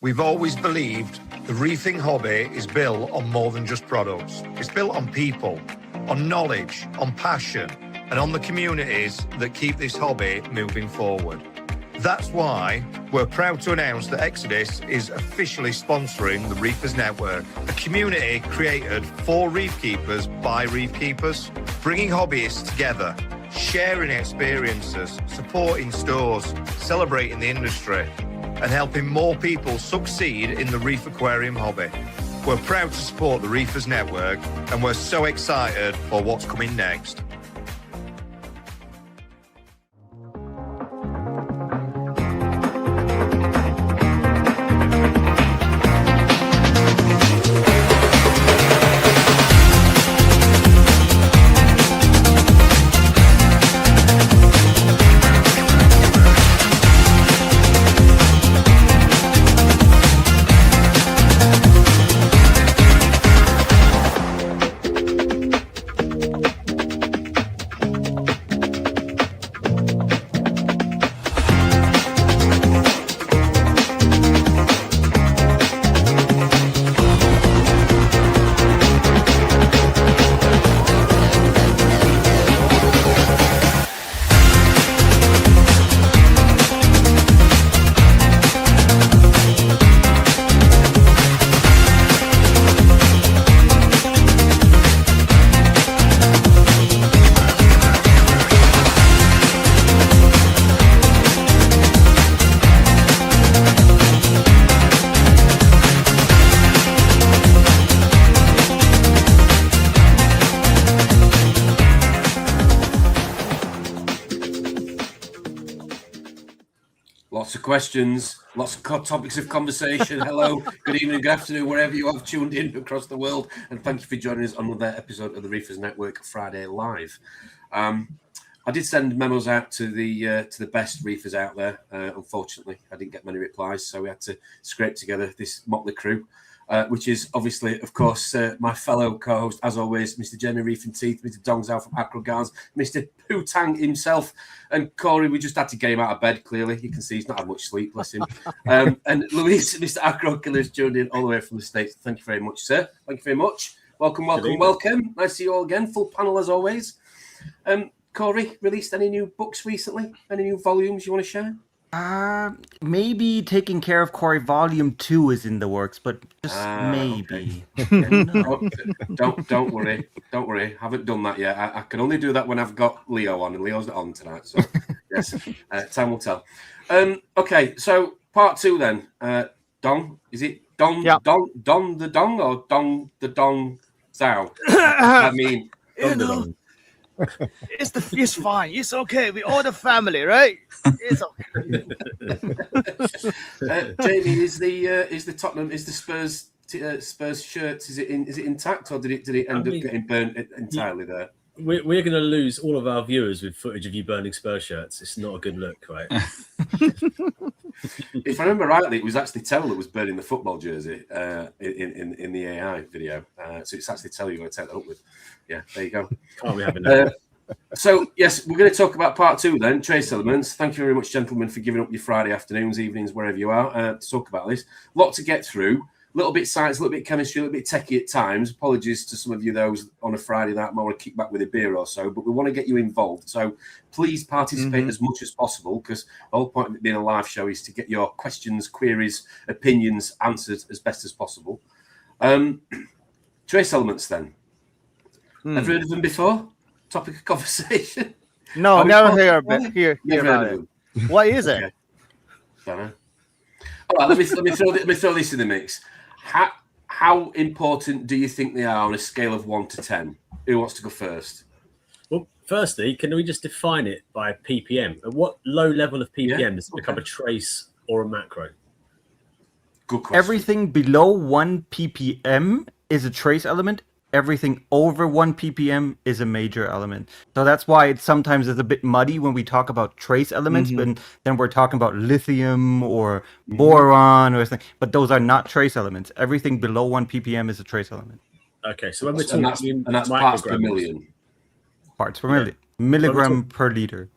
We've always believed the reefing hobby is built on more than just products. It's built on people, on knowledge, on passion, and on the communities that keep this hobby moving forward. That's why we're proud to announce that Exodus is officially sponsoring the Reefers Network, a community created for reef keepers by reef keepers, bringing hobbyists together, sharing experiences, supporting stores, celebrating the industry, and helping more people succeed in the reef aquarium hobby. We're proud to support the Reefers Network, and we're so excited for what's coming next. Lots of questions, lots of topics of conversation. Hello, good evening, good afternoon, wherever you have tuned in across the world. And thank you for joining us on another episode of the Reefers Network Friday Live. I did send memos out to the best reefers out there. Unfortunately, I didn't get many replies, so we had to scrape together this motley crew, which is obviously, of course, my fellow co-host, as always, Mr. Jeremy Reef and Teeth, Mr. Dong Zhao from Acro Gars, Mr. Poo Tang himself, and Corey. We just had to get him out of bed. Clearly, you can see he's not had much sleep, bless him. And Luis, Mr. Acro Killers, joined in all the way from the States. Thank you very much, sir. Thank you very much. Welcome. Nice to see you all again. Full panel as always. Corey, released any new books recently? Any new volumes you want to share? Maybe Taking Care of Corey Volume 2 is in the works, but just maybe. Okay. No. Don't worry. Don't worry. Haven't done that yet. I can only do that when I've got Leo on, and Leo's not on tonight. So, yes, time will tell. Okay, so part 2 then. Dong, is it Dong? Yeah. Don the Dong or Dong the Dong Zhao? I mean, It's fine. It's okay. We all the family, right? It's okay. Jamie, is the Tottenham, is the Spurs shirts, is it intact, or did it end up getting burnt entirely there? We're going to lose all of our viewers with footage of you burning Spurs shirts. It's not a good look, right? If I remember rightly, it was actually Terrell that was burning the football jersey in the AI video. So it's actually Terrell you're going to take that up with. Yeah, there you go. Can't be having that. So, yes, we're going to talk about part 2 then, trace elements. Thank you very much, gentlemen, for giving up your Friday afternoons, evenings, wherever you are, to talk about this. A lot to get through. A little bit science, a little bit chemistry, a little bit techie at times. Apologies to some of you, those on a Friday that might want to kick back with a beer or so, but we want to get you involved. So please participate as much as possible, because the whole point of it being a live show is to get your questions, queries, opinions answered as best as possible. Trace elements then. Have you heard of them before? Topic of conversation? No, never hear about it. What is it? Okay. Don't know. All right, let me throw this in the mix. How important do you think they are on a scale of 1 to 10? Who wants to go first? Well, firstly, can we just define it by ppm? At what low level of ppm does it become a trace or a macro? Good question. Everything below 1 ppm is a trace element. Everything over 1 ppm is a major element. So that's why it sometimes is a bit muddy when we talk about trace elements, but then we're talking about lithium or boron or something. But those are not trace elements. Everything below 1 ppm is a trace element. Okay, so when we're talking and that's parts per million. Parts per million. Milligram per liter.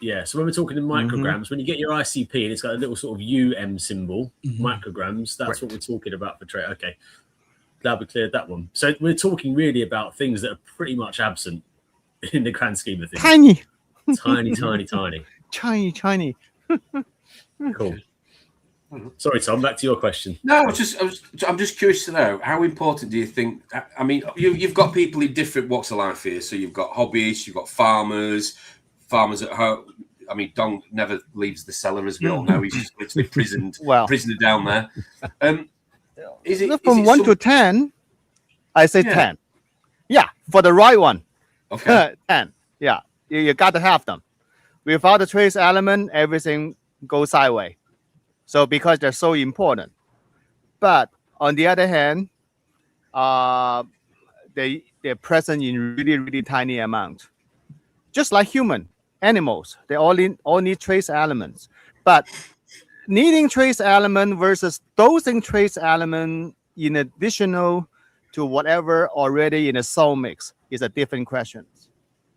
Yeah, so when we're talking in micrograms, when you get your ICP and it's got a little sort of UM symbol, micrograms, that's what we're talking about for trade. Okay, glad we cleared that one. So we're talking really about things that are pretty much absent in the grand scheme of things. Tiny. Tiny. Cool. Sorry, Tom, back to your question. No, I'm just curious to know, how important do you think? I mean, you've got people in different walks of life here. So you've got hobbyists, you've got farmers at home. I mean, Don never leaves the cellar, as we all know. He's just literally prisoner down there. Is it from 1 to 10? I say 10. Yeah, for the right one. Okay. 10. Yeah, you got to have them. Without the trace element, everything goes sideways. So because they're so important. But on the other hand, they're present in really, really tiny amount. Just like human animals, they all need trace elements. But needing trace element versus dosing trace element in additional to whatever already in a soil mix is a different question.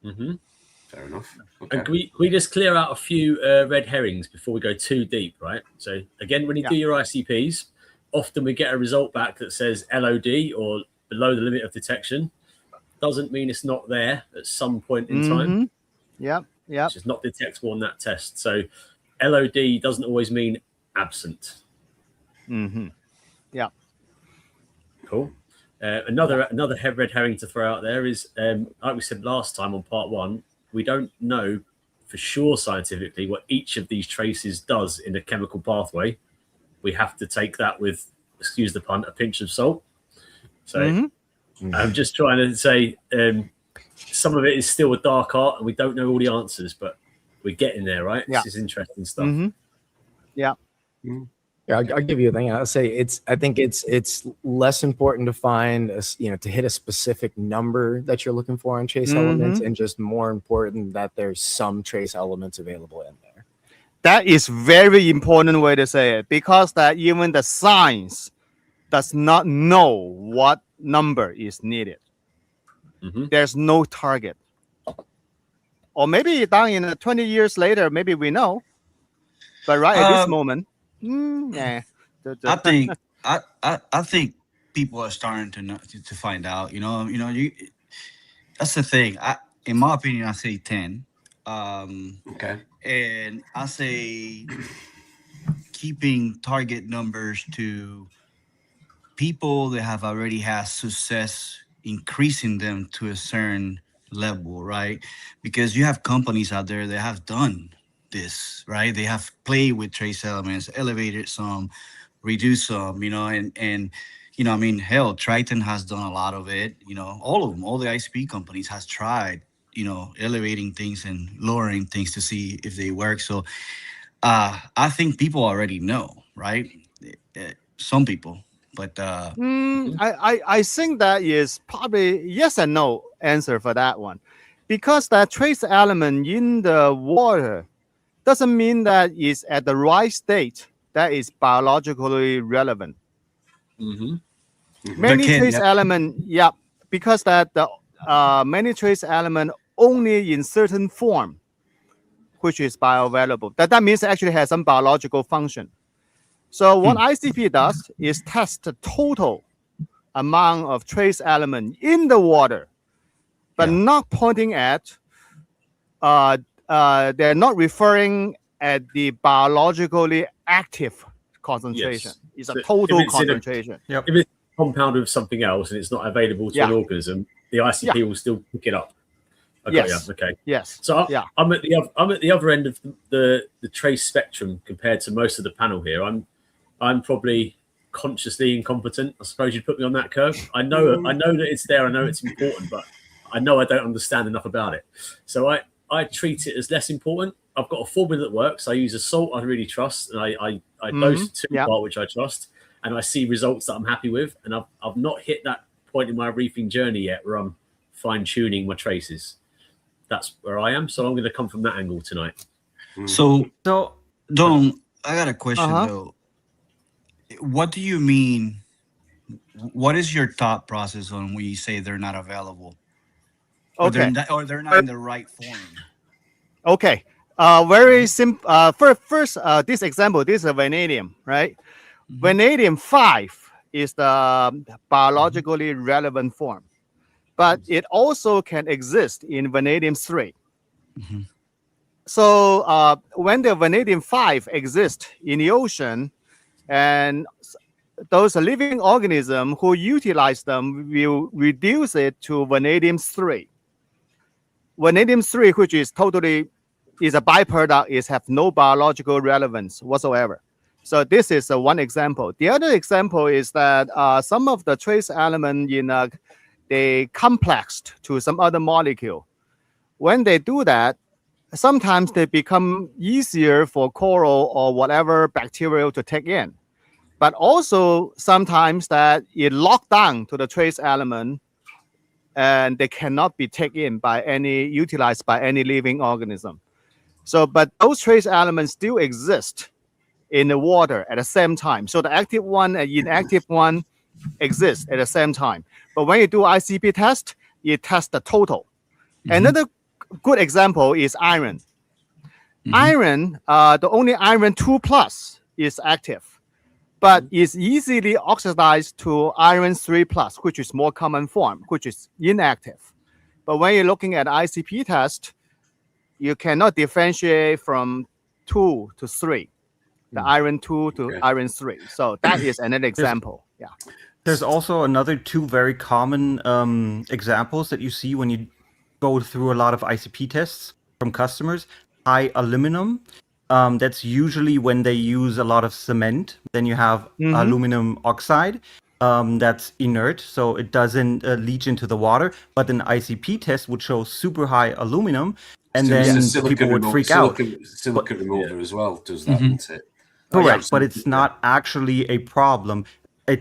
Fair enough. Okay. And can we just clear out a few red herrings before we go too deep, right? So again, when you do your ICPs, often we get a result back that says LOD or below the limit of detection. Doesn't mean it's not there at some point in time. Yeah. Which is not detectable on that test. So LOD doesn't always mean absent. Yeah. Cool. Another red herring to throw out there is, like we said last time on part 1, we don't know for sure scientifically what each of these traces does in a chemical pathway. We have to take that with, excuse the pun, a pinch of salt. So I'm just trying to say some of it is still a dark art and we don't know all the answers, but we're getting there, right? Yeah. This is interesting stuff. Yeah. Yeah, I'll give you a thing. I'll say I think it's less important to find to hit a specific number that you're looking for on trace elements, and just more important that there's some trace elements available in there. That is very important way to say it, because that even the science does not know what number is needed. There's no target. Or maybe down in 20 years later, maybe we know. But right at this moment, yeah. I think I think people are starting to find out. That's the thing. In my opinion, I say 10. Okay. And I say keeping target numbers to people that have already had success, increasing them to a certain level, right? Because you have companies out there that have done this, right? They have played with trace elements, elevated some, reduced some, and I mean, hell, Triton has done a lot of it. All of them, all the ICP companies has tried, elevating things and lowering things to see if they work. So I think people already know, right? Some people, but I think that is probably yes and no answer for that one, because that trace element in the water doesn't mean that it's at the right state that is biologically relevant. Many trace element, because that the many trace element only in certain form, which is bioavailable. That means it actually has some biological function. So what ICP does is test the total amount of trace element in the water, but not pointing at they're not referring at the biologically active concentration. Yes. It's a total if it's concentration. If it's compounded with something else and it's not available to an organism, the ICP will still pick it up. Yes. Okay. Yes. So I'm at the other end of the trace spectrum compared to most of the panel here. I'm probably consciously incompetent. I suppose you'd put me on that curve. I know that it's there. I know it's important, but I know I don't understand enough about it. So I treat it as less important. I've got a formula that works. I use a salt I really trust, and I dose to part which I trust, and I see results that I'm happy with. And I've not hit that point in my reefing journey yet where I'm fine tuning my traces. That's where I am. So I'm going to come from that angle tonight. So Don, I got a question though. What do you mean? What is your thought process on when you say they're not available? Or they're not in the right form? Okay. Very simple. First, this example, this is a vanadium, right? Vanadium 5 is the biologically relevant form, but it also can exist in vanadium 3. So when the vanadium 5 exists in the ocean, and those living organisms who utilize them will reduce it to vanadium 3. Vanadium 3, which is totally is a byproduct, is have no biological relevance whatsoever. So this is one example. The other example is that some of the trace element in they complexed to some other molecule. When they do that, sometimes they become easier for coral or whatever bacterial to take in. But also sometimes that it locked down to the trace element and they cannot be taken by utilized by any living organism. So, but those trace elements still exist in the water at the same time. So the active one and inactive one exist at the same time. But when you do ICP test, you test the total. Another good example is iron. Iron, the only iron 2+ is active, but is easily oxidized to iron 3+, which is more common form, which is inactive. But when you're looking at ICP test, you cannot differentiate from 2 to 3, the iron 2 to iron 3. So that is another example. Yeah. There's also another 2 very common examples that you see when you go through a lot of ICP tests from customers. High aluminum. That's usually when they use a lot of cement. Then you have aluminum oxide. That's inert, so it doesn't leach into the water. But an ICP test would show super high aluminum, and then people would freak out. Silicate remover as well does that, doesn't it? Correct, but it's not actually a problem. A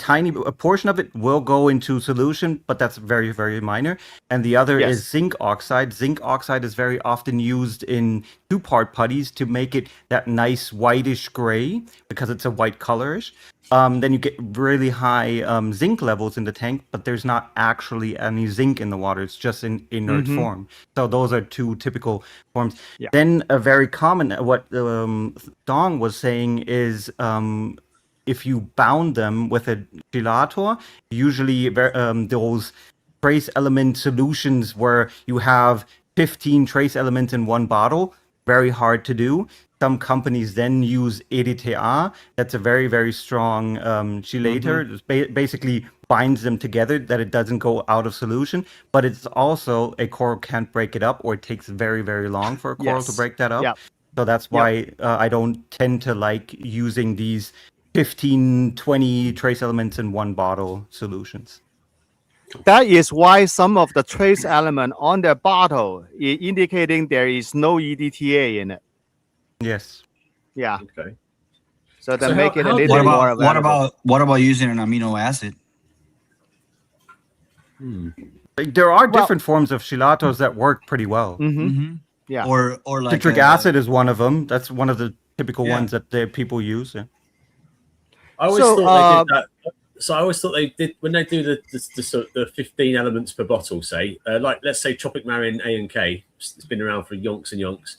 portion of it will go into solution, but that's very, very minor. And the other is zinc oxide. Zinc oxide is very often used in 2-part putties to make it that nice whitish gray because it's a white colorish. Then you get really high zinc levels in the tank, but there's not actually any zinc in the water. It's just in inert form. So those are 2 typical forms. Yeah. Then a very common, what Dong was saying is if you bound them with a gelator, usually those trace element solutions where you have 15 trace elements in one bottle, very hard to do. Some companies then use EDTA. That's a very, very strong chelator. It basically binds them together that it doesn't go out of solution. But it's also a coral can't break it up, or it takes very, very long for a coral to break that up. Yep. So that's why I don't tend to like using these 15, 20 trace elements in one bottle solutions. That is why some of the trace element on the bottle is indicating there is no EDTA in it. Yes. Yeah. Okay. So to make it a little more available. What about using an amino acid? There are different forms of chelatos that work pretty well. Yeah. Or like citric acid is one of them. That's one of the typical ones that people use. Yeah. I always thought they did that. So I always thought they did when they do the 15 elements per bottle. Say, like let's say Tropic Marine A and K. It's been around for yonks and yonks.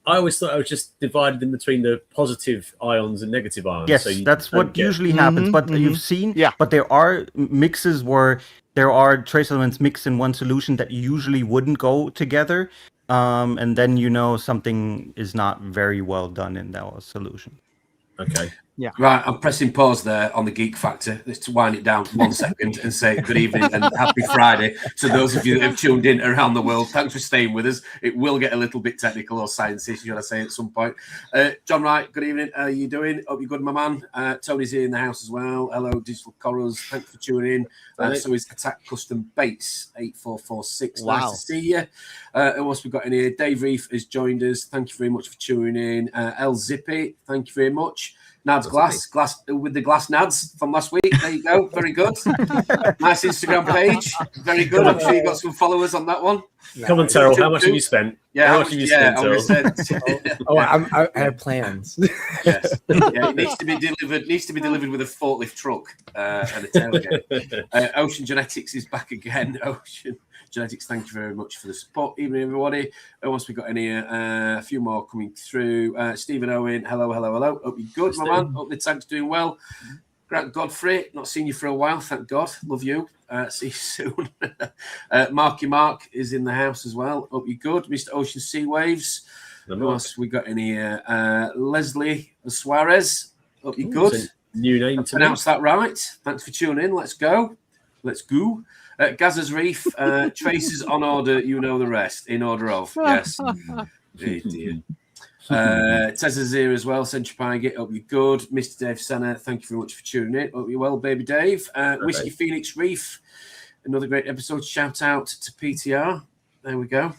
I always thought I was just divided in between the positive ions and negative ions. Yes, so that's what usually happens. But you've seen, but there are mixes where there are trace elements mixed in one solution that usually wouldn't go together. And then you know something is not very well done in that solution. Okay. Yeah. Right, I'm pressing pause there on the Geek Factor. Let's wind it down 1 second and say good evening and happy Friday to those of you that have tuned in around the world. Thanks for staying with us. It will get a little bit technical or sciencey, should I say, at some point. John Wright, good evening. How are you doing? Hope you're good, my man. Tony's here in the house as well. Hello, Digital Corals. Thanks for tuning in. So is Attack Custom Baits 8446. Wow. Nice to see you. Who else we got in here? Dave Reef has joined us. Thank you very much for tuning in. El Zippy, thank you very much. Nads glass with the glass Nads from last week. There you go. Very good. Nice Instagram page. Very good. I'm sure you got some followers on that one. Come on, Terrell. How much have you spent? Yeah, how much have you spent, I would have said. I have plans. Yes, yeah, it needs to be delivered. Needs to be delivered with a forklift truck and a tailgate. Ocean Genetics is back again. Ocean Genetics, thank you very much for the support, evening everybody. Once we got any, a few more coming through. Stephen Owen, hello. Hope you're good, my man. Hope the tank's doing well. Grant Godfrey, not seen you for a while, thank God. Love you. See you soon. Marky Mark is in the house as well. Hope you're good. Mr. Ocean Sea Waves. Who else we got in here? Leslie Suarez. Hope you're good. New name to pronounce that right. Thanks for tuning in. Let's go. Gazza's Reef. Traces on order. You know the rest. In order of. Yes. Dear. Tessa's here as well. Century Pygate, hope you're good. Mr. Dave Senna, thank you very much for tuning in. Hope you're well, baby Dave. Whiskey Phoenix Reef, another great episode. Shout out to PTR. There we go.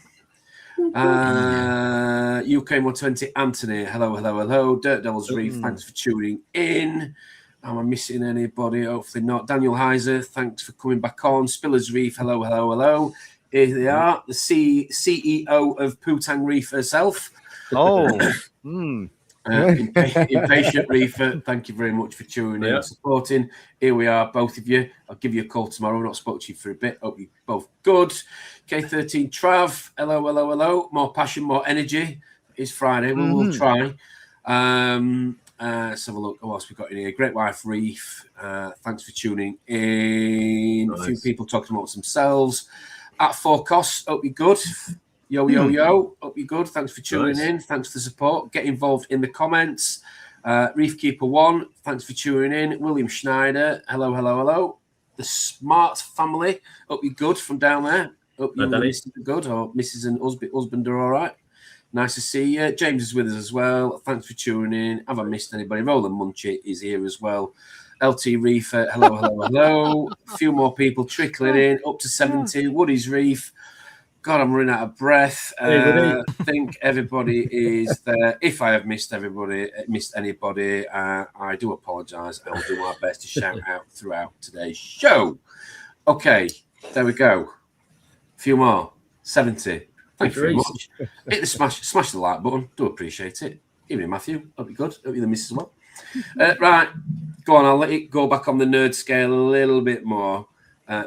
UK 120 Anthony, hello. Dirt Devils Reef, thanks for tuning in. Am I missing anybody? Hopefully not. Daniel Heiser, thanks for coming back on. Spillers Reef, hello. Here they are, the CEO of Putang Reef herself. Impatient Reefer, thank you very much for tuning in and supporting. Here we are, both of you. I'll give you a call tomorrow. I've not spoke to you for a bit. Hope you're both good. K13 Trav, hello. More passion, more energy. It's Friday. We'll try. Let's have a look. What else we got in here? Great Wife Reef. Thanks for tuning in. Nice. A few people talking about themselves. At 4 costs, hope you're good. Yo. Hope you're good. Thanks for tuning in. Thanks for the support. Get involved in the comments. Reefkeeper1, thanks for tuning in. William Schneider, hello. The Smart Family, hope you're good from down there. Hope you and Mrs. are good, or Mrs. and husband are all right. Nice to see you. James is with us as well. Thanks for tuning in. Have I missed anybody? Roland Munchie is here as well. LT Reefer, hello. A few more people trickling in, up to 70. Woody's Reef. God, I'm running out of breath. I think everybody is there. If I have missed anybody, I do apologise. I'll do my best to shout out throughout today's show. Okay, there we go. A few more. 70. Thank you very much. Hit the smash the like button. Do appreciate it. Evening, Matthew. Hope you're good. Hope you're the missus as well. Right, go on. I'll let it go back on the nerd scale a little bit more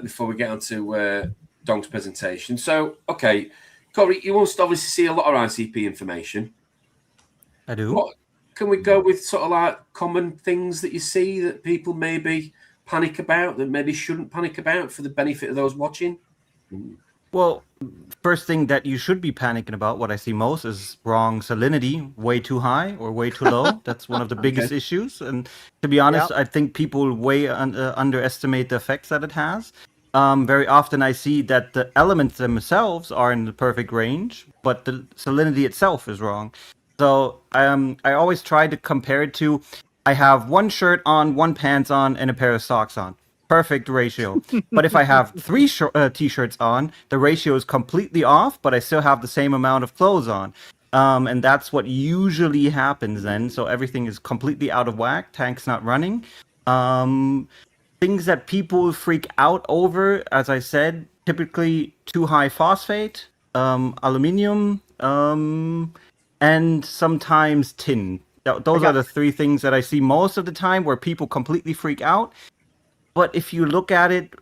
before we get on to Dong's presentation. So, okay, Corey, you must obviously see a lot of ICP information. I do. What can we go with sort of like common things that you see that people maybe panic about, that maybe shouldn't panic about for the benefit of those watching? Well, first thing that you should be panicking about, what I see most, is wrong salinity, way too high or way too low. That's one of the biggest issues. And to be honest, I think people way underestimate the effects that it has. Very often I see that the elements themselves are in the perfect range, but the salinity itself is wrong. So I always try to compare it to, I have one shirt on, one pants on, and a pair of socks on. Perfect ratio. But if I have 3 t-shirts on, the ratio is completely off, but I still have the same amount of clothes on. And that's what usually happens then. So everything is completely out of whack. Tank's not running. Things that people freak out over, as I said, typically too high phosphate, aluminium, and sometimes tin. Those are the 3 things that I see most of the time where people completely freak out. But if you look at it,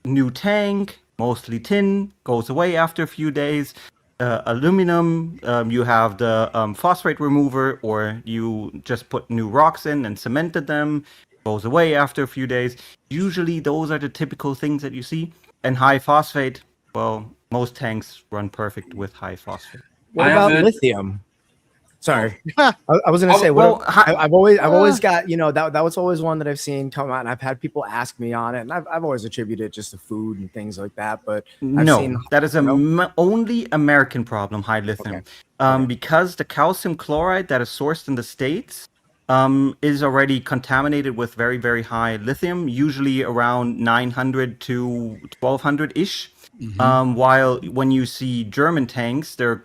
new tank, mostly tin, goes away after a few days. Aluminum, you have the phosphate remover, or you just put new rocks in and cemented them, goes away after a few days. Usually those are the typical things that you see. And high phosphate, well, most tanks run perfect with high phosphate. What about lithium? Sorry, I was gonna say. I've always got, that was always one that I've seen come out, and I've had people ask me on it, and I've always attributed it just to food and things like that. But that is only American problem. High lithium, because the calcium chloride that is sourced in the States is already contaminated with very, very high lithium, usually around 900 to 1200 ish. While when you see German tanks, they're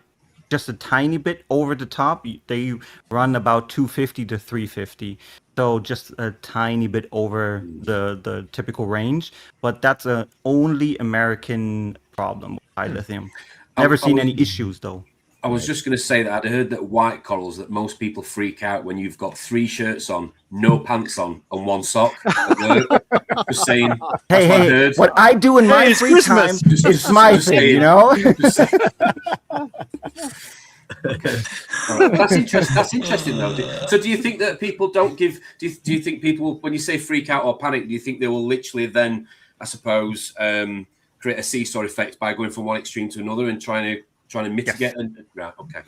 just a tiny bit over the top. They run about 250 to 350. So just a tiny bit over the typical range. But that's a only American problem, high lithium. Never seen any issues though. I was just going to say that I'd heard that white corals, that most people freak out when you've got 3 shirts on, no pants on, and 1 sock at work. Just saying. Hey, what I do in my free Christmas. time is my thing, you know? That's interesting. That's interesting, though. So, do you think that people don't give? Do you think people, when you say freak out or panic, do you think they will literally then, I suppose, create a seesaw effect by going from one extreme to another and trying to mitigate? Yes. Right. Okay.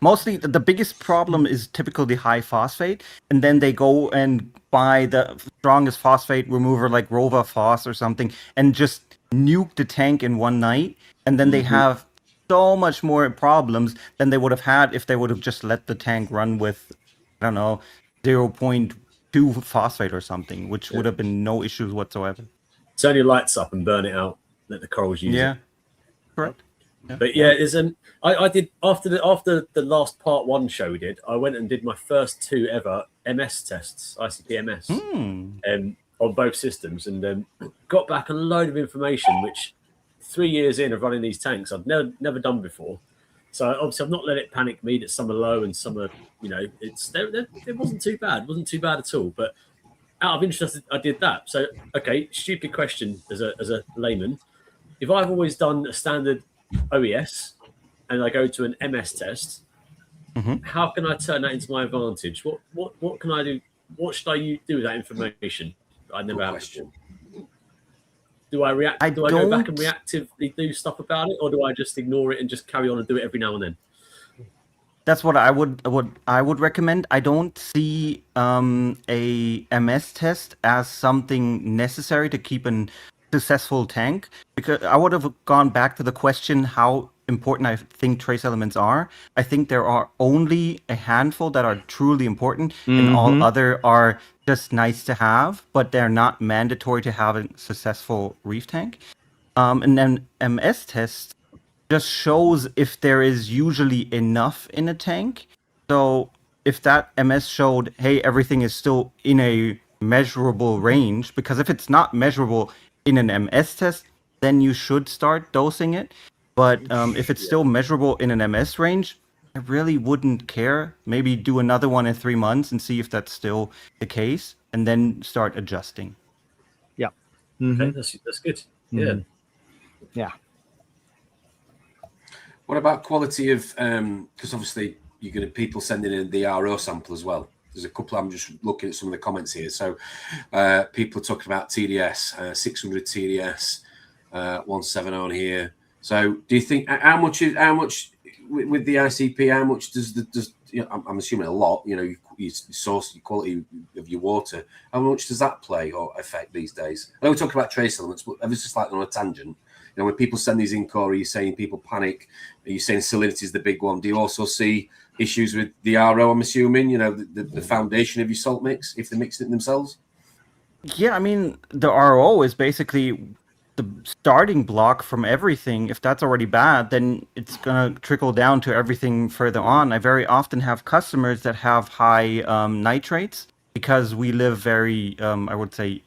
Mostly, the biggest problem is typically high phosphate, and then they go and buy the strongest phosphate remover like Rovafos or something, and just nuke the tank in one night, and then they have so much more problems than they would have had if they would have just let the tank run with, I don't know, 0.2 phosphate or something, which would have been no issues whatsoever. Turn your lights up and burn it out. Let the corals use it. Correct. But yeah, there's I did after the last part 1 show we did. I went and did my first 2 ever MS tests, ICP-MS, on both systems, and got back a load of information which 3 years in of running these tanks I've never done before. So obviously I've not let it panic me that some are low and some are, it wasn't too bad. It wasn't too bad at all. But out of interest, I did that. So okay, stupid question as a layman. If I've always done a standard OES and I go to an MS test, how can I turn that into my advantage? What can I do? What should I do with that information? I never have. Question. Do I react? Do I go back and reactively do stuff about it, or do I just ignore it and just carry on and do it every now and then? That's what I would recommend. I don't see a MS test as something necessary to keep an successful tank, because I would have gone back to the question how important I think trace elements are. I think there are only a handful that are truly important, and all other are just nice to have, but they're not mandatory to have a successful reef tank. And then MS test just shows if there is usually enough in a tank. So if that MS showed, hey, everything is still in a measurable range, because if it's not measurable in an MS test, then you should start dosing it. But if it's still measurable in an MS range, I really wouldn't care. Maybe do another one in 3 months and see if that's still the case, and then start adjusting. Yeah. Okay, that's good. Yeah. Yeah. What about quality of? Because obviously you're going to people sending in the RO sample as well. There's a couple. I'm just looking at some of the comments here. So people are talking about TDS, 600 TDS, 170 on here. So do you think how much with the ICP? How much does I'm assuming a lot. You source your quality of your water. How much does that play or affect these days? I know we're talking about trace elements, but ever so slightly on a tangent. When people send these in, Corey, you're saying people panic. You're saying salinity is the big one. Do you also see issues with the RO? I'm assuming the foundation of your salt mix if they're mixing it themselves. Yeah, I mean the RO is basically the starting block from everything. If that's already bad, then it's gonna trickle down to everything further on. I very often have customers that have high nitrates because we live very, I would say,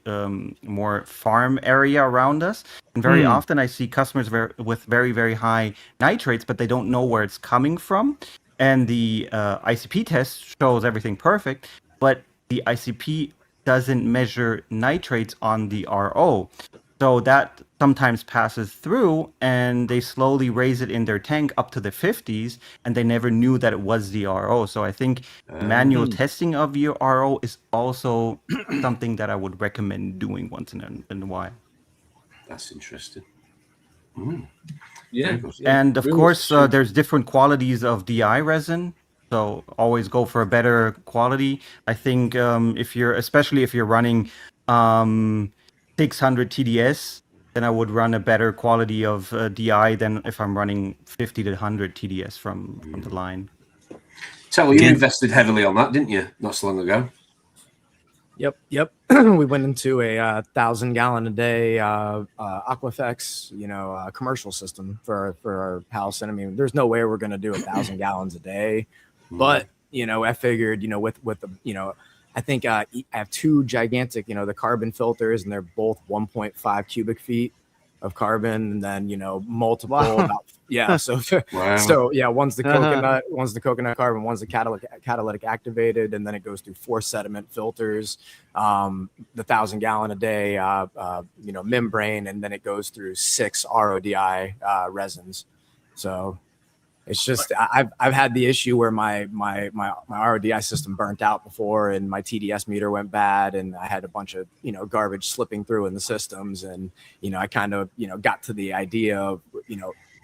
more farm area around us. And very often I see customers with very, very high nitrates, but they don't know where it's coming from. And the ICP test shows everything perfect, but the ICP doesn't measure nitrates on the RO. So that sometimes passes through, and they slowly raise it in their tank up to the 50s, and they never knew that it was the RO. So I think manual testing of your RO is also something that I would recommend doing once in a while. That's interesting. Yeah. And of course, there's different qualities of DI resin. So always go for a better quality. I think especially if you're running 600 TDS, then I would run a better quality of DI than if I'm running 50 to 100 TDS from the line. Tell you invested heavily on that, didn't you? Not so long ago. Yep. We went into a 1,000-gallon a day Aquafex, commercial system for our house, and I mean, there's no way we're going to do 1,000 gallons a day, but I figured, with the, I think I have 2 gigantic, the carbon filters, and they're both 1.5 cubic feet. of carbon, and then multiple. Wow. So yeah, one's the coconut carbon, one's the catalytic activated, and then it goes through 4 sediment filters, the 1,000 gallon a day membrane, and then it goes through 6 RODI resins. So it's just I've had the issue where my RODI system burnt out before, and my TDS meter went bad, and I had a bunch of garbage slipping through in the systems, and I kind of got to the idea of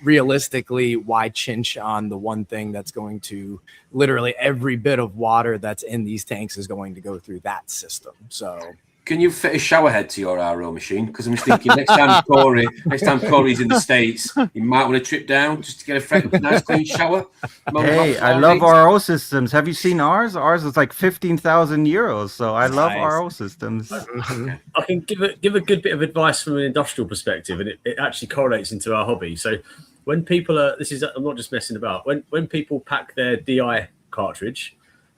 realistically, why chinch on the one thing that's going to literally every bit of water that's in these tanks is going to go through that system. So can you fit a shower head to your RO machine? Because I'm just thinking next time Corey's in the States, you might want to trip down just to get a nice clean shower. Hey, I love RO systems. Have you seen ours? Ours is like 15,000 euros. So I love RO systems. Okay. I can give a good bit of advice from an industrial perspective, and it actually correlates into our hobby. So when people I'm not just messing about. When people pack their DI cartridge,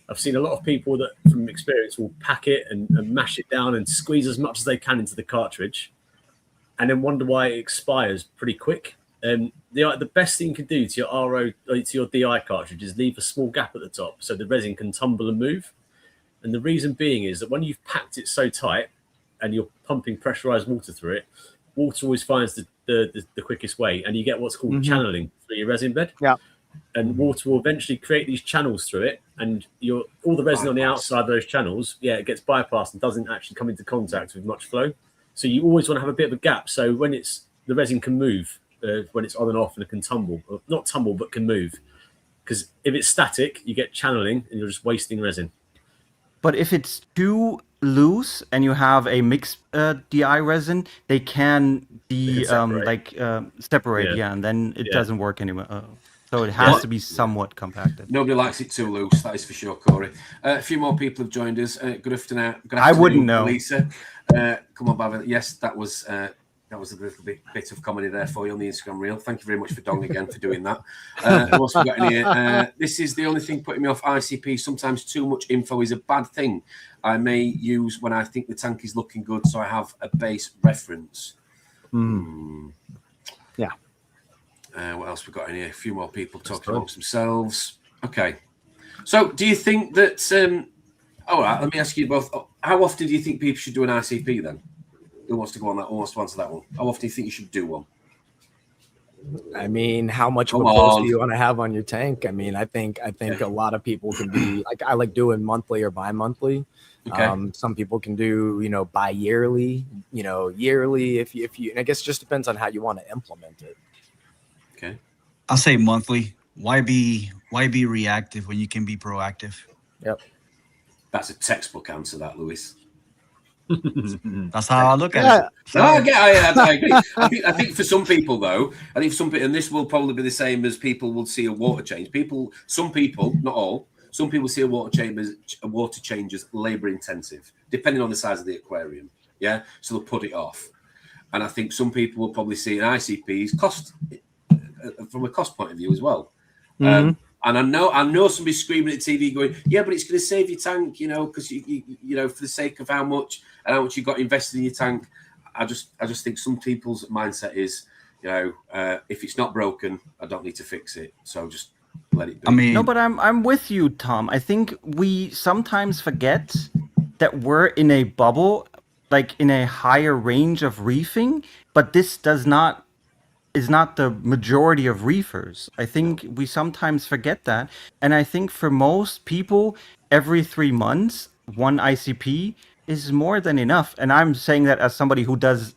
I've seen a lot of people that, from experience, will pack it and mash it down and squeeze as much as they can into the cartridge, and then wonder why it expires pretty quick. The best thing you can do to your RO, to your DI cartridge, is leave a small gap at the top so the resin can tumble and move. And the reason being is that when you've packed it so tight and you're pumping pressurized water through it, water always finds the quickest way, and you get what's called channeling through your resin bed. Yeah. And water will eventually create these channels through it, and all the resin on the outside of those channels, it gets bypassed and doesn't actually come into contact with much flow. So you always want to have a bit of a gap, so when the resin can move when it's on and off, and it can tumble, or not tumble but can move. Because if it's static, you get channeling and you're just wasting resin. But if it's too loose and you have a mixed DI resin, they can be separate, and then it doesn't work anymore. So it has to be somewhat compacted. Nobody likes it too loose, that is for sure, Corey. A few more people have joined us. Good afternoon. I wouldn't know. Lisa. Come on, Bavin. Yes, that was a little bit of comedy there for you on the Instagram reel. Thank you very much for Dong again for doing that. What else we got in here? This is the only thing putting me off ICP. Sometimes too much info is a bad thing. I may use when I think the tank is looking good, so I have a base reference. Yeah. What else we got in here? A few more people talking amongst themselves. Okay. So do you think that... all right, let me ask you both. How often do you think people should do an ICP then? Who wants to go on that? Who wants to answer that one? How often do you think you should do one? I mean, how much of a post do you want to have on your tank? I mean, I think a lot of people can be like, I like doing monthly or bi-monthly. Okay. Some people can do, bi-yearly, yearly. If you, and I guess it just depends on how you want to implement it. Okay. I'll say monthly. Why be reactive when you can be proactive? Yep. That's a textbook answer, that, Lewis. That's how I look at it. No, I agree. I think for some people, though, and this will probably be the same as people will see a water change. Some people, not all, some people see a water change as labour intensive, depending on the size of the aquarium. Yeah, so they'll put it off. And I think some people will probably see an ICP as cost from a cost point of view as well. And I know somebody's screaming at TV going, yeah, but it's going to save your tank, because you for the sake of how much you got invested in your tank. I just think some people's mindset is, if it's not broken, I don't need to fix it. So just let it be. I mean, no, but I'm with you, Tom. I think we sometimes forget that we're in a bubble, like in a higher range of reefing, but this is not the majority of reefers. I think we sometimes forget that. And I think for most people, every 3 months, one ICP is more than enough. And I'm saying that as somebody who does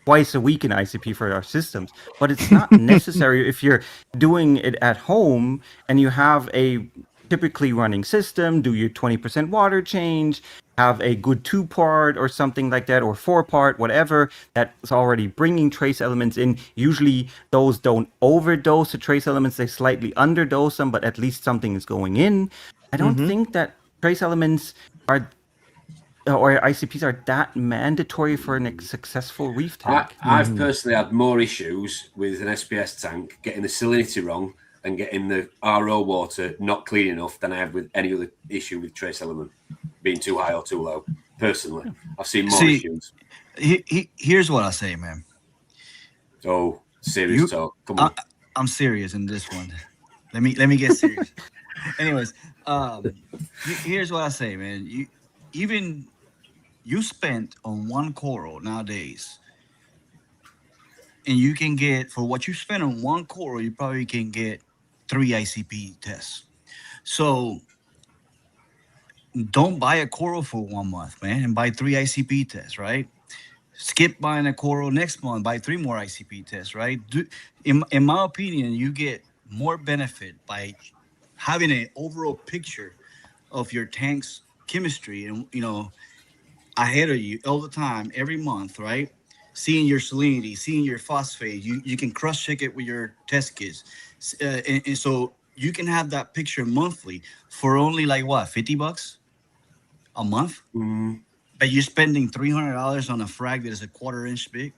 twice a week in ICP for our systems. But it's not necessary if you're doing it at home and you have a typically running system, do your 20% water change, have a good 2-part or something like that, or 4-part, whatever, that's already bringing trace elements in. Usually those don't overdose the trace elements, they slightly underdose them, but at least something is going in. I don't think that trace elements or ICPs are that mandatory for a successful reef tank. I've personally had more issues with an SPS tank getting the salinity wrong and getting the RO water not clean enough than I have with any other issue with trace element being too high or too low. Personally, I've seen more issues. Here's what I say, man. Oh, serious talk. Come on. I'm serious in this one. Let me get serious. Anyways, here's what I say, man. You spend on one coral nowadays, and you can get, for what you spend on one coral, you probably can get 3 ICP tests. So don't buy a coral for 1 month, man, and buy 3 ICP tests, right? Skip buying a coral next month, buy 3 more ICP tests, right? In my opinion, you get more benefit by having an overall picture of your tank's chemistry and, ahead of you all the time, every month, right? Seeing your salinity, seeing your phosphate, you can cross-check it with your test kits. And so you can have that picture monthly for only like what, $50 a month? Mm-hmm. But you're spending $300 on a frag that is a 1/4 inch big,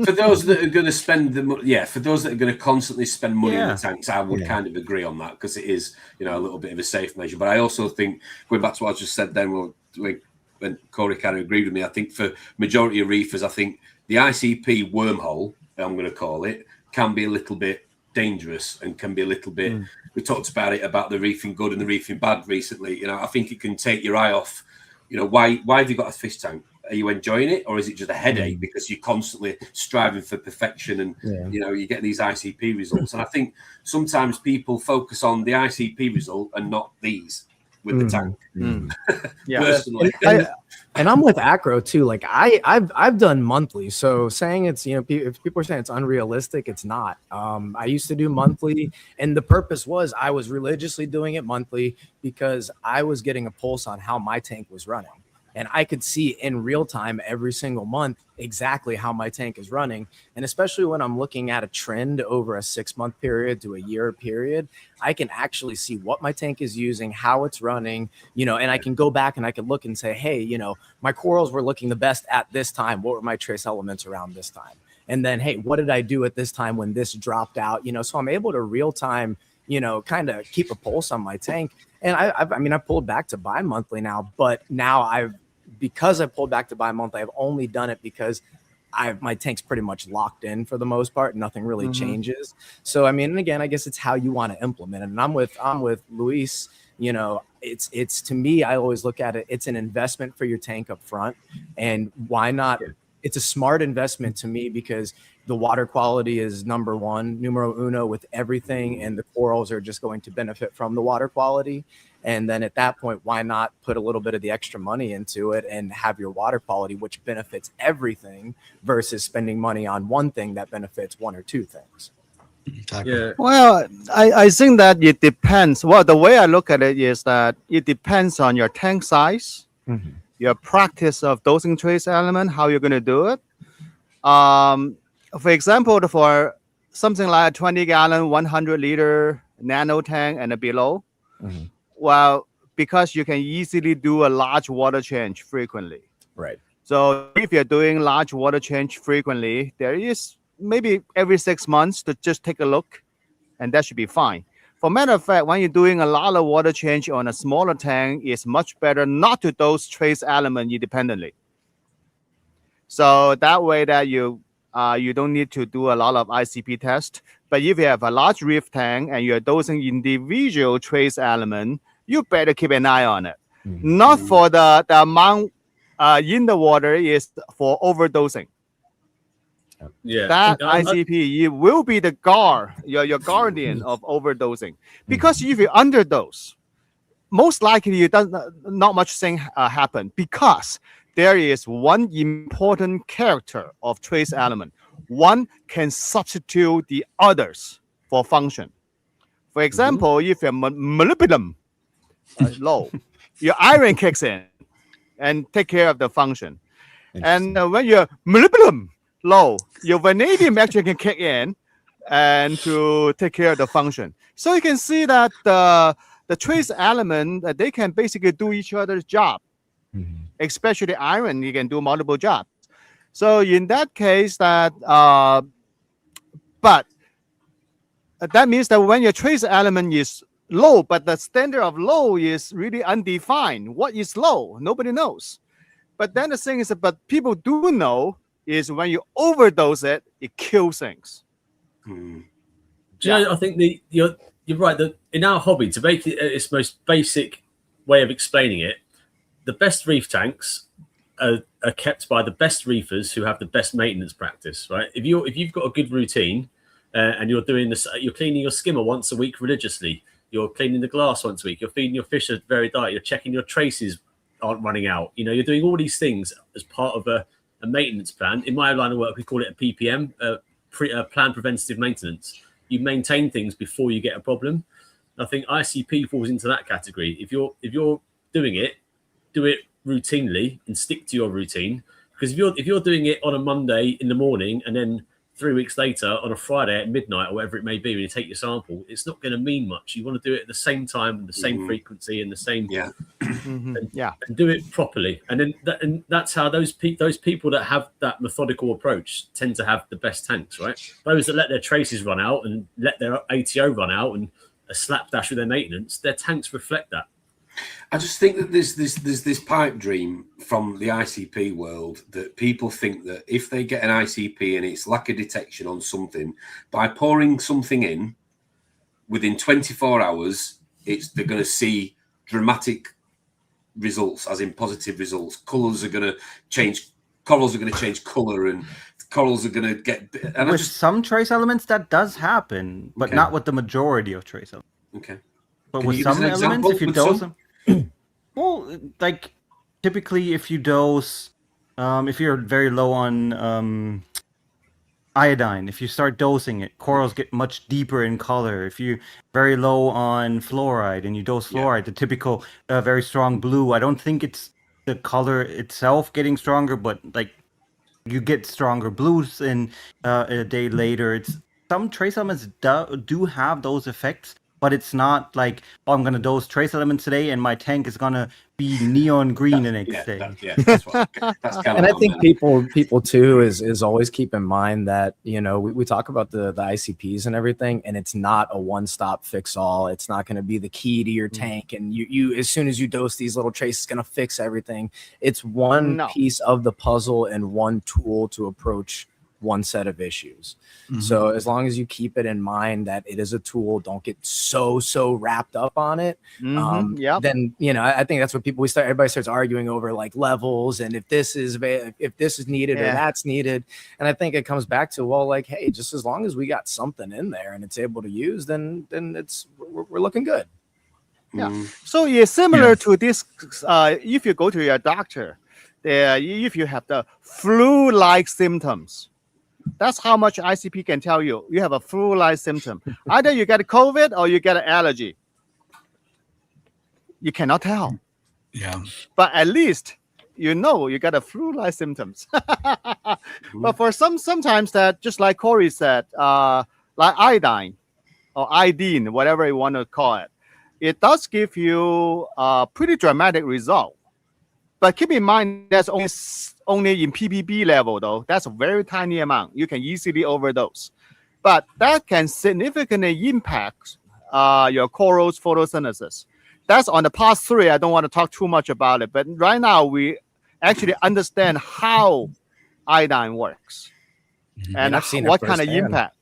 For those that are going to spend for those that are going to constantly spend money in the Yeah. tanks, I would kind of agree on that, because it is, a little bit of a safe measure. But I also think, going back to what I just said then, when Corey kind of agreed with me, I think for majority of reefers, I think the ICP wormhole, I'm going to call it, can be a little bit dangerous and can be a little bit. We talked about it, about the reefing good and the reefing bad recently. I think it can take your eye off. Why have you got a fish tank? Are you enjoying it, or is it just a headache because you're constantly striving for perfection and you get these ICP results? And I think sometimes people focus on the ICP result and not these with the tank. Yeah. Personally. And I'm with Acro too. Like I've done monthly. So saying it's, if people are saying it's unrealistic, it's not. I used to do monthly, and the purpose was I was religiously doing it monthly because I was getting a pulse on how my tank was running. And I could see in real time every single month exactly how my tank is running. And especially when I'm looking at a trend over a 6-month period to a year period, I can actually see what my tank is using, how it's running, and I can go back and I can look and say, hey, my corals were looking the best at this time. What were my trace elements around this time? And then, hey, what did I do at this time when this dropped out? So I'm able to real time, kind of keep a pulse on my tank. And I pulled back to bi-monthly now, but now because I pulled back to bi-monthly, I've only done it because my tank's pretty much locked in for the most part. Nothing really changes. So, and again, I guess it's how you want to implement it. And I'm with Luis, it's to me, I always look at it. It's an investment for your tank up front, and why not? It's a smart investment to me because the water quality is numero uno with everything, and the corals are just going to benefit from the water quality. And then at that point, why not put a little bit of the extra money into it and have your water quality, which benefits everything, versus spending money on one thing that benefits 1 or 2 things. Yeah. Well, I think that it depends. Well, the way I look at it is that it depends on your tank size, your practice of dosing trace element, how you're going to do it. For example, for something like a 20-gallon, 100-liter nano tank and below, well, because you can easily do a large water change frequently. Right. So if you're doing large water change frequently, there is maybe every 6 months to just take a look, and that should be fine. For matter of fact, when you're doing a lot of water change on a smaller tank, it's much better not to dose trace element independently. So that way that you don't need to do a lot of ICP tests. But if you have a large reef tank and you're dosing individual trace element, you better keep an eye on it. Not for the amount in the water, is for overdosing. Yeah. That ICP, it will be the your guardian of overdosing. Because if you underdose, most likely it does not much thing happen, because there is one important character of trace element. One can substitute the others for function. For example, if your molybdenum low, your iron kicks in and take care of the function. And when your molybdenum low, your vanadium actually can kick in and to take care of the function. So you can see that the trace element, they can basically do each other's job. Especially iron, you can do multiple jobs. So in that case, but that means that when your trace element is low, but the standard of low is really undefined. What is low? Nobody knows. But then the thing is, but people do know is when you overdose it, it kills things. Mm. Do you know, I think you're right. That in our hobby, to make it its most basic way of explaining it, the best reef tanks are kept by the best reefers who have the best maintenance practice. Right? If you've got a good routine and you're doing this, you're cleaning your skimmer once a week religiously. You're cleaning the glass once a week. You're feeding your fish a very diet. You're checking your traces aren't running out. You know, you're doing all these things as part of a maintenance plan. In my line of work, we call it a PPM, planned preventative maintenance. You maintain things before you get a problem. I think ICP falls into that category. If you're doing it, do it routinely and stick to your routine. Because if you're doing it on a Monday in the morning and then 3 weeks later on a Friday at midnight or whatever it may be when you take your sample, it's not going to mean much. You want to do it at the same time and the same frequency and the same and do it properly. And then that's how those people that have that methodical approach tend to have the best tanks, right? Those that let their traces run out and let their ATO run out and a slapdash with their maintenance, their tanks reflect that. I just think that there's this pipe dream from the ICP world that people think that if they get an ICP and it's lack of detection on something, by pouring something in within 24 hours, they're going to see dramatic results, as in positive results. Corals are going to change color, and corals are going to get. And with some trace elements, that does happen, but not with the majority of trace elements. Okay. But Can with you give us some an elements, example if you with dose some? them, well, like typically if you dose, if you're very low on iodine, if you start dosing it, corals get much deeper in color. If you're very low on fluoride and you dose fluoride, the typical very strong blue, I don't think it's the color itself getting stronger, but like you get stronger blues in a day later. It's some trace elements do have those effects. But it's not like, oh, I'm going to dose trace elements today and my tank is going to be neon green the next day. That's kind and I think people too is always keep in mind that, you know, we talk about the ICPs and everything, and it's not a one-stop fix-all. It's not going to be the key to your tank. And you as soon as you dose these little traces, it's going to fix everything. It's one piece of the puzzle and one tool to approach one set of issues. So as long as you keep it in mind that it is a tool, don't get so wrapped up on it. Then, you know, I think that's what everybody starts arguing over, like levels and if this is needed or that's needed. And I think it comes back to, well, like, hey, just as long as we got something in there and it's able to use, then we're looking good. So it's similar to this. If you go to your doctor, if you have the flu-like symptoms, that's how much ICP can tell you. You have a flu-like symptom. Either you get COVID or you get an allergy. You cannot tell. Yeah. But at least you know you got a flu-like symptoms. But for sometimes that, just like Corey said, like iodine or iodine, whatever you want to call it, it does give you a pretty dramatic result. But keep in mind, that's only in ppb level, though. That's a very tiny amount. You can easily overdose. But that can significantly impact your coral's photosynthesis. That's on the part 3. I don't want to talk too much about it. But right now, we actually understand how iodine works and I've seen what kind of impact.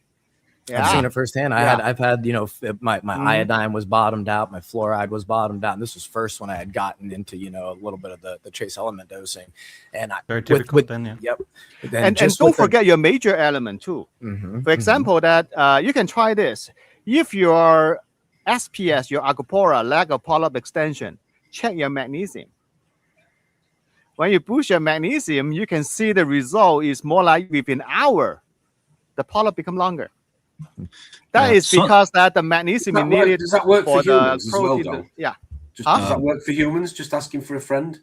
I've seen it firsthand. I've had, you know, my iodine was bottomed out, my fluoride was bottomed out, and this was first when I had gotten into, you know, a little bit of the trace element dosing. And very typical then, Yep. And don't forget your major element too. For example, that you can try this. If your SPS, your acropora, lack of polyp extension, check your magnesium. When you boost your magnesium, you can see the result is more like within an hour, the polyp become longer. That is because that the magnesium is needed. Does that work for humans as well, though? Does that work for humans? Just asking for a friend.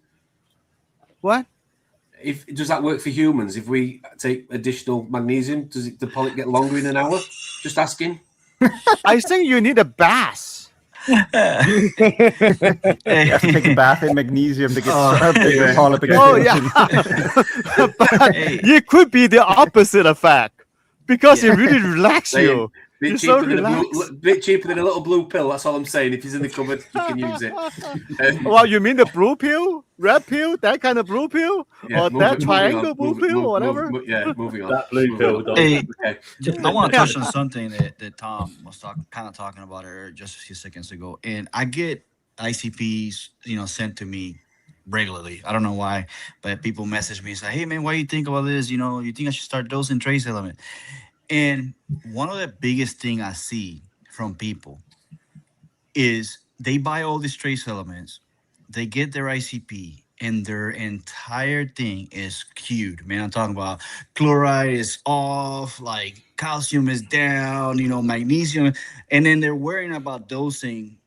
What? Does that work for humans? If we take additional magnesium, does the polyp get longer in an hour? Just asking. I think you need a bath. You have to take a bath in magnesium to get bigger polyp extension. Oh yeah. But it could be the opposite effect. Because it really relaxes you. Bit so cheaper, than a blue, relaxed. bit cheaper than a little blue pill. That's all I'm saying. If he's in the cupboard, you can use it. Well, you mean the blue pill, red pill, that kind of blue pill, or that triangle blue pill, or whatever? Moving on. That blue Moving pill, on. Dom. Hey, Okay. I want to touch on something that Tom was kind of talking about earlier, just a few seconds ago. And I get ICPs, sent to me regularly. I don't know why, but people message me and say, "Hey man, what do you think about this? You think I should start dosing trace element?" And one of the biggest thing I see from people is they buy all these trace elements, they get their ICP, and their entire thing is skewed. Man, I'm talking about chloride is off, like calcium is down, magnesium, and then they're worrying about dosing,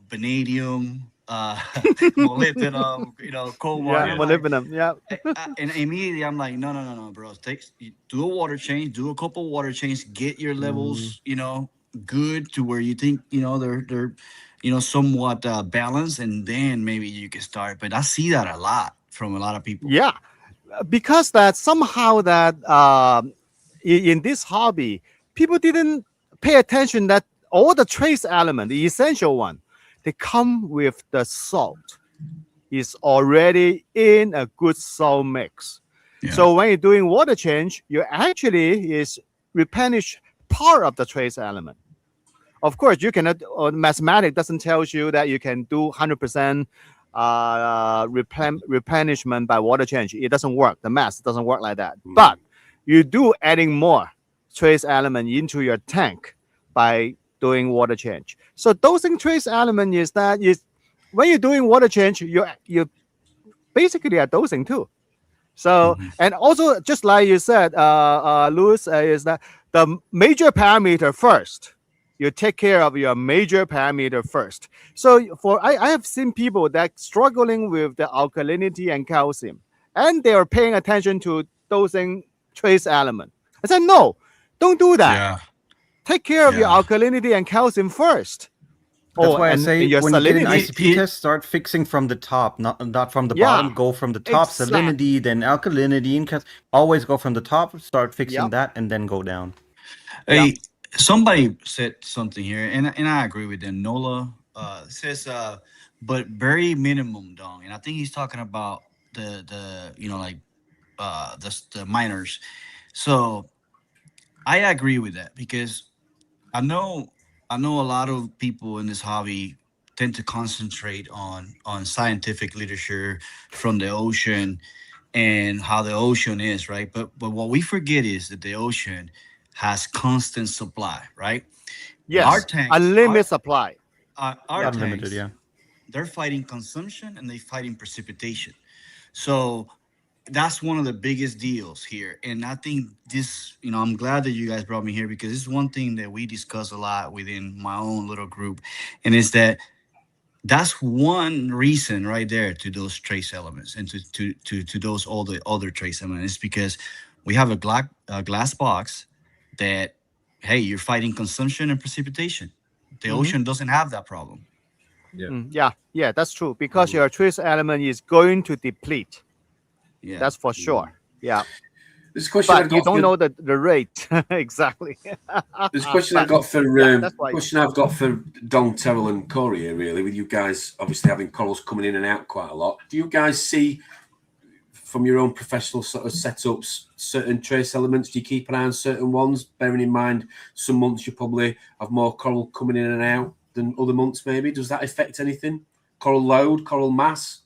vanadium, molybdenum, cold water. Yeah, I'm like, molybdenum. Yeah. and immediately I'm like, no, bro. Do a water change, do a couple water changes, get your levels, good to where you think, they're somewhat balanced, and then maybe you can start. But I see that a lot from a lot of people. Yeah, because that somehow that in this hobby, people didn't pay attention that all the trace element, the essential one, they come with the salt. Is already in a good salt mix. Yeah. So when you're doing water change, you actually is replenish part of the trace element. Of course, you cannot. Mathematics doesn't tell you that you can do 100% replenishment by water change. It doesn't work. The math doesn't work like that. But you do adding more trace element into your tank by doing water change. So dosing trace element is that is when you're doing water change, you basically are dosing too. So and also just like you said, Louis, is that the major parameter first. You take care of your major parameter first. So I have seen people that struggling with the alkalinity and calcium, and they are paying attention to dosing trace element. I said, no, don't do that. Yeah. Take care of your alkalinity and calcium first. That's why I and say your when you get an salinity- ICP test, start fixing from the top, not from the bottom. Go from the top, exactly. salinity, then alkalinity, and always go from the top. Start fixing Yep. that, and then go down. Hey, somebody said something here, and I agree with them. Nola says, but very minimum, dong. And I think he's talking about the minors. So I agree with that, because I know a lot of people in this hobby tend to concentrate on scientific literature from the ocean and how the ocean is, right? But what we forget is that the ocean has constant supply, right? Yes, Our tanks, unlimited supply. our Unlimited, tanks, yeah. they're fighting consumption and they're fighting precipitation. So that's one of the biggest deals here. And I think this, I'm glad that you guys brought me here, because this is one thing that we discuss a lot within my own little group. And it's that's one reason right there to those trace elements and to those all the other trace elements. It's because we have a glass box that, hey, you're fighting consumption and precipitation. The ocean doesn't have that problem. Yeah, that's true, because your trace element is going to deplete. Yeah, That's for sure. Yeah, There's a question I've but got you don't for- know the rate exactly. There's a question I've got for that's why- Don, Terrell, and Corey here, really, with you guys obviously having corals coming in and out quite a lot. Do you guys see, from your own professional sort of setups, certain trace elements? Do you keep an eye on certain ones, bearing in mind some months you probably have more coral coming in and out than other months, maybe? Does that affect anything? Coral load, coral mass?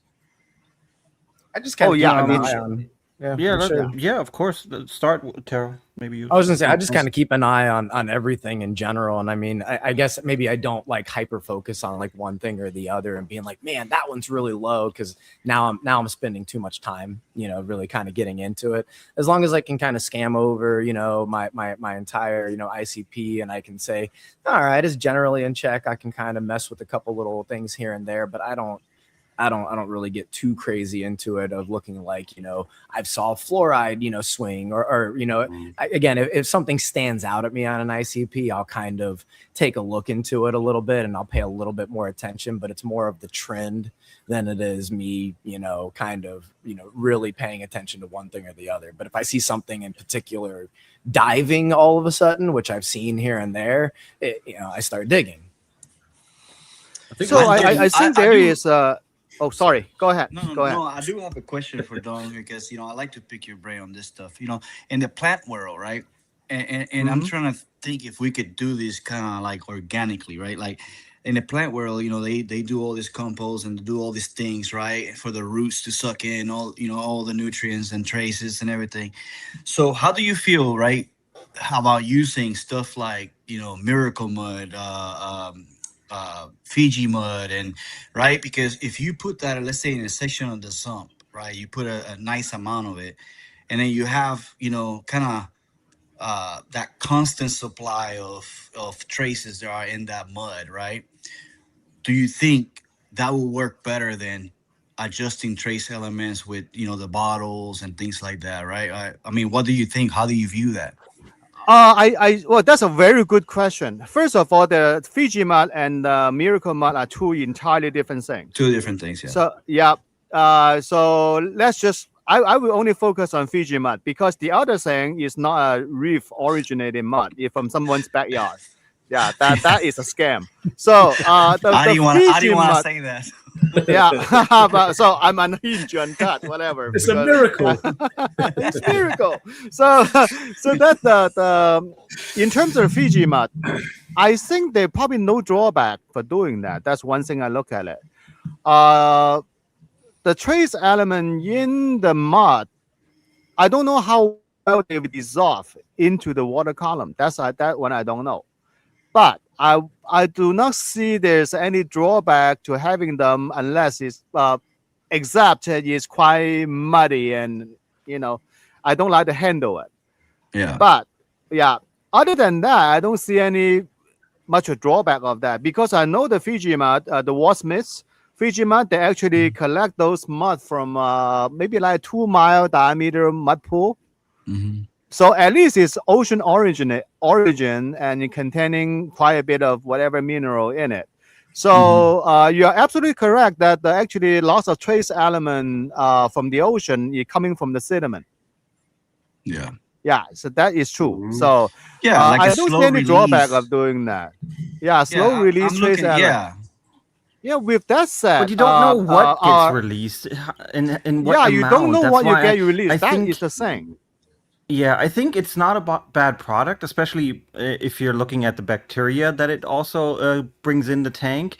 I just kind of yeah, keep I an mean, eye on. Yeah, Yeah, for sure. yeah, of course. Start with Terrell. Maybe you. I was gonna say I just kind of keep an eye on everything in general, and I mean I guess maybe I don't like hyper focus on like one thing or the other and being like, man, that one's really low, because now I'm spending too much time, really kind of getting into it. As long as I can kind of scam over, my entire ICP, and I can say, all right, it's generally in check. I can kind of mess with a couple little things here and there, but I don't I don't really get too crazy into it of looking like, I've saw fluoride, swing or again, if something stands out at me on an ICP, I'll kind of take a look into it a little bit and I'll pay a little bit more attention, but it's more of the trend than it is me, kind of, really paying attention to one thing or the other. But if I see something in particular diving all of a sudden, which I've seen here and there, I start digging. I think there is oh, sorry. Go ahead. Go ahead. No, I do have a question for Don because I like to pick your brain on this stuff. In the plant world, right? And I'm trying to think if we could do this kind of like organically, right? Like in the plant world, they do all this compost and do all these things, right, for the roots to suck in all the nutrients and traces and everything. So how do you feel, right? How about using stuff like Miracle Mud, Fiji mud, and right, because if you put that, let's say in a section of the sump, right, you put a nice amount of it, and then you have kind of that constant supply of traces that are in that mud, right? Do you think that will work better than adjusting trace elements with the bottles and things like that, right? I mean, what do you think? How do you view that? Well, that's a very good question. First of all, the Fiji mud and Miracle mud are two entirely different things. Two different things, yeah. So yeah, so let's just. I will only focus on Fiji mud because the other thing is not a reef originated mud. If from someone's backyard, yeah, that is a scam. So I didn't want to say that. Yeah, but so I'm unhinged, uncut, whatever. It's a miracle. It's a miracle. So that's the in terms of Fiji mud, I think there's probably no drawback for doing that. That's one thing I look at it. The trace element in the mud, I don't know how well they will dissolve into the water column. That's that one I don't know. But I do not see there's any drawback to having them unless it's except it's quite muddy and I don't like to handle it. Yeah. But yeah, other than that, I don't see any much a drawback of that because I know the Fiji mud, the Warsmiths, Fiji mud, they actually collect those mud from maybe like 2 mile diameter mud pool. Mm-hmm. So at least it's ocean origin and containing quite a bit of whatever mineral in it. So you're absolutely correct that actually lots of trace element from the ocean is coming from the sediment. Yeah. Yeah, so that is true. So yeah, like I don't see any drawback of doing that. Yeah, slow release trace element. Yeah, with that said, but you don't know what gets released in what amount. You don't know what you get released. I That think, is the thing. Yeah, I think it's not a bad product, especially if you're looking at the bacteria that it also brings in the tank.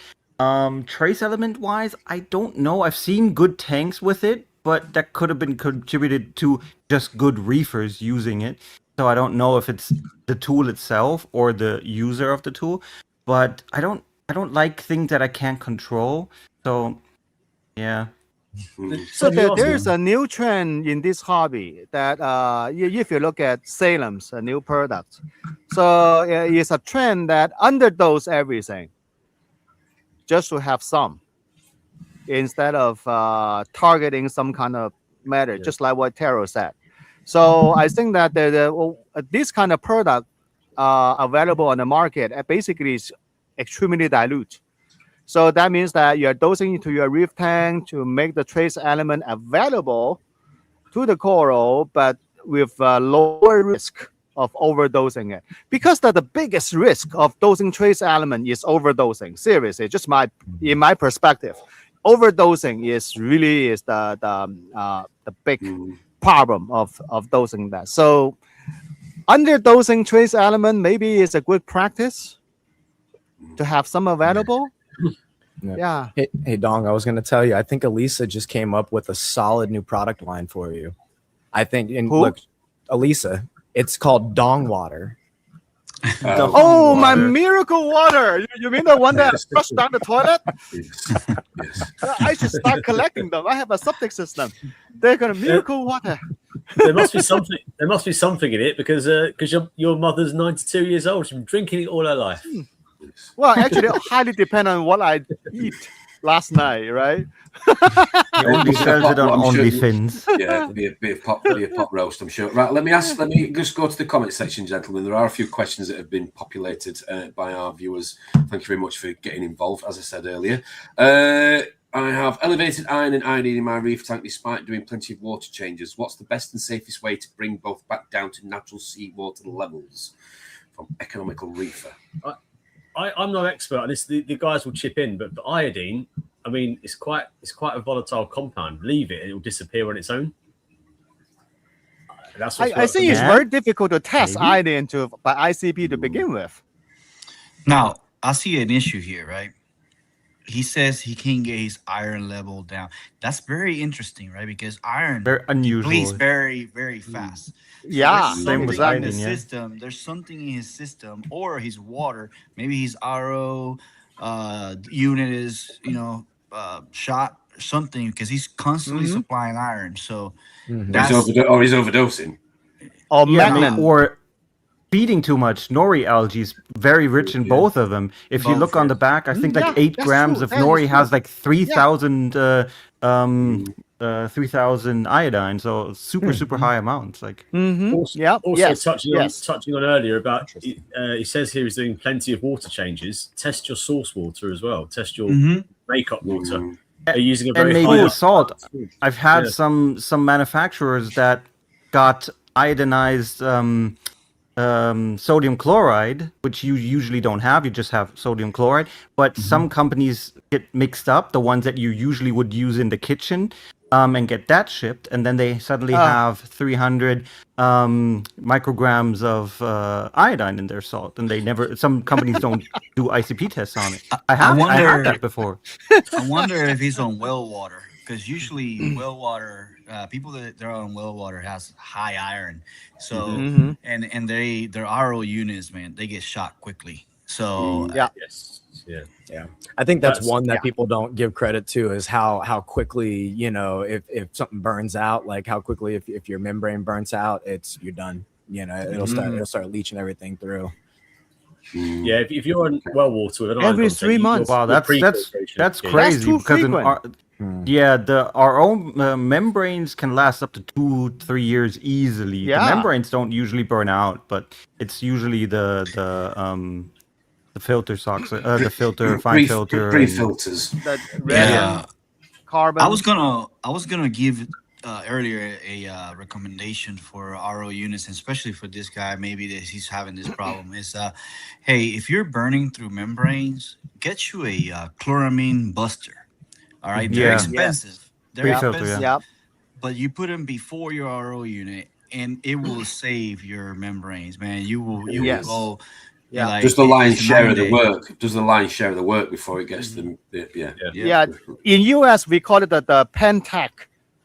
Trace element wise, I don't know. I've seen good tanks with it, but that could have been contributed to just good reefers using it. So I don't know if it's the tool itself or the user of the tool. But I don't like things that I can't control. So yeah. So there's a new trend in this hobby that if you look at Salem's a new product, so it's a trend that underdose everything just to have some instead of targeting some kind of matter, just like what Taro said. So I think that this kind of product available on the market basically is extremely dilute. So that means that you're dosing into your reef tank to make the trace element available to the coral, but with lower risk of overdosing it. Because the biggest risk of dosing trace element is overdosing. Seriously, just in my perspective, overdosing is really the big problem of dosing that. So underdosing trace element maybe is a good practice to have some available. Yeah. Hey, Dong, I was going to tell you, I think Elisa just came up with a solid new product line for you. I think, and look, Elisa, it's called Dong Water. Oh, my miracle water. You mean the one that flushed down the toilet? Yes. I should start collecting them. I have a septic system. They're going to miracle water. There must be something. There must be something in it because your mother's 92 years old. She's been drinking it all her life. Well, actually, it highly depends on what I eat. last night, right? He only sells it on OnlyFins. Yeah, it'll be a pot roast, I'm sure. Right, let me just go to the comment section, gentlemen. There are a few questions that have been populated by our viewers. Thank you very much for getting involved, as I said earlier. I have elevated iron and iodine in my reef tank despite doing plenty of water changes. What's the best and safest way to bring both back down to natural seawater levels? From Economical Reefer. I'm not an expert on this. The guys will chip in, but the iodine, I mean, it's quite a volatile compound. Leave it, and it will disappear on its own. That's I think it's very difficult to test iodine by ICP to begin with. Now, I see an issue here, right? He says he can't get his iron level down. That's very interesting, right? Because iron Very unusual. bleeds very, very fast. Yeah, There's same with something in iodine, the yeah. system. There's something in his system or his water. Maybe his RO unit is, shot something because he's constantly supplying iron. So that's He's overdosing. Or Yeah, magnet. or feeding too much. Nori algae is very rich in both of them. If you Both, look on the back, I think Yeah, like 8 that's grams true. of That is nori true. has like 3,000 3,000 iodine. So super high amounts. Like Also, Yeah. also Yes. touching on earlier about, he says here he's doing plenty of water changes. Test your source water as well. Test your makeup water. They're using a and very maybe high the salt. I've had Yeah. some manufacturers that got iodinized sodium chloride, which you usually don't have. You just have sodium chloride. But some companies get mixed up, the ones that you usually would use in the kitchen, and get that shipped, and then they suddenly have 300 micrograms of iodine in their salt, and they never. Some companies don't do ICP tests on it. I had that before. I wonder if he's on well water, because usually well water, people that are on well water has high iron. So and their RO units, man, they get shot quickly. So Yes. Yeah. I think that's That's- one that people don't give credit to is how quickly, if something burns out, like how quickly if your membrane burns out, you're done. It'll start leaching everything through. Yeah, if you're on well water with an Every ion 3 months. Wow, your that's pre-filtration is key. crazy too because frequent. our own membranes can last up to 2-3 years easily. Yeah. The membranes don't usually burn out, but it's usually the filter socks, the filter, fine filter, Pre-filters. That yeah. carbon. I was gonna give earlier a recommendation for RO units, and especially for this guy, maybe that he's having this problem. Is hey, if you're burning through membranes, get you a chloramine buster. All right, they're Yeah. expensive. They're Pre-filter, expensive, Yeah. but you put them before your RO unit, and it will save your membranes, man. You will Yes. go. Yeah. like, Does the lion's it's share of the 9 days. work? Does the lion's share of the work before it gets them? Yeah. In US, we call it the Pentec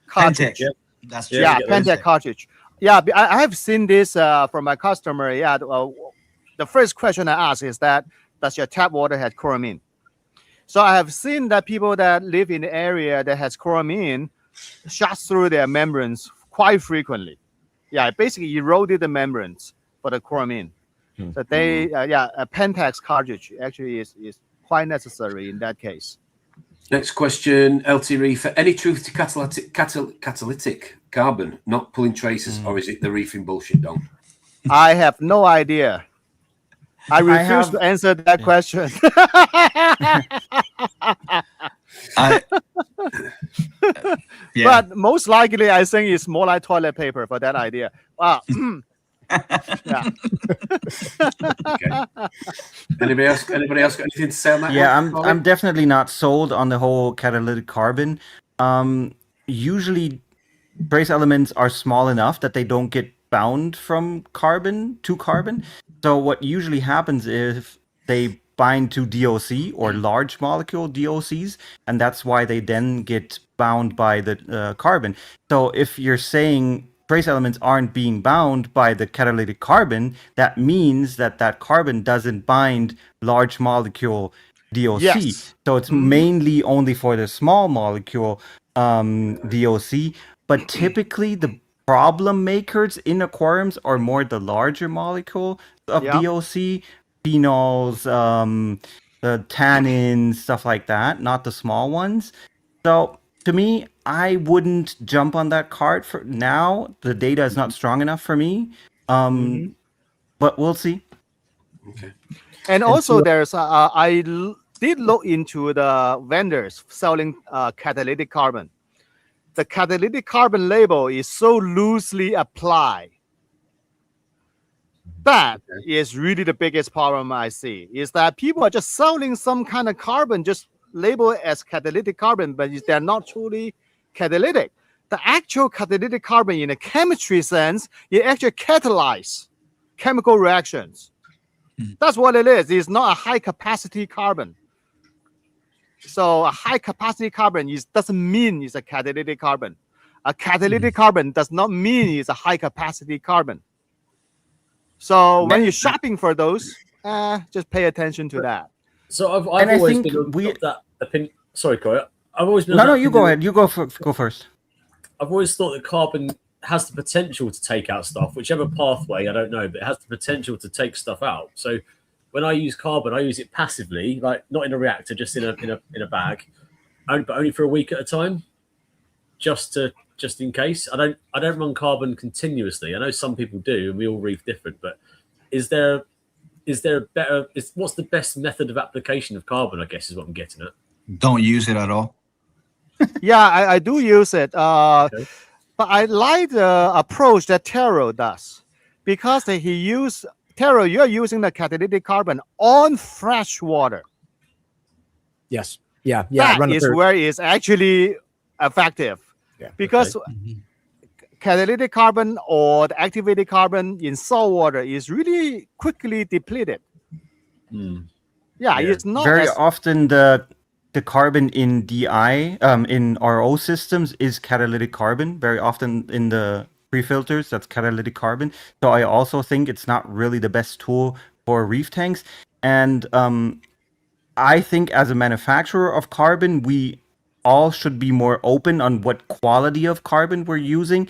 cartridge. Pentec. That's Yeah, Yeah, you get Pentec Pentec. cartridge. Yeah, I have seen this from my customer. Yeah, the first question I ask is that does your tap water have chloramine? So I have seen that people that live in the area that has chloramine shot through their membranes quite frequently. Yeah, it basically eroded the membranes for the chloramine. So they, a Pentex cartridge actually is quite necessary in that case. Next question, LT Reefer. Any truth to catalytic carbon not pulling traces, or is it the reefing bullshit, Don? I have no idea. I refuse have- to answer that question. Yeah. But most likely, I think it's more like toilet paper for that idea. Wow. Yeah. Okay. Anybody else got anything to say on that? Yeah, one? I'm definitely not sold on the whole catalytic carbon. Usually, trace elements are small enough that they don't get bound from carbon to carbon. So what usually happens is they bind to DOC or large molecule DOCs, and that's why they then get bound by the carbon. So if you're saying trace elements aren't being bound by the catalytic carbon, that means that carbon doesn't bind large molecule DOC. Yes. So it's mainly only for the small molecule DOC. But typically the problem makers in aquariums are more the larger molecule of Yeah. DOC, phenols, the tannins, stuff like that, not the small ones. So to me, I wouldn't jump on that card for now. The data is not strong enough for me. But we'll see. Okay. And also, there's did look into the vendors selling catalytic carbon. The catalytic carbon label is so loosely applied. That is really the biggest problem I see, is that people are just selling some kind of carbon, just label it as catalytic carbon, but they're not truly catalytic. The actual catalytic carbon in a chemistry sense, it actually catalyzes chemical reactions. That's what it is. It's not a high capacity carbon. So a high capacity carbon doesn't mean it's a catalytic carbon. A catalytic carbon does not mean it's a high capacity carbon. So when you're shopping for those, just pay attention to that. So I've always been of that opinion. Sorry, Corey. I've always been. No, you go ahead. You go first. I've always thought that carbon has the potential to take out stuff, whichever pathway, I don't know, but it has the potential to take stuff out. So when I use carbon, I use it passively, like not in a reactor, just in a bag, but only for a week at a time, just in case. I don't run carbon continuously. I know some people do, and we all reef different. But is there a better? What's the best method of application of carbon? I guess is what I'm getting at. Don't use it at all. Yeah, I do use it. Okay. But I like the approach that Taro does, because Taro, you're using the catalytic carbon on fresh water. Yes. Yeah. That is where it's actually effective. Yeah. Because catalytic carbon or the activated carbon in salt water is really quickly depleted. Yeah, it's not very often the carbon in DI in RO systems is catalytic carbon. Very often in the pre-filters, that's catalytic carbon. So I also think it's not really the best tool for reef tanks. And I think as a manufacturer of carbon, we all should be more open on what quality of carbon we're using.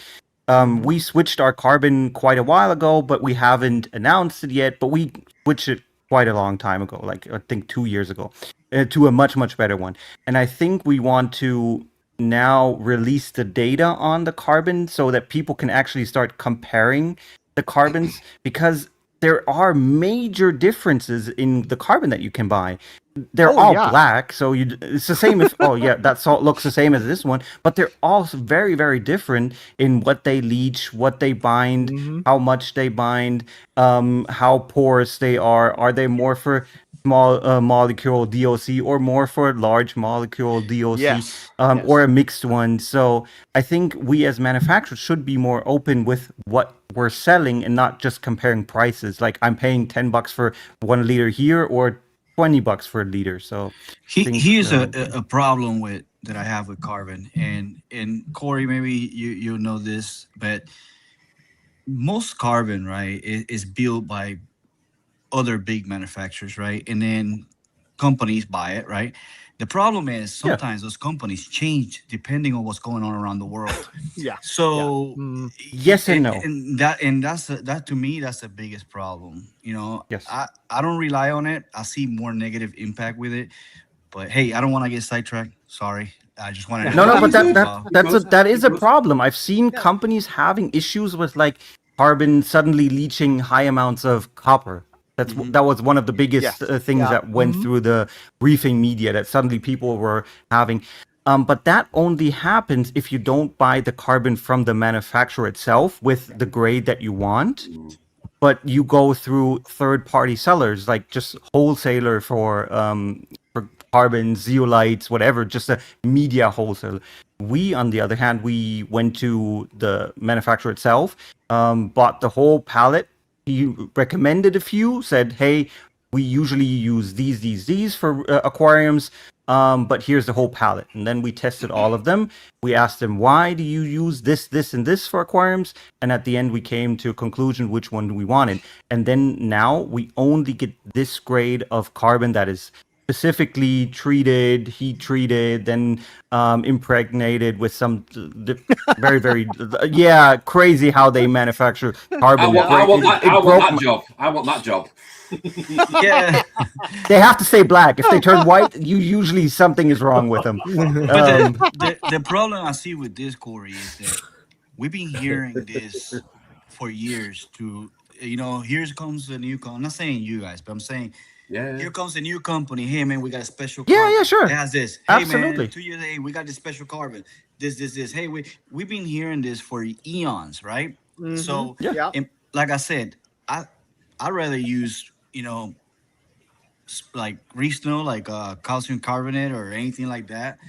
We switched our carbon quite a while ago, but we haven't announced it yet. But we switched it quite a long time ago, like I think 2 years ago, to a much, much better one. And I think we want to now release the data on the carbon so that people can actually start comparing the carbons, because there are major differences in the carbon that you can buy. They're all black, so it's the same if that salt looks the same as this one, but they're all very, very different in what they leach, what they bind, how much they bind, how porous they are. Are they more for small molecule DOC or more for large molecule DOC, or a mixed one? So I think we as manufacturers should be more open with what we're selling and not just comparing prices. Like I'm paying $10 for 1 liter here or $20 for a liter. So here's a problem that I have with carbon, and Corey, maybe you know this, but most carbon, right, is built by other big manufacturers, right, and then companies buy it, right. The problem is sometimes those companies change depending on what's going on around the world. So yes and no. And that to me, that's the biggest problem. You know, I don't rely on it. I see more negative impact with it. But hey, I don't want to get sidetracked. Sorry. I just want to but that is a problem. I've seen companies having issues with like carbon suddenly leaching high amounts of copper. That was one of the biggest things that went through the reefing media, that suddenly people were having. But that only happens if you don't buy the carbon from the manufacturer itself with the grade that you want, but you go through third-party sellers, like just wholesaler for carbon, zeolites, whatever, just a media wholesaler. We, on the other hand, we went to the manufacturer itself, bought the whole pallet. He recommended a few, said, hey, we usually use these for aquariums, but here's the whole palette. And then we tested all of them. We asked them, why do you use this, and this for aquariums? And at the end, we came to a conclusion which one we wanted. And then now we only get this grade of carbon that is specifically treated, heat treated, then impregnated with some very, very, crazy how they manufacture carbon. I want that job. I want that job. Yeah. They have to stay black. If they turn white, usually something is wrong with them. But the problem I see with this, Corey, is that we've been hearing this for years. Here comes a new company. I'm not saying you guys, but I'm saying, here comes a new company. Hey, man, we got a special carbon. Yeah, sure. It has this. Hey, Absolutely. man, 2 years, hey, we got this special carbon. This. Hey, we've been hearing this for eons, right? So, and like I said, I'd rather use, like reef snow, like calcium carbonate or anything like that,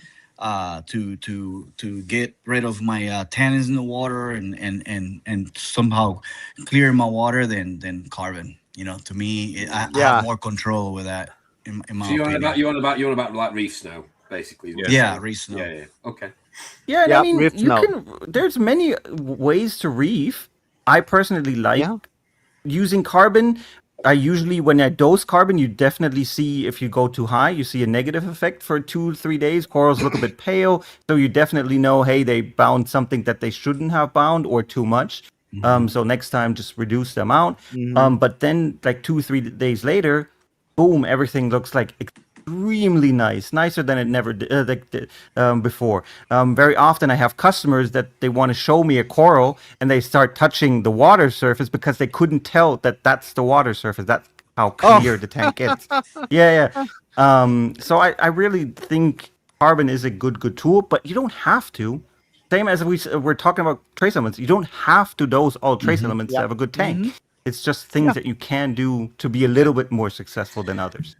to get rid of my tannins in the water and somehow clear my water than carbon. To me, I have more control with that. In my opinion. You want about like reef snow, basically. Yeah, reef snow. Yeah. Okay. Yeah, and I mean, reef snow. there's many ways to reef. I personally like using carbon. I usually, when I dose carbon, you definitely see, if you go too high, you see a negative effect for 2-3 days. Corals look a bit pale, so you definitely know, hey, they bound something that they shouldn't have bound or too much. So next time, just reduce the amount. But then, like 2-3 days later, boom, everything looks like extremely nice, nicer than it never did before. Very often I have customers that they want to show me a coral and they start touching the water surface because they couldn't tell that that's the water surface. That's how clear the tank gets. So I really think carbon is a good tool, but you don't have to. Same as we're talking about trace elements. You don't have to dose all trace elements to have a good tank. It's just things that you can do to be a little bit more successful than others.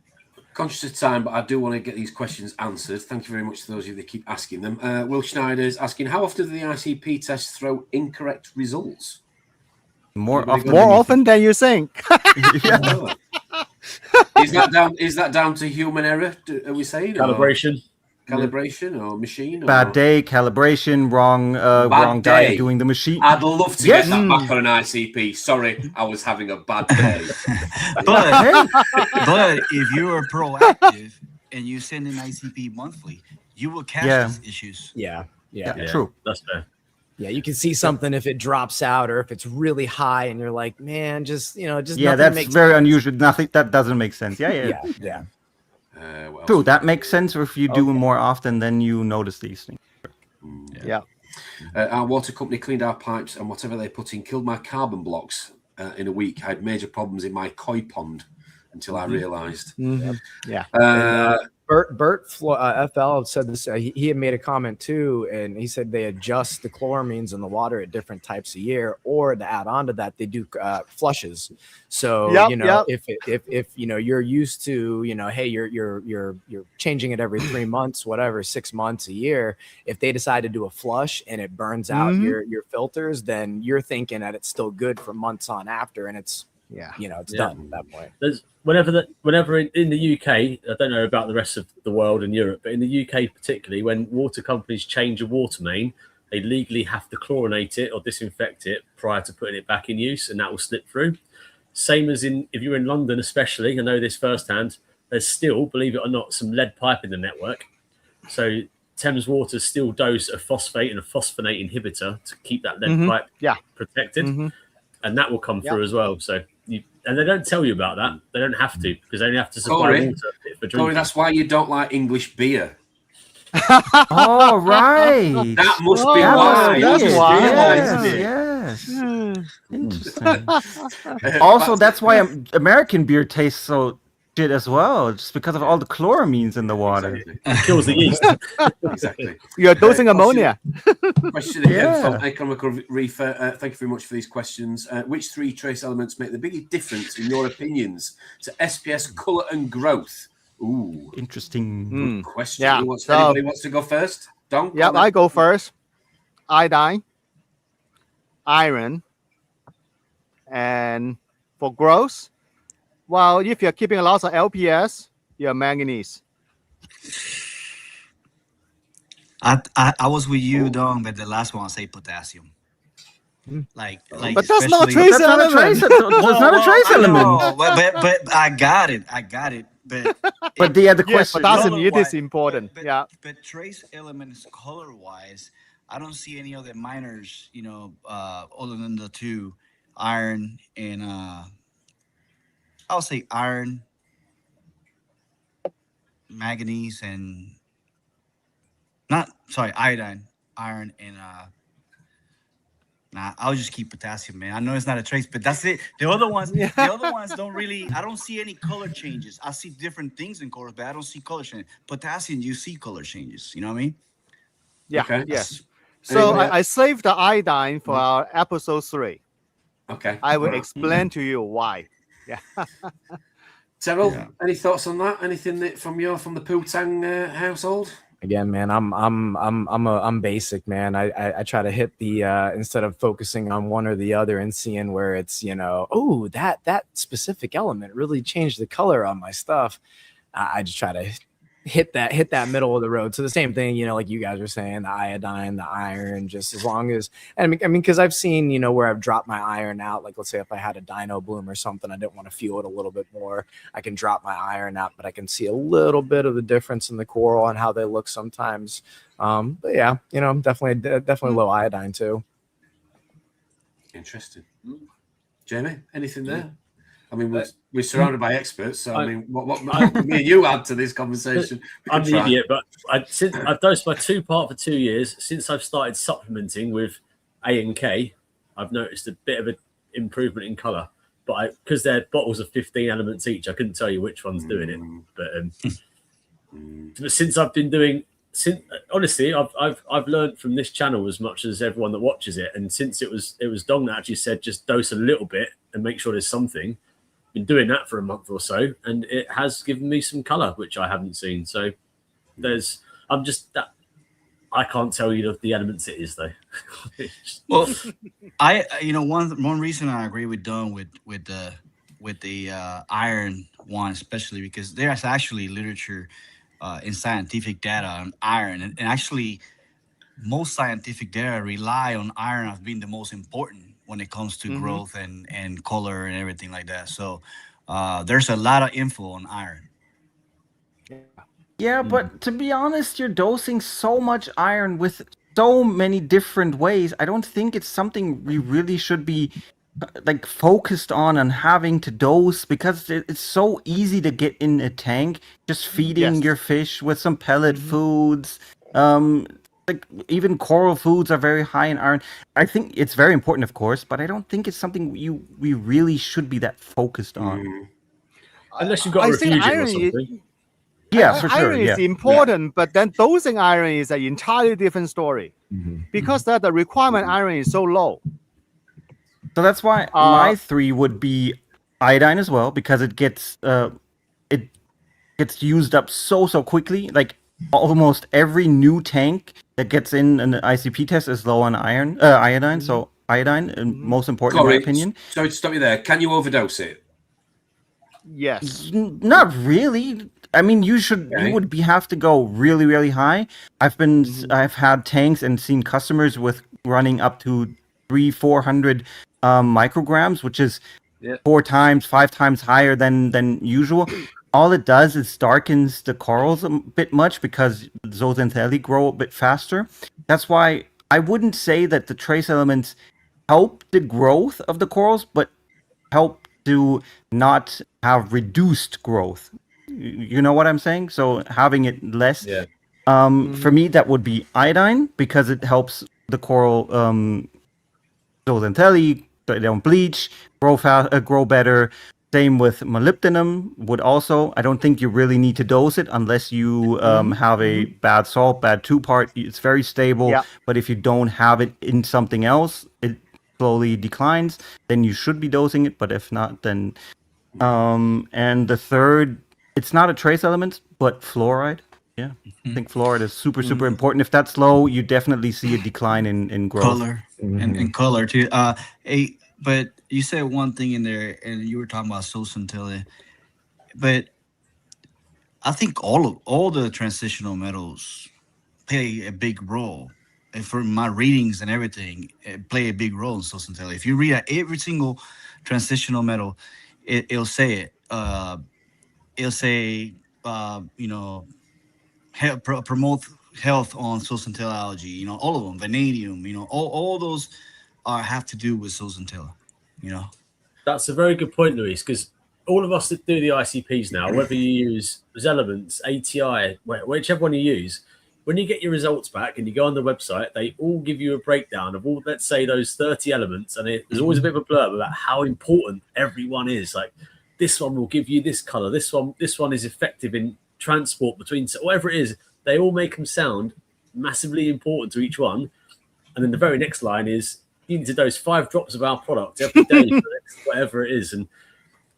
Conscious of time, but I do want to get these questions answered. Thank you very much to those of you that keep asking them. Will Schneider's asking, how often do the ICP tests throw incorrect results? More often than you think. Is that down to human error? Are we saying calibration or machine? Bad day, calibration, wrong guy doing the machine. I'd love to get that back on an ICP. Sorry, I was having a bad day. but if you are proactive and you send an ICP monthly, you will catch these issues. Yeah, True. That's fair. Yeah, you can see something if it drops out or if it's really high, and you're like, man, just that's makes very sense. unusual. Nothing that doesn't make sense. Yeah. True, that makes sense. If you do more often, then you notice these things. Our water company cleaned our pipes, and whatever they put in killed my carbon blocks in a week. I had major problems in my koi pond until I realised. Bert FL said this. He had made a comment too, and he said they adjust the chloramines in the water at different types a year, or to add on to that, they do flushes. So if you're used to hey, you're changing it every 3 months, whatever, 6 months, a year. If they decide to do a flush and it burns out your filters, then you're thinking that it's still good for months on after, and it's it's done at that point. Whenever in the UK, I don't know about the rest of the world and Europe, but in the UK particularly, when water companies change a water main, they legally have to chlorinate it or disinfect it prior to putting it back in use, and that will slip through. Same as if you're in London especially, I know this firsthand, there's still, believe it or not, some lead pipe in the network. So Thames Water still dose a phosphate and a phosphonate inhibitor to keep that lead pipe protected, and that will come through as well. So and they don't tell you about that. They don't have to, because they only have to supply water for drinking. Corey, that's why you don't like English beer. Oh, right. That must be why. That's why. Yes. Interesting. Also, that's why American beer tastes so shit as well, just because of all the chloramines in the water. Exactly. It kills the yeast. Exactly. You're dosing ammonia. Question again from Economical Reefer. Thank you very much for these questions. Which 3 trace elements make the biggest difference, in your opinions, to SPS colour and growth? Ooh, interesting. Good question. Yeah. Anybody wants to go first? Don? Yep, I go first. Iodine, iron, and for growth, well, if you're keeping lots of LPS, you're manganese. I was with you, Don, but the last one I say potassium. Like, but that's not a trace element. That's not a trace element. No, but I got it. But the other Yes, question, potassium it is color-wise- important. Yeah. But trace elements color wise, I don't see any other minors, other than the two, iron and I'll say iron, manganese, and iodine, iron, and nah, I'll just keep potassium, man. I know it's not a trace, but that's it. The other ones don't really. I don't see any color changes. I see different things in colors, but I don't see color changes. Potassium, you see color changes. You know what I mean? Yeah. Okay. Yes. So Anybody I saved the iodine for our episode 3. Okay. I will explain to you why. Yeah. Terrell, Yeah. any thoughts on that? Anything from the Poo-Tang household? Again, man, I'm basic, man. I try to hit the instead of focusing on one or the other and seeing where it's, oh, that specific element really changed the color on my stuff. I just try to hit that middle of the road. So the same thing, like you guys were saying, the iodine, the iron, just as long as, I mean, because I've seen, where I've dropped my iron out, like let's say if I had a dino bloom or something, I didn't want to feel it a little bit more. I can drop my iron out, but I can see a little bit of the difference in the coral and how they look sometimes. But yeah, definitely low iodine too. Interesting. Jamie, anything there? I mean, we're surrounded by experts, so I mean, what me and you add to this conversation? I'm the idiot, but I've dosed my 2-part for 2 years. Since I've started supplementing with A and K, I've noticed a bit of an improvement in colour. But because they're bottles of 15 elements each, I couldn't tell you which one's doing it. But since I've been doing, honestly, I've learned from this channel as much as everyone that watches it. And since it was Dong that actually said just dose a little bit and make sure there's something. Been doing that for a month or so, and it has given me some color which I haven't seen. So I can't tell you the elements it is though. Well, one reason I agree with Don with the iron one, especially because there's actually literature in scientific data on iron, and actually most scientific data rely on iron as being the most important when it comes to growth and color and everything like that. So there's a lot of info on iron. Yeah, but to be honest, you're dosing so much iron with so many different ways. I don't think it's something we really should be focused on having to dose, because it's so easy to get in a tank just feeding your fish with some pellet foods. Even coral foods are very high in iron. I think it's very important, of course, but I don't think it's something we really should be that focused on. Unless you've got to refuse it or something. Yeah, for sure. Iron is important, but then dosing iron is an entirely different story, because the requirement iron is so low. So that's why my 3 would be iodine as well, because it gets used up so quickly. Like almost every new tank that gets in an ICP test is low on iodine. So iodine, most important Corey, in my opinion. Sorry to stop you there. Can you overdose it? Yes. Not really. I mean, you would have to go really, really high. I've had tanks and seen customers with running up to 300-400 micrograms, which is 4 times, 5 times higher than usual. All it does is darkens the corals a bit much, because zooxanthellae grow a bit faster. That's why I wouldn't say that the trace elements help the growth of the corals, but help to not have reduced growth. You know what I'm saying? So having it less. Yeah. For me, that would be iodine, because it helps the coral zooxanthellae, so they don't bleach, grow better. Same with molybdenum would also. I don't think you really need to dose it unless you have a bad salt, bad 2-part. It's very stable. Yeah. But if you don't have it in something else, it slowly declines. Then you should be dosing it. But if not, then and the third, it's not a trace element, but fluoride. Yeah, I think fluoride is super important. If that's low, you definitely see a decline in growth. Color and color too. But you said one thing in there, and you were talking about zooxanthellae, but I think all the transitional metals play a big role. And for my readings and everything, it play a big role in zooxanthellae. If you read every single transitional metal, it'll say it. it'll say, promote health on zooxanthellae algae. All of them, vanadium. All those have to do with zooxanthellae. That's a very good point, Luis, because all of us that do the ICPs now, whether you use Elements, ATI, whichever one you use, when you get your results back and you go on the website, they all give you a breakdown of all, let's say, those 30 elements. And there's always a bit of a blurb about how important everyone is. Like, this one will give you this color. This one is effective in transport between, whatever it is. They all make them sound massively important to each one. And then the very next line is, you need to dose 5 drops of our product every day for whatever it is. And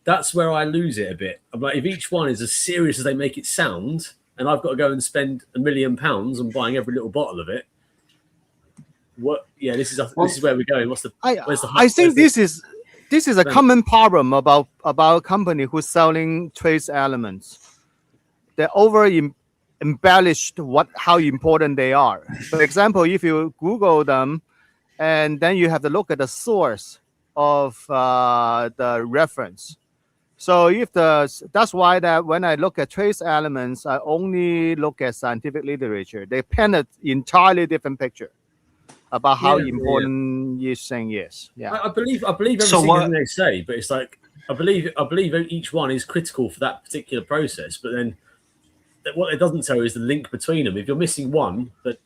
that's where I lose it a bit. I'm like, if each one is as serious as they make it sound, and I've got to go and spend £1 million on buying every little bottle of it, what? Yeah, this is where we're going. I think this is a common problem about a company who's selling trace elements. They embellished how important they are. For example, if you Google them, and then you have to look at the source of the reference. So that's why that when I look at trace elements, I only look at scientific literature. They paint an entirely different picture about how important each thing is. Yeah, I believe every single thing they say, but it's like I believe each one is critical for that particular process. But then what it doesn't tell you is the link between them. If you're missing one, but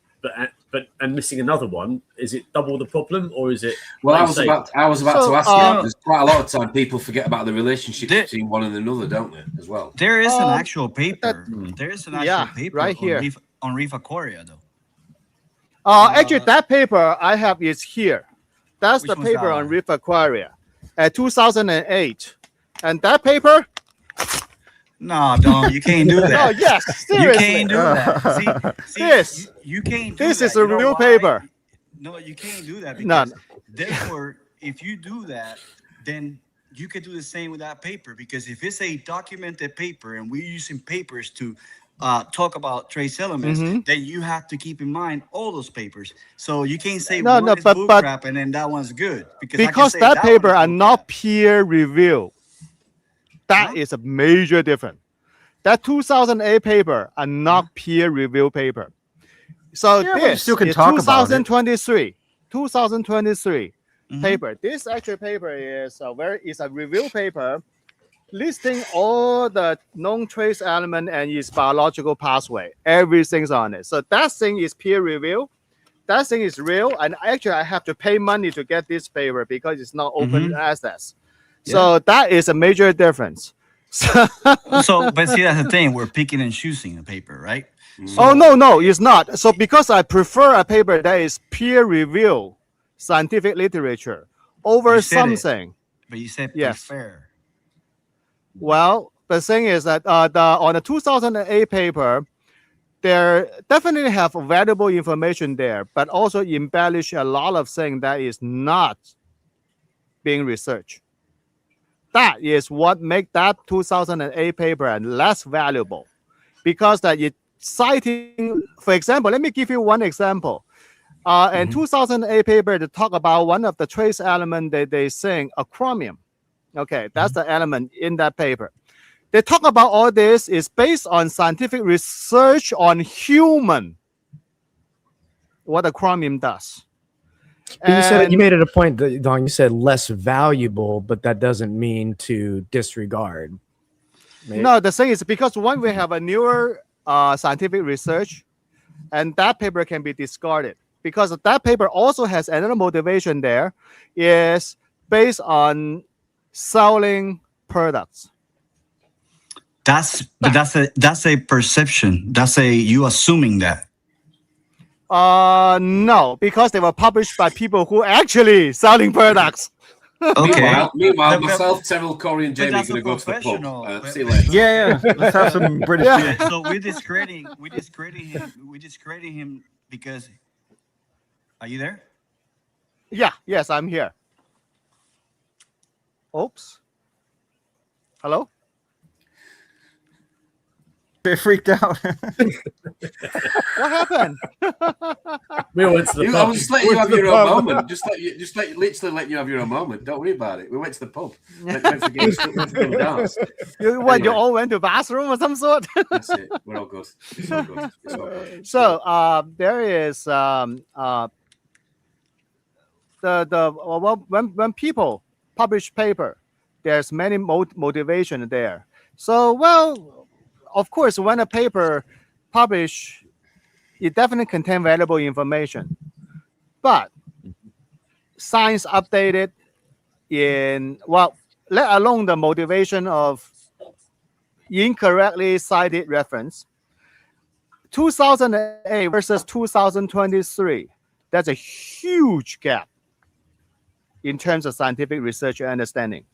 missing another one, is it double the problem, or is it? Well, I was about to ask you. There's quite a lot of time people forget about the relationship between one and another, don't they? As well. There is an actual paper. There is an actual paper right here on reef aquaria, though. Actually, that paper I have is here. That's the paper on reef aquaria, 2008, and that paper. No, Dom, you can't do that. No, yes, seriously. You can't do that. See this. You can't do this that. Is a real paper. No, you can't do that. Because therefore, if you do that, then you could do the same with that paper. Because if it's a documented paper and we're using papers to talk about trace elements, then you have to keep in mind all those papers. So you can't say one is bull crap and then that one's good. Because that paper are not peer reviewed. That is a major difference. That 2008 paper are not peer review paper. So this still can is talk 2023 paper. This actual paper is a review paper listing all the known trace element and its biological pathway. Everything's on it. So that thing is peer review. That thing is real. And actually, I have to pay money to get this paper because it's not open access. So that is a major difference. But see, that's the thing. We're picking and choosing the paper, right? So, no, it's not. So because I prefer a paper that is peer-reviewed scientific literature over something. But you said prefer. Well, the thing is that on the 2008 paper, there definitely have valuable information there, but also embellish a lot of things that is not being researched. That is what makes that 2008 paper less valuable, because that it citing, for example, let me give you one example. In 2008 paper, they talk about one of the trace element that they saying aquarium. Okay, that's the element in that paper. They talk about all this is based on scientific research on human, what aquarium does. You made it a point that, Don, you said less valuable, but that doesn't mean to disregard. Maybe. No, the thing is because when we have a newer scientific research, and that paper can be discarded because that paper also has another motivation there, is based on selling products. That's a perception. That's you assuming that. No, because they were published by people who actually selling products. Okay. Meanwhile, myself, Terrell, Corey, and Jamie are going to go to the pub. See you later. Yeah. Let's have some British beer. So we're discrediting him because. Are you there? Yeah. Yes, I'm here. Oops. Hello. They freaked out. What happened? We all went to the I pub. was just letting you have your own moment. Literally let you have your own moment. Don't worry about it. We went to the pub. Went for games, went for darts. You Anyway. all went to bathroom or some sort? That's it. We're all good. It's all good. It's all good. So there is when people publish paper, there's many motivation there. So well, of course, when a paper publish, it definitely contain valuable information, but science updated in let alone the motivation of incorrectly cited reference. 2008 versus 2023, that's a huge gap in terms of scientific research and understanding.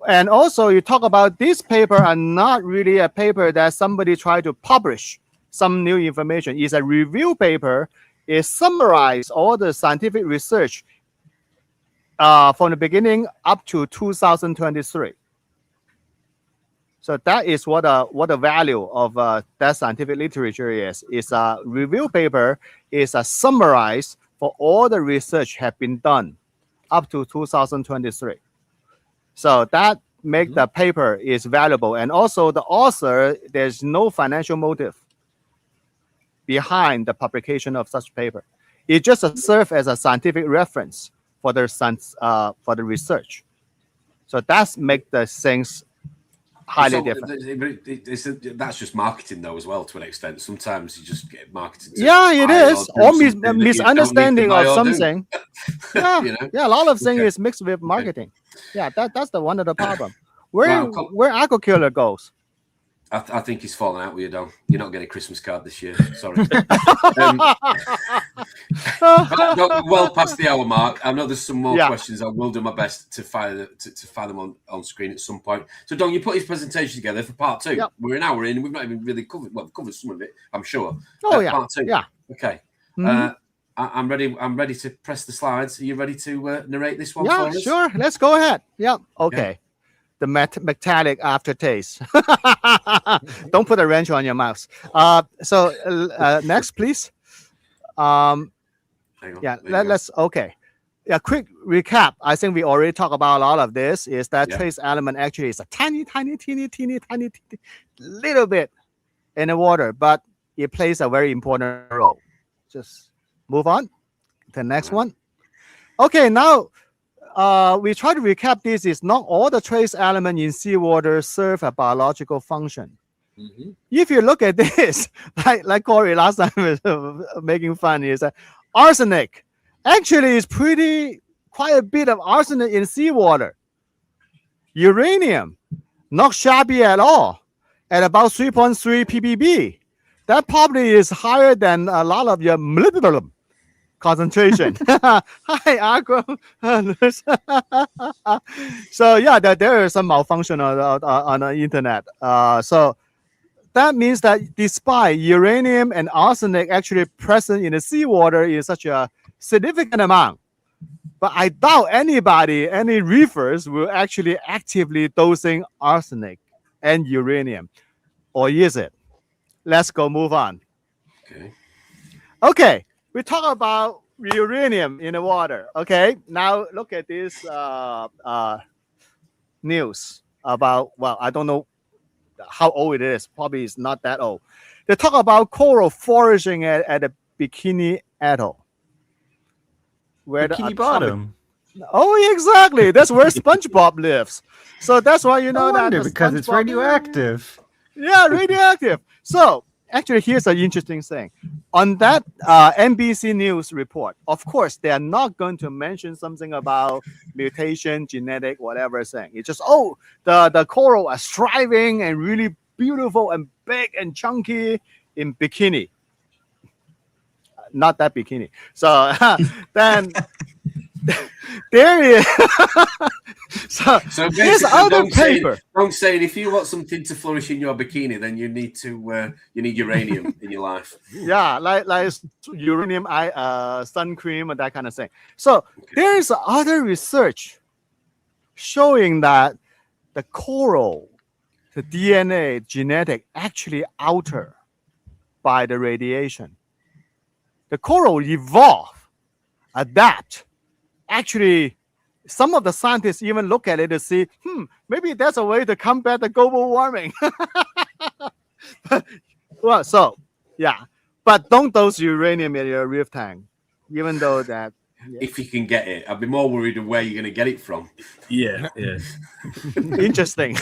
And also, you talk about this paper are not really a paper that somebody tried to publish some new information. It's a review paper. It summarizes all the scientific research from the beginning up to 2023. So that is what the value of that scientific literature is. It's a review paper. It's a summarize for all the research have been done up to 2023. So that make the paper is valuable. And also the author, there's no financial motive behind the publication of such paper. It just serves as a scientific reference for the research. So that's make the things highly different. That's just marketing, though, as well, to an extent. Sometimes you just get marketed. Yeah, it is. Or misunderstanding of something. Yeah, you know? Yeah. A lot of things is mixed with marketing. Yeah, that's the one of the problem. Where Aquakiller goes. I think he's falling out with you, Don. You're not getting a Christmas card this year. Sorry. Well past the hour mark. I know there's some more questions. I will do my best to fire them on screen at some point. So, Don, you put his presentation together for part 2. Yep. We're an hour in, and we've not even really covered. Well, we've covered some of it, I'm sure. Part 2. Yeah. Okay. Mm-hmm. I'm ready. I'm ready to press the slides. Are you ready to narrate this one for us? Yeah, sure. Let's go ahead. Yeah. Okay. Yeah. The metallic aftertaste. Don't put a wrench on your mouth. Next, please. Let's. Okay. A quick recap. I think we already talked about a lot of this. Is that trace element actually is a teeny little bit in the water, but it plays a very important role. Just move on to the next one. Okay, now. We try to recap this. Is not all the trace elements in seawater serve a biological function. Mm-hmm. If you look at this, like Corey last time was making fun, is that arsenic actually is quite a bit of arsenic in seawater. Uranium, not shabby at all, at about 3.3 ppb. That probably is higher than a lot of your molybdenum concentration. Hi, Agro. So yeah, there is some malfunction on the internet. So that means that despite uranium and arsenic actually present in the seawater in such a significant amount, but I doubt any reefers will actually actively dosing arsenic and uranium, or is it? Let's go move on. Okay. We talk about uranium in the water. Okay, now look at this news about, well, I don't know how old it is. Probably it's not that old. They talk about coral foraging at a Bikini Atoll. Where Bikini Bottom. Oh, exactly. That's where SpongeBob lives. So that's why you know that. Because it's radioactive. Yeah, radioactive. So actually, here's an interesting thing. On that NBC News report, of course, they are not going to mention something about mutation, genetic, whatever thing. It's just, the coral are thriving and really beautiful and big and chunky in bikini. Not that bikini. So then there is. So this other paper. Don't say if you want something to flourish in your bikini, then you need uranium in your life. Yeah, like uranium sun cream and that kind of thing. So there is other research showing that the coral the DNA genetic actually altered by the radiation. The coral evolve, adapt. Actually, some of the scientists even look at it to see, maybe that's a way to combat the global warming. Well, so yeah, but don't dose uranium in your reef tank, even though that. If you can get it, I'd be more worried of where you're going to get it from. Yeah. Interesting.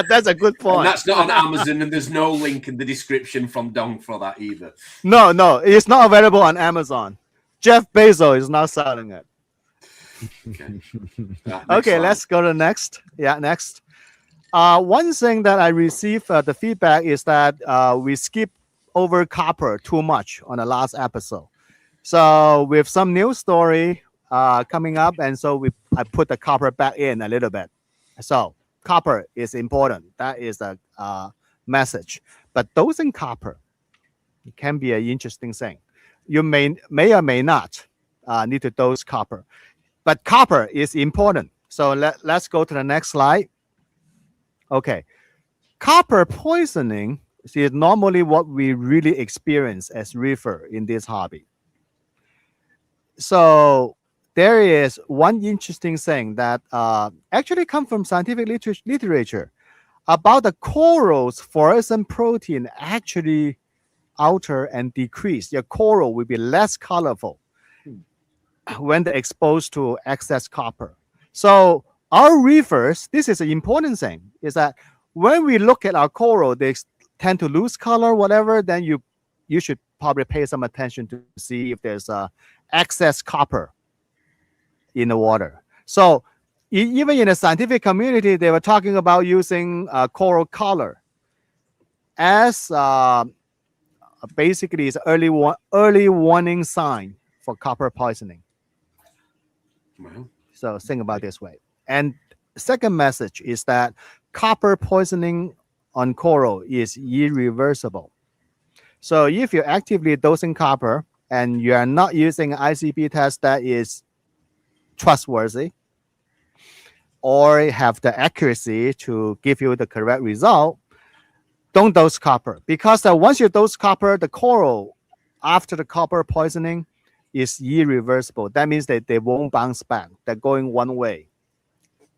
That's a good point. And that's not on Amazon, and there's no link in the description from Dong for that either. No, it's not available on Amazon. Jeff Bezos is not selling it. Okay, Okay, let's go to next. Yeah, next. One thing that I received the feedback is that we skip over copper too much on the last episode. So with some news story coming up, and so I put the copper back in a little bit. So copper is important. That is a message. But dosing copper can be an interesting thing. You may or may not need to dose copper. But copper is important. So let's go to the next slide. Okay. Copper poisoning is normally what we really experience as reefer in this hobby. So there is one interesting thing that actually comes from scientific literature about the coral's fluorescent protein actually alter and decrease. Your coral will be less colorful when they're exposed to excess copper. So our reefers, this is an important thing, is that when we look at our coral, they tend to lose color, whatever, then you should probably pay some attention to see if there's excess copper in the water. So even in the scientific community, they were talking about using coral color as basically it's early warning sign for copper poisoning. Wow. So think about it this way. And second message is that copper poisoning on coral is irreversible. So if you're actively dosing copper and you are not using an ICP test that is trustworthy or have the accuracy to give you the correct result, don't dose copper. Because once you dose copper, the coral after the copper poisoning is irreversible. That means that they won't bounce back. They're going one way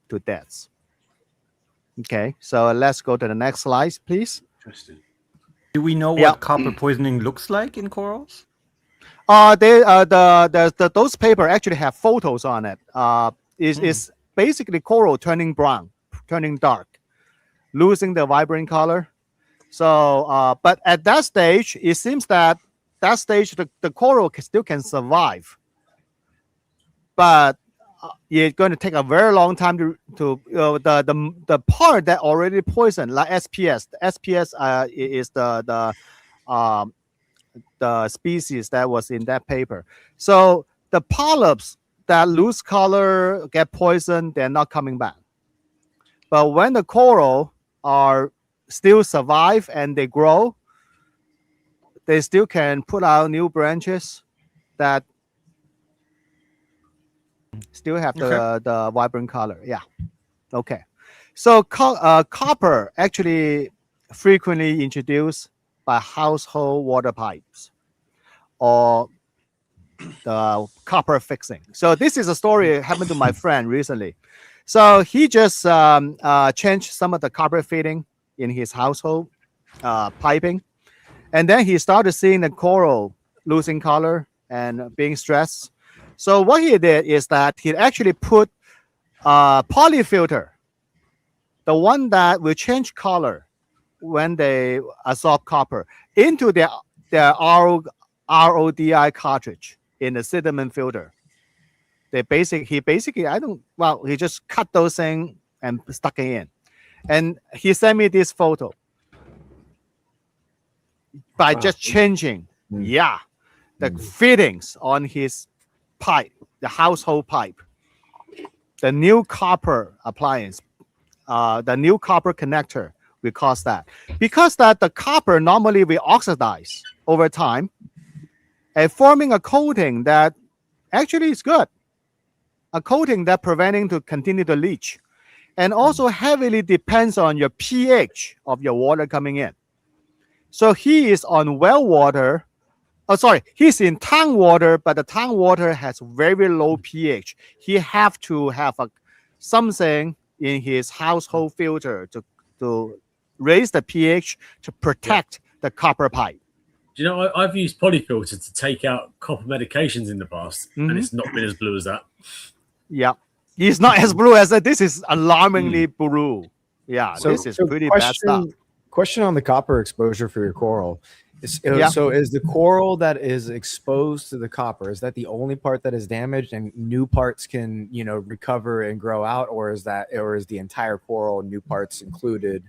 to death. Okay, so let's go to the next slide, please. Interesting. Do we know what copper poisoning looks like in corals? Those paper actually have photos on it. It's basically coral turning brown, turning dark, losing the vibrant color. So, but at that stage, it seems that stage the coral still can survive, but it's going to take a very long time to the part that already poisoned, like SPS. The SPS is the species that was in that paper. So the polyps that lose color, get poisoned, they're not coming back. But when the coral are still survive and they grow, they still can put out new branches that still have the vibrant color. Yeah. Okay. So copper actually frequently introduced by household water pipes or the copper fixing. So this is a story that happened to my friend recently. So he just changed some of the copper fitting in his household piping. And then he started seeing the coral losing color and being stressed. So what he did is that he actually put polyfilter, the one that will change color when they absorb copper, into their RODI cartridge in the sediment filter. He just cut those things and stuck it in. And he sent me this photo by just changing, the fittings on his pipe, the household pipe, the new copper appliance, the new copper connector will cause that. Because that the copper normally will oxidize over time and forming a coating that actually is good. A coating that preventing to continue to leach. and also heavily depends on your pH of your water coming in. So he is on well water. Oh, sorry, he's in town water, but the town water has very low pH. He have to have something in his household filter to raise the pH to protect the copper pipe. Do you know, I've used polyfilter to take out copper medications in the past, and it's not been as blue as that. Yeah. It's not as blue as that. This is alarmingly blue. Yeah, this is pretty bad stuff. Question on the copper exposure for your coral. So is the coral that is exposed to the copper, is that the only part that is damaged and new parts can, recover and grow out, or is the entire coral, new parts included,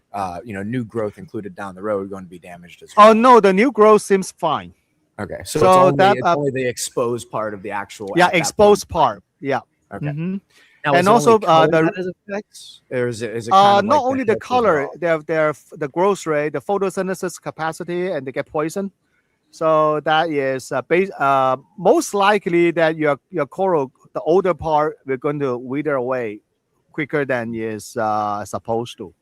new growth included down the road, going to be damaged as well? Oh no, the new growth seems fine. Okay, so it's only the exposed part of the actual. Yeah, exposed part. Yeah. Okay. Mm-hmm. Now, and also that has effects, or is it kind of not like only the color, they're the growth rate, the photosynthesis capacity, and they get poison. So that is most likely that your coral, the older part, we're going to wither away quicker than is supposed to.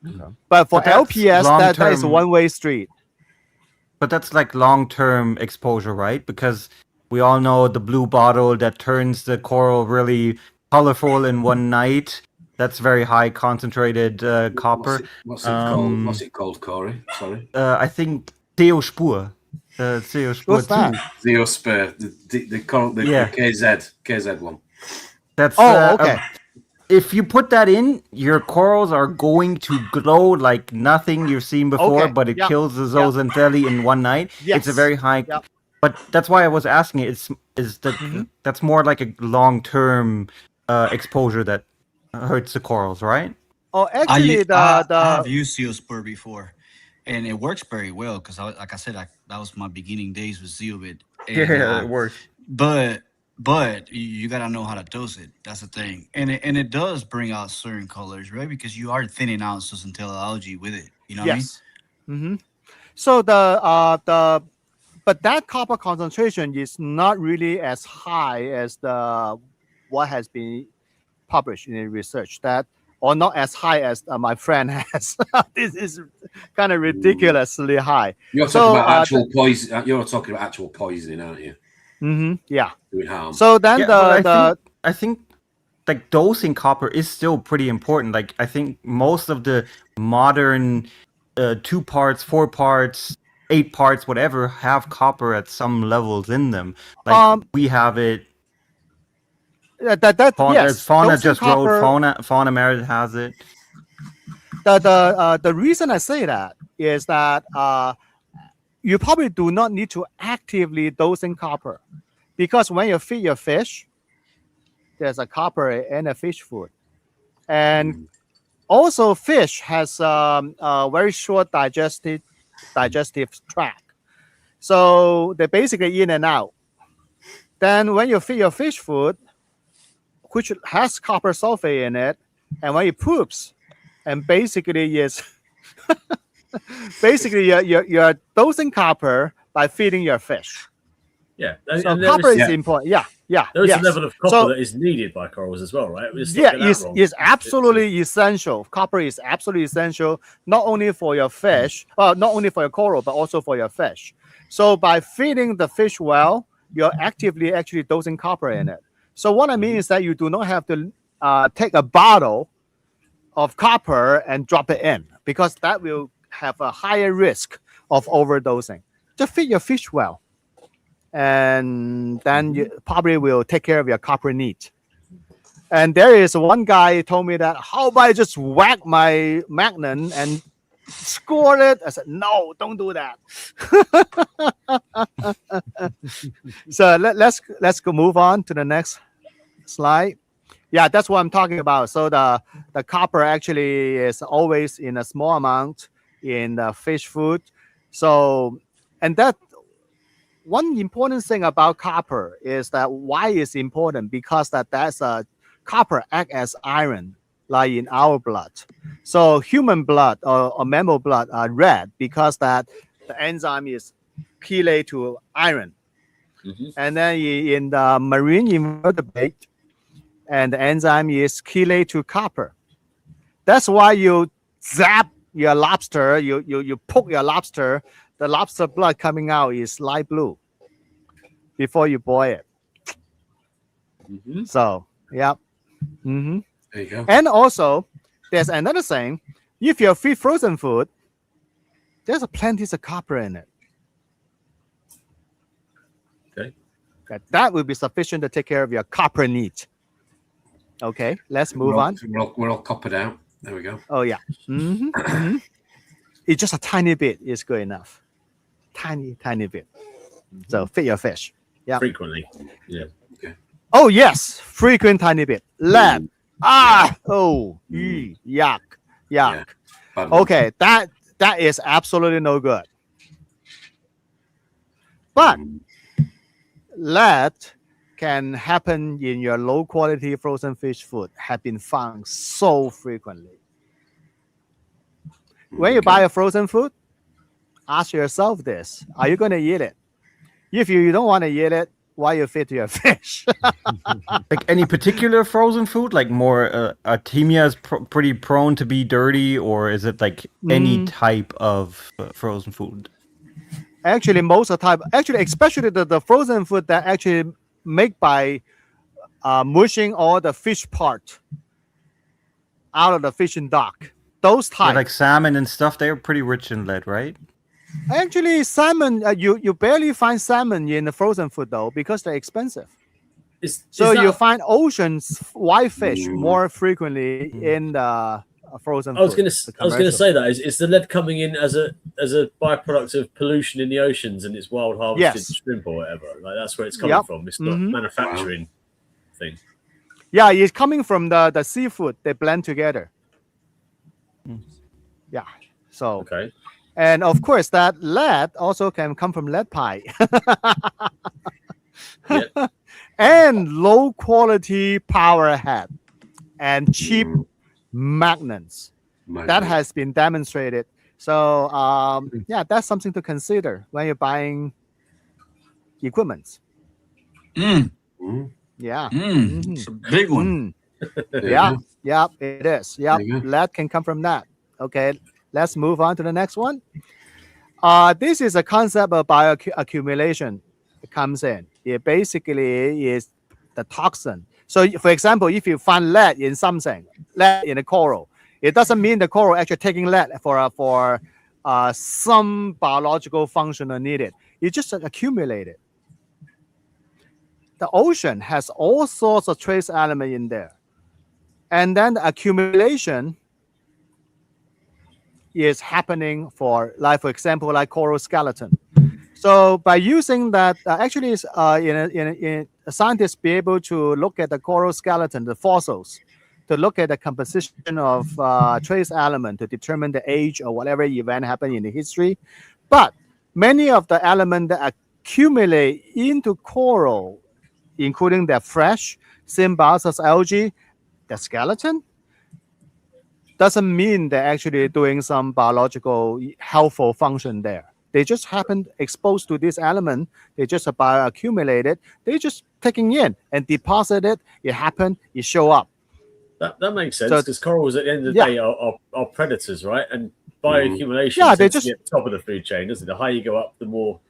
Okay. But for LPS, that is a one-way street. But that's like long-term exposure, right? Because we all know the blue bottle that turns the coral really colorful in one night. That's very high concentrated copper. What's it called? What's it called, Corey? Sorry. I think Theospur. What's that? Theospur. The KZ one. That's okay. If you put that in, your corals are going to glow like nothing you've seen before, but it kills the zooxanthellae in one night. Yes. It's a very high. But that's why I was asking. That's more like a long-term exposure that hurts the corals, right? Oh, actually, I have used Zeospur before, and it works very well because, like I said, that was my beginning days with Zeobit. Yeah, it works. But you gotta know how to dose it. That's the thing, and it does bring out certain colors, right? Because you are thinning out zooxanthellae algae with it. You know what I mean? Mm-hmm. So but that copper concentration is not really as high as what has been published in the research, or not as high as my friend has. This is kind of ridiculously high. You're talking about actual poison. You're talking about actual poisoning, aren't you? Mm-hmm. Yeah. Doing harm. So then I think like dosing copper is still pretty important. Like I think most of the modern 2 parts, 4 parts, 8 parts, whatever, have copper at some levels in them. Like we have it. Fauna just wrote Fauna Merit has it. The reason I say that is that you probably do not need to actively dosing copper, because when you feed your fish, there's a copper in the fish food, and also fish has a very short digestive tract, so they're basically in and out. Then when you feed your fish food, which has copper sulfate in it, and when it poops, and basically is basically you're dosing copper by feeding your fish. Yeah, so copper is important. Yeah. There's a level of copper that is needed by corals as well, right? It's absolutely essential. Copper is absolutely essential, not only for your fish, not only for your coral, but also for your fish. So by feeding the fish well, you're actively actually dosing copper in it. So what I mean is that you do not have to take a bottle of copper and drop it in, because that will have a higher risk of overdosing. Just feed your fish well, and then you probably will take care of your copper need. And there is one guy who told me that, how about I just whack my Magnum and score it? I said, no, don't do that. So let's go move on to the next slide. Yeah, that's what I'm talking about. So the copper actually is always in a small amount in the fish food. So, and that one important thing about copper is that why it's important, because that's a copper act as iron, like in our blood. So human blood or mammal blood are red because that the enzyme is chelate to iron. And then in the marine invertebrate, and the enzyme is chelate to copper. That's why you zap your lobster, you poke your lobster, the lobster blood coming out is light blue before you boil it. Mm-hmm. So, yeah. Mm-hmm. There you go. And also, there's another thing. If you feed frozen food, there's plenty of copper in it. Okay. That will be sufficient to take care of your copper needs. Okay, let's move on. We're all coppered out. There we go. Oh, yeah. Mm-hmm. Mm-hmm. It's just a tiny bit is good enough. Tiny bit. So feed your fish. Yeah. Frequently. Yeah. Oh, yes. Frequent tiny bit. Lead. Yuck. Yeah. Bad one. Okay, that is absolutely no good. But lead can happen in your low quality frozen fish food, have been found so frequently. When you buy a frozen food, ask yourself this: are you going to eat it? If you don't want to eat it, why you feed to your fish? Like any particular frozen food, like more Artemia is pretty prone to be dirty, or is it like any type of frozen food? Actually, most of the time, especially the frozen food that actually make by mushing all the fish part out of the fishing dock. Those types. Yeah, like salmon and stuff, they're pretty rich in lead, right? Actually, salmon, you barely find salmon in the frozen food though, because they're expensive. So you find oceans whitefish more frequently in the frozen food. I was going to say that is the lead coming in as a byproduct of pollution in the oceans and it's wild harvested shrimp or whatever. Like that's where it's coming from. It's not manufacturing thing. Yeah, it's coming from the seafood. They blend together. Yeah. So okay. And of course, that lead also can come from lead pie. And low quality power head and cheap magnets. That has been demonstrated. So yeah, that's something to consider when you're buying equipment. Yeah. It's a big one. Yeah, it is. Yeah, lead can come from that. Okay, let's move on to the next one. This is a concept of bioaccumulation. It comes in. It basically is the toxin. So, for example, if you find lead in something, lead in a coral, it doesn't mean the coral actually taking lead for some biological function needed. It just accumulated. The ocean has all sorts of trace elements in there. And then the accumulation is happening for example, like coral skeleton. So by using that, actually, scientists be able to look at the coral skeleton, the fossils, to look at the composition of trace element to determine the age or whatever event happened in the history. But many of the elements that accumulate into coral, including the fresh, symbiosis algae, the skeleton, doesn't mean they're actually doing some biological helpful function there. They just happen exposed to this element. They just bioaccumulated. They just taking in and deposit it. It happened. It show up. That makes sense because corals at the end of the day are predators, right? And bioaccumulation tends to be at the top of the food chain, doesn't it? The higher you go up, the more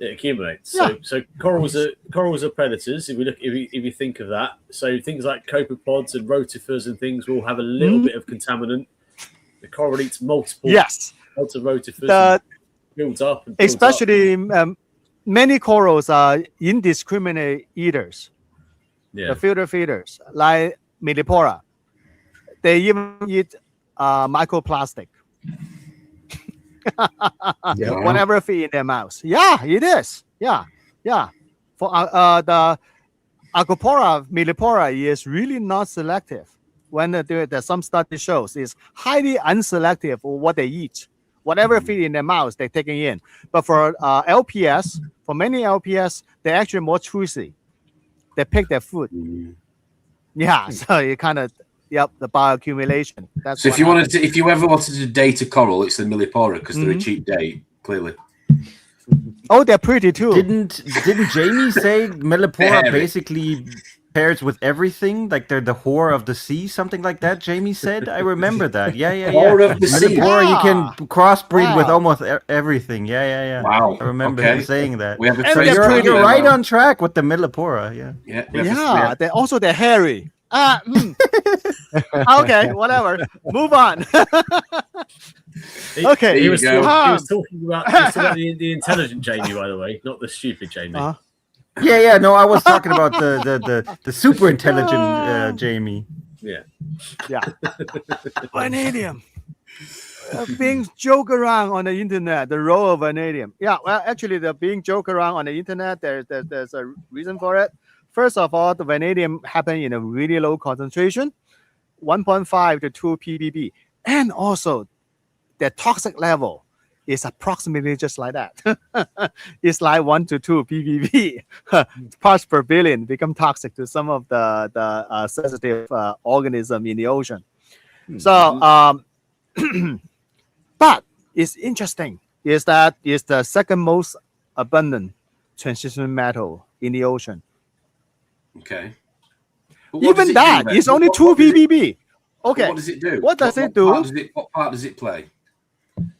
it accumulates. So corals are predators. If you think of that, so things like copepods and rotifers and things will have a little bit of contaminant. The coral eats multiple lots of rotifers. Builds up. And builds especially up. Many corals are indiscriminate eaters. Yeah. The filter feeders like Millipora. They even eat microplastic. Whatever feed in their mouths. Yeah, it is. Yeah. For the Acropora, Millipora is really not selective. When there's some study shows is highly unselective for what they eat. Whatever feed in their mouths, they're taking in. But for LPS, for many LPS, they're actually more choosy. They pick their food. Yeah, so you kind of the bioaccumulation. That's so if you ever wanted to date a coral, it's the Millipora because they're a cheap date, clearly. Oh, they're pretty too. Didn't Jamie say Millipora basically pairs with everything, like they're the whore of the sea, something like that. Jamie said, I remember that. Yeah. Whore of the sea. Mellipora, you can crossbreed with Wow. almost everything. Yeah. Wow. I remember Okay. him saying that. We have a And So they're trace pretty you're now. right on track with the Mellipora. Yeah. Yeah. Yeah, they're hairy. Okay, whatever. Move on. Okay. He you was, go. he was talking about the intelligent Jamie, by the way, not the stupid Jamie. Uh-huh. Yeah. No, I was talking about the super intelligent Jamie. Yeah. Yeah. Vanadium. Being joke around on the internet, the role of vanadium. Yeah, well, actually, the being joke around on the internet, there's a reason for it. First of all, the vanadium happen in a really low concentration, 1.5 to 2 ppb, and also the toxic level is approximately just like that. It's like 1 to 2 ppb parts per billion become toxic to some of the sensitive organism in the ocean. So, but it's interesting is that it's the second most abundant transition metal in the ocean. Okay. But what does Even it that do then? is only What 2 does it- ppb. Okay. What does it do? What does it do? What part does it play?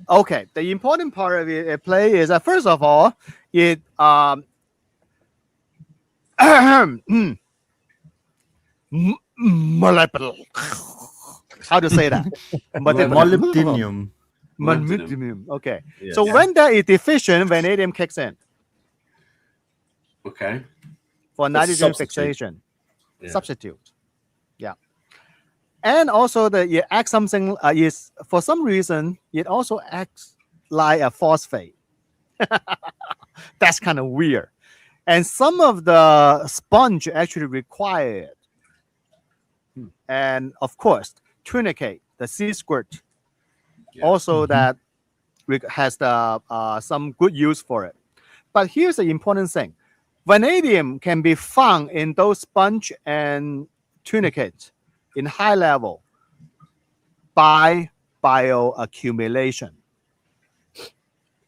Okay, the important part of it play is that first of all, it molecular. How to say that? Molybdenum. Molybdenum. Okay. Yeah. So when that is deficient, vanadium kicks in Okay. for It's nitrogen substitute. fixation. Yeah. Substitute. Yeah. And also it acts something is for some reason it also acts like a phosphate. That's kind of weird. And some of the sponge actually require it. And of course, tunicate, the sea squirt, Yeah. also that has the some good use for it. But here's the important thing. Vanadium can be found in those sponge and tunicate in high level by bioaccumulation.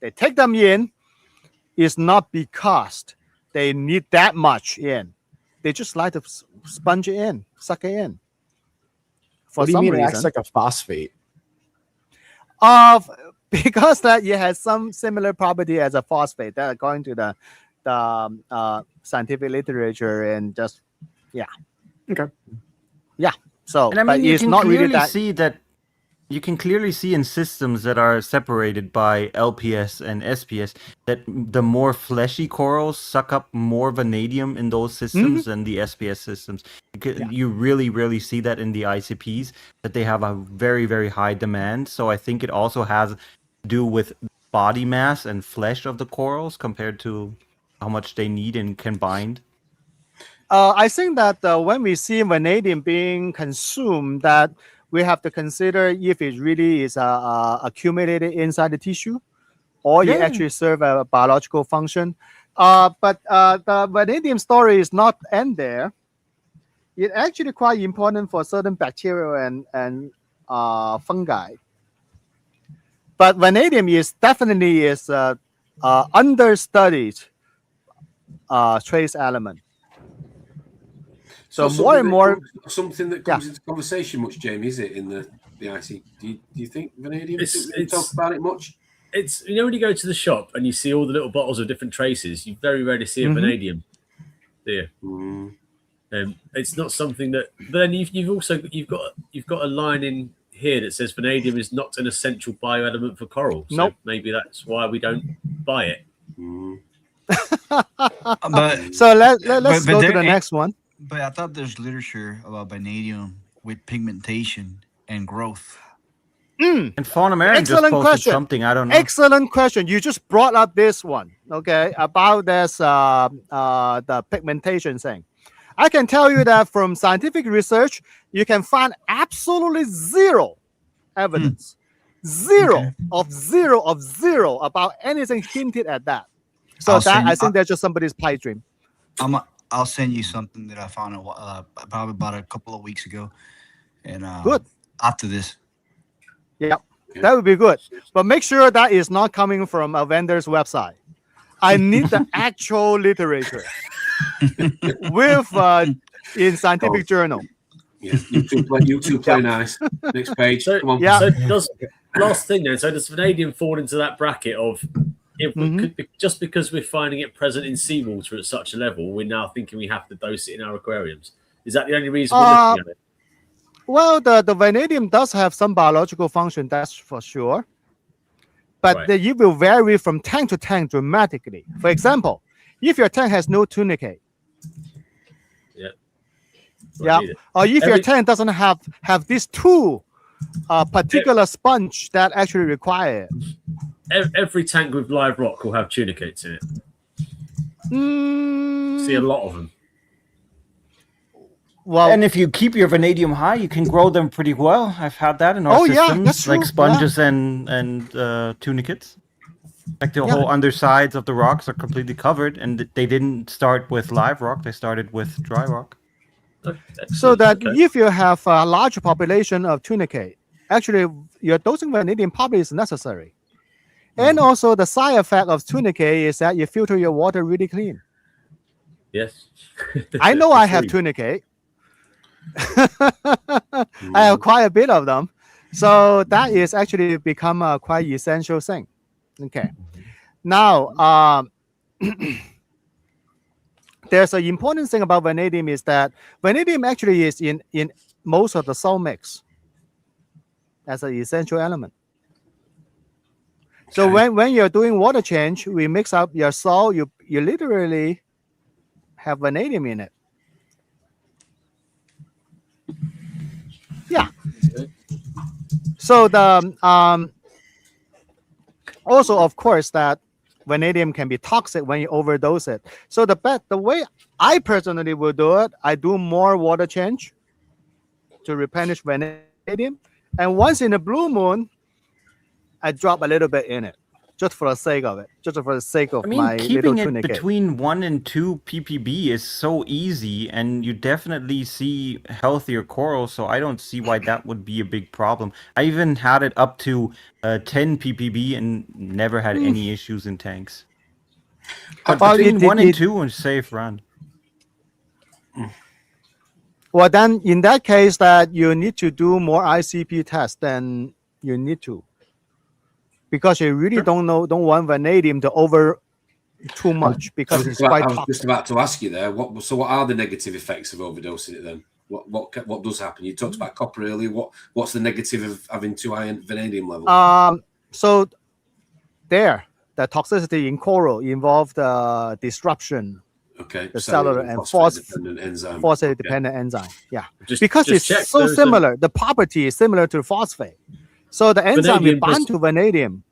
They take them in. It's not because they need that much in. They just like to sponge it in, suck it in. For What do you some mean it reason. acts like a phosphate? Because that it has some similar property as a phosphate. That according to the scientific literature and just Okay. so. And I but mean, you it's can not really clearly that. see that. You can clearly see in systems that are separated by LPS and SPS that the more fleshy corals suck up more vanadium in those systems than the SPS systems. You really see that in the ICPs, that they have a very, very high demand. So I think it also has to do with body mass and flesh of the corals compared to how much they need and can bind. I think that when we see vanadium being consumed, that we have to consider if it really is accumulated inside the tissue, or it actually serve a biological function. But the vanadium story is not end there. It's actually quite important for certain bacteria and fungi. But vanadium is definitely understudied trace element. So more and more something that comes into conversation much, Jamie, is it in the IC? Do you think vanadium? We talk about it much. It's when you go to the shop and you see all the little bottles of different traces, you very rarely see a vanadium. There, it's not something that. But then you've got a line in here that says vanadium is not an essential bioelement for coral. So Nope. maybe that's why we don't buy it. But So let's go to there the ain't- next one. But I thought there's literature about vanadium with pigmentation and growth. And Fawn American just Excellent posted question. something, I don't know. Excellent question. You just brought up this one, okay, about this the pigmentation thing. I can tell you that from scientific research, you can find absolutely zero evidence, zero of zero about anything hinted at that. So I think that's just somebody's pipe dream. I'll send you something that I found probably about a couple of weeks ago, and Good. after this. Yeah, that would be good. But make sure that is not coming from a vendor's website. I need the actual literature with in scientific journal. Yeah, you two play nice. Next page. So, Come on. Yeah. So does last thing then? So does vanadium fall into that bracket of if we could be, just because we're finding it present in seawater at such a level, we're now thinking we have to dose it in our aquariums? Is that the only reason we're looking at it? Well, the vanadium does have some biological function, that's for sure. But Right. it will vary from tank to tank dramatically. For example, if your tank has no tunicate, I need it. or if your Every- tank doesn't have these two particular sponge that actually require it. Every tank with live rock will have tunicates in it. See a lot of them. Well, And if you keep your vanadium high, you can grow them pretty well. I've had that in our Oh, yeah, systems, that's like true, sponges and tunicates. Like the whole undersides of the rocks are completely covered, and they didn't start with live rock; they started with dry rock. so that Okay. if you have a large population of tunicate, actually your dosing vanadium probably is necessary. And also the side effect of tunicate is that you filter your water really clean. Yes. I know I It's have free. tunicate. I have quite a bit of them. So that is actually become a quite essential thing. Okay. Now, there's an important thing about vanadium is that vanadium actually is in most of the salt mix as an essential element. So when you're doing water change, we mix up your salt, you literally have vanadium in it. Yeah. So the also of course that vanadium can be toxic when you overdose it. So the way I personally will do it, I do more water change to replenish vanadium, and once in a blue moon, I drop a little bit in it, just for the sake of it, just for the sake of I mean, my little keeping it tunicate. between 1 and 2 ppb is so easy, and you definitely see healthier corals, so I don't see why that would be a big problem. I even had it up to 10 ppb and never had any issues in tanks. But Well, between it- 1 and it- 2 is safe run. Well, then in that case, that you need to do more ICP tests than you need to, because you really don't want vanadium to over too much because it's quite I was toxic. just about to ask you there. What are the negative effects of overdosing it then? What does happen? You talked about copper earlier. What's the negative of having too high vanadium level? So the toxicity in coral involved disruption, Okay, the cellular and phosphate-dependent enzyme. phosphate-dependent enzyme. Yeah, Just because it's check so those, similar. The property is similar to phosphate. So the enzyme will Vanadium bind to vanadium.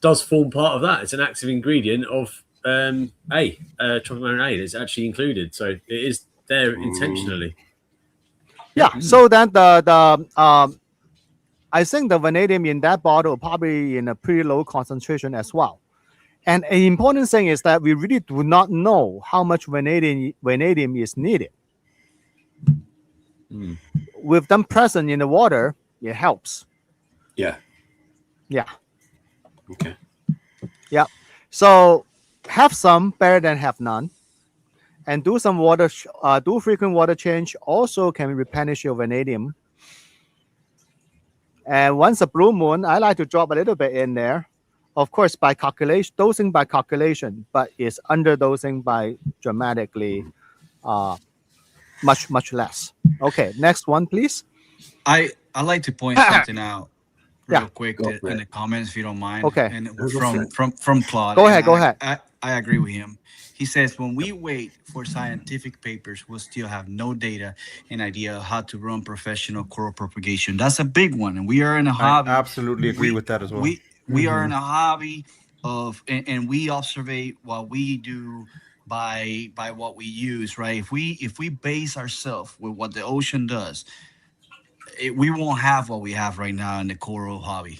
does form part of that. It's an active ingredient of tropicmarin A. It's actually included, so it is there intentionally. Yeah. So then I think the vanadium in that bottle probably in a pretty low concentration as well. And an important thing is that we really do not know how much vanadium is needed. With them present in the water, it helps. Yeah. Yeah. Okay. Yeah. So have some better than have none. And do some water, do frequent water change also can replenish your vanadium. And once a blue moon, I like to drop a little bit in there. Of course, by calculation, dosing by calculation, but it's underdosing by dramatically much less. Okay, next one, please. I like to point something out real Yeah. quick Go for in it. the comments if you don't mind. Okay. And Go for from Claude. Go and ahead, go ahead. I agree with him. He says when we wait for scientific papers, we'll still have no data and idea of how to run professional coral propagation. That's a big one, and we are in a hobby. I absolutely agree with that as well. We are in a hobby of, and we observe what we do by what we use, right? If we base ourselves with what the ocean does, we won't have what we have right now in the coral hobby.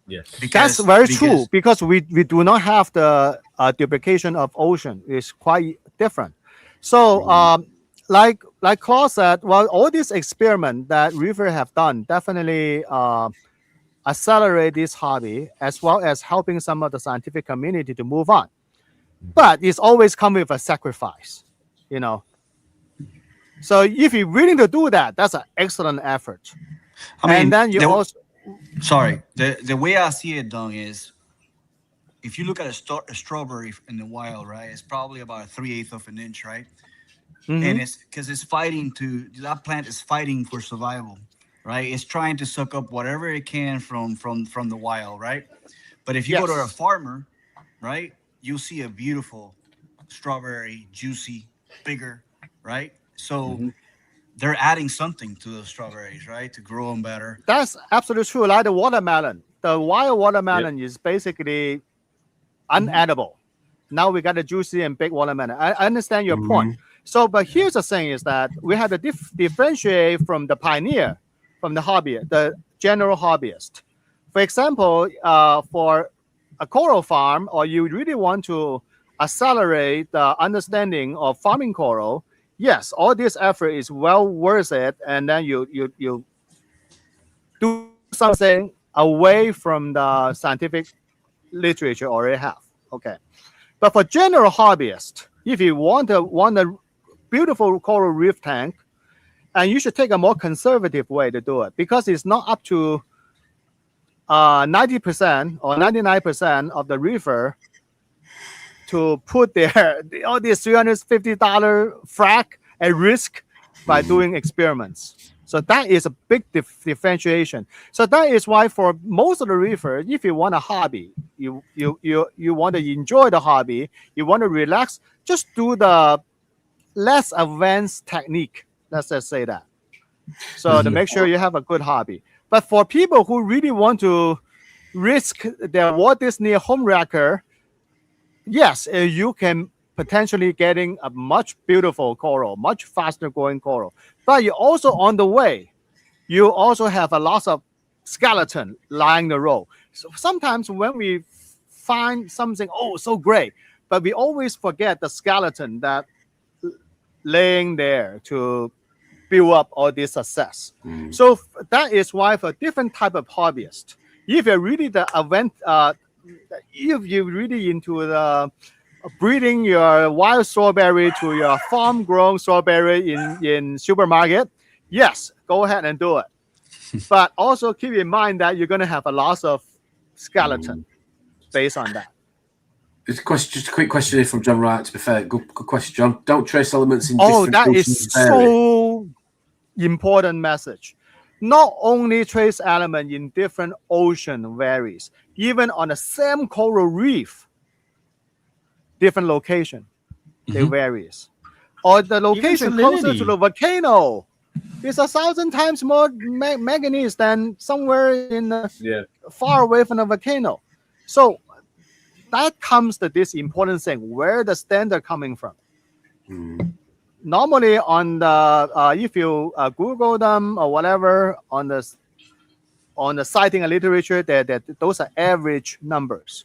Yes. That's very true because we do not have the duplication of ocean. It's quite different. So like Claude said, well, all these experiments that River have done definitely accelerate this hobby as well as helping some of the scientific community to move on. But it's always come with a sacrifice, you know. So if you're willing to do that, that's an excellent effort. I mean, and then you also sorry, the way I see it, Dong, is if you look at a strawberry in the wild, right, it's probably about 3/8 of an inch, right? And it's because it's fighting that plant is fighting for survival, right? It's trying to suck up whatever it can from the wild, right? But if you go to a farmer, right, you'll see a beautiful strawberry, juicy, bigger, right? So they're adding something to those strawberries, right, to grow them better. That's absolutely true. Like the watermelon, the wild watermelon is basically unedible. Now we got a juicy and big watermelon. I understand your point. So, but here's the thing: is that we have to differentiate from the pioneer, from the hobbyist, the general hobbyist. For example, for a coral farm, or you really want to accelerate the understanding of farming coral, yes, all this effort is well worth it, and then you do something away from the scientific literature already have. Okay, but for general hobbyists, if you want a beautiful coral reef tank, and you should take a more conservative way to do it, because it's not up to 90% or 99% of the reefer to put all these $350 frac at risk by doing experiments. So that is a big differentiation. So that is why for most of the reefers, if you want a hobby, you want to enjoy the hobby, you want to relax, just do the less advanced technique. Let's just say that. So to make sure you have a good hobby. But for people who really want to risk their Walt Disney home wrecker, yes, you can potentially getting a much beautiful coral, much faster growing coral. But you also on the way, you also have a lot of skeleton lying the road. So sometimes when we find something, so great, but we always forget the skeleton that laying there to build up all this success. So that is why for different type of hobbyist, if you're really if you're really into the breeding your wild strawberry to your farm grown strawberry in supermarket, yes, go ahead and do it. But also keep in mind that you're going to have a lot of skeleton based on that. Just a quick question here from John Wright. To be fair, good question, John. Don't trace elements in different that oceans is vary. so important message. Not only trace element in different ocean varies, even on the same coral reef, different location, they varies. Or the location closer to the volcano is 1,000 times more manganese than somewhere in far away from the volcano. So that comes to this important thing, where the standard coming from. Normally on the if you Google them or whatever on the citing and literature, that those are average numbers,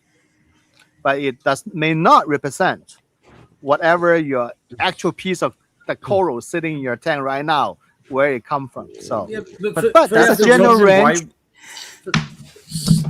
but it may not represent whatever your actual piece of the coral sitting in your tank right now, where it come from. So, but that's a general range.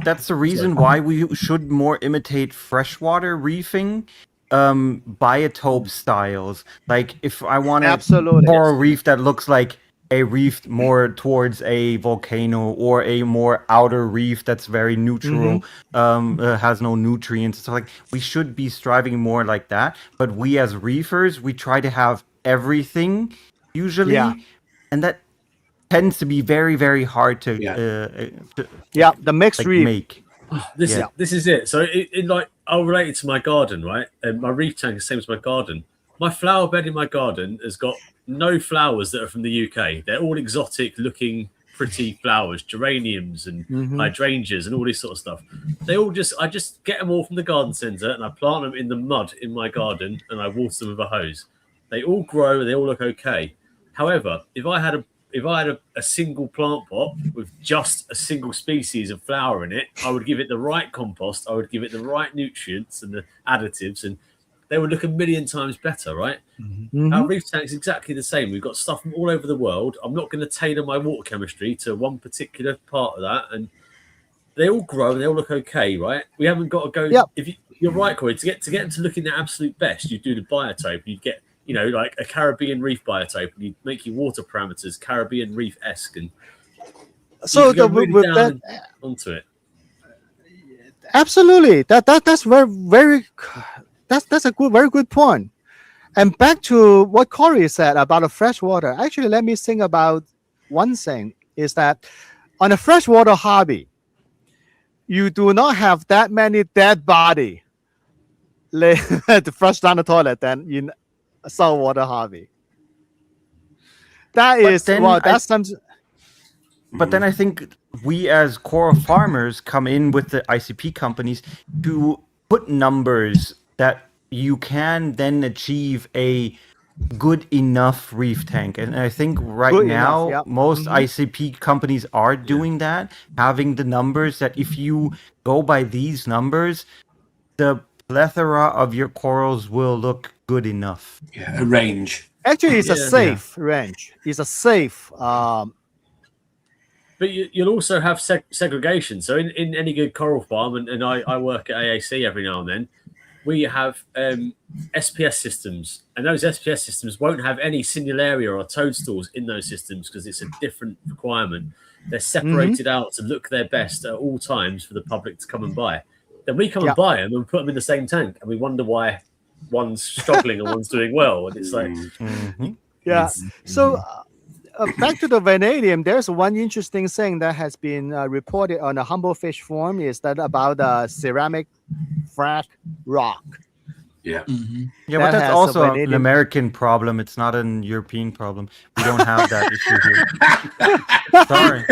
That's the reason why we should more imitate freshwater reefing, biotope styles. Like if I want a coral reef that looks like a reef more towards a volcano, or a more outer reef that's very neutral, has no nutrients. So like we should be striving more like that. But we as reefers, we try to have everything usually, and that tends to be very, very hard to the mixed reef. Make. This is it. So it like I'll relate it to my garden, right? And my reef tank is the same as my garden. My flower bed in my garden has got no flowers that are from the UK. They're all exotic looking, pretty flowers, geraniums and hydrangeas and all this sort of stuff. I just get them all from the garden centre and I plant them in the mud in my garden and I water them with a hose. They all grow and they all look okay. However, if I had a single plant pot with just a single species of flower in it, I would give it the right compost, I would give it the right nutrients and the additives, and they would look a million times better, right? Our reef tank is exactly the same. We've got stuff from all over the world. I'm not going to tailor my water chemistry to one particular part of that, and they all grow and they all look okay, right? We haven't got to go. If you're right, Corey, to get them to looking their absolute best, you do the biotope. You like a Caribbean reef biotope, and you make your water parameters Caribbean reef-esque, and So you can go the, really with down that, onto it. absolutely, that's very that's a very good point. And back to what Corey said about the freshwater. Actually, let me think about one thing: is that on a freshwater hobby, you do not have that many dead body to flush down the toilet than in a saltwater hobby. That But is then that's something. But then I think we as coral farmers come in with the ICP companies to put numbers that you can then achieve a good enough reef tank. And I think right Good now enough, yep. most ICP companies are doing that, having the numbers that if you go by these numbers, the plethora of your corals will look good enough. Yeah, a range. Actually, it's a Yeah. safe range. It's a safe. But you'll also have segregation. So in any good coral farm, and I work at AAC every now and then, we have SPS systems, and those SPS systems won't have any Sinularia or toadstools in those systems because it's a different requirement. They're separated out to look their best at all times for the public to come and buy. Then we come and buy them and put them in the same tank, and we wonder why one's struggling and one's doing well. And it's like, Yeah. So back to the vanadium, there's one interesting thing that has been reported on the Humble Fish Forum is that about ceramic frac rock. Yeah. Yeah, but That that's has also a an vanadium. American problem. It's not an European problem. We don't have that issue here. Sorry.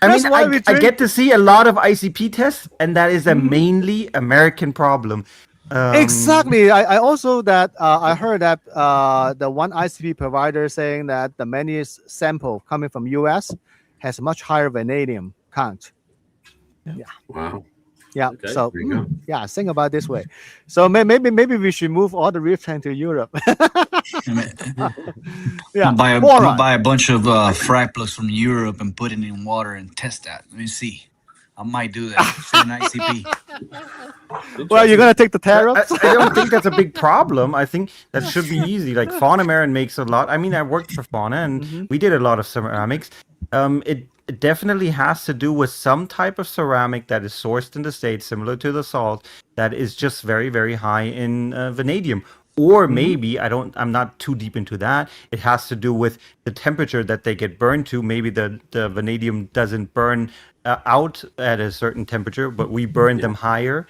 I That's mean, why we I drink- get to see a lot of ICP tests, and that is a mainly American problem. Exactly. I also that I heard that the one ICP provider saying that the many sample coming from US has much higher vanadium count. Wow. Yeah. Okay, So there you go. yeah, think about it this way. So maybe we should move all the reef tank to Europe. Yeah. Buy a bunch of frac plugs from Europe and put it in water and test that. Let me see. I might do that. Send an ICP. Well, you're gonna take the I, tariffs. I don't think that's a big problem. I think that should be easy. Like Fauna Marin makes a lot. I mean, I worked for Fauna, and we did a lot of ceramics. It definitely has to do with some type of ceramic that is sourced in the States, similar to the salt, that is just very, very high in vanadium. Or maybe I'm not too deep into that. It has to do with the temperature that they get burned to. Maybe the vanadium doesn't burn out at a certain temperature, but we burn them higher.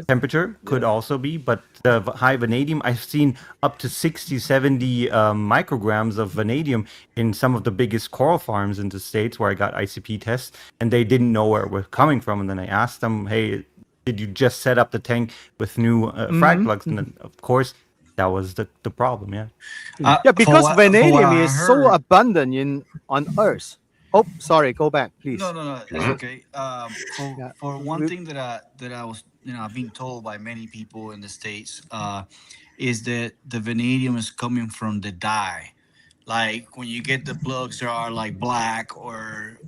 Temperature could also be, but the high vanadium, I've seen up to 60, 70 micrograms of vanadium in some of the biggest coral farms in the States where I got ICP tests, and they didn't know where it was coming from. And then I asked them, hey, did you just set up the tank with new frag plugs? And then, of course, that was the problem, yeah. Yeah, because vanadium I is so heard- abundant on Earth. Oh, sorry, go back, please. No, it's okay. For one We- thing that I was, I've been told by many people in the States, is that the vanadium is coming from the dye. Like when you get the plugs, they are like black or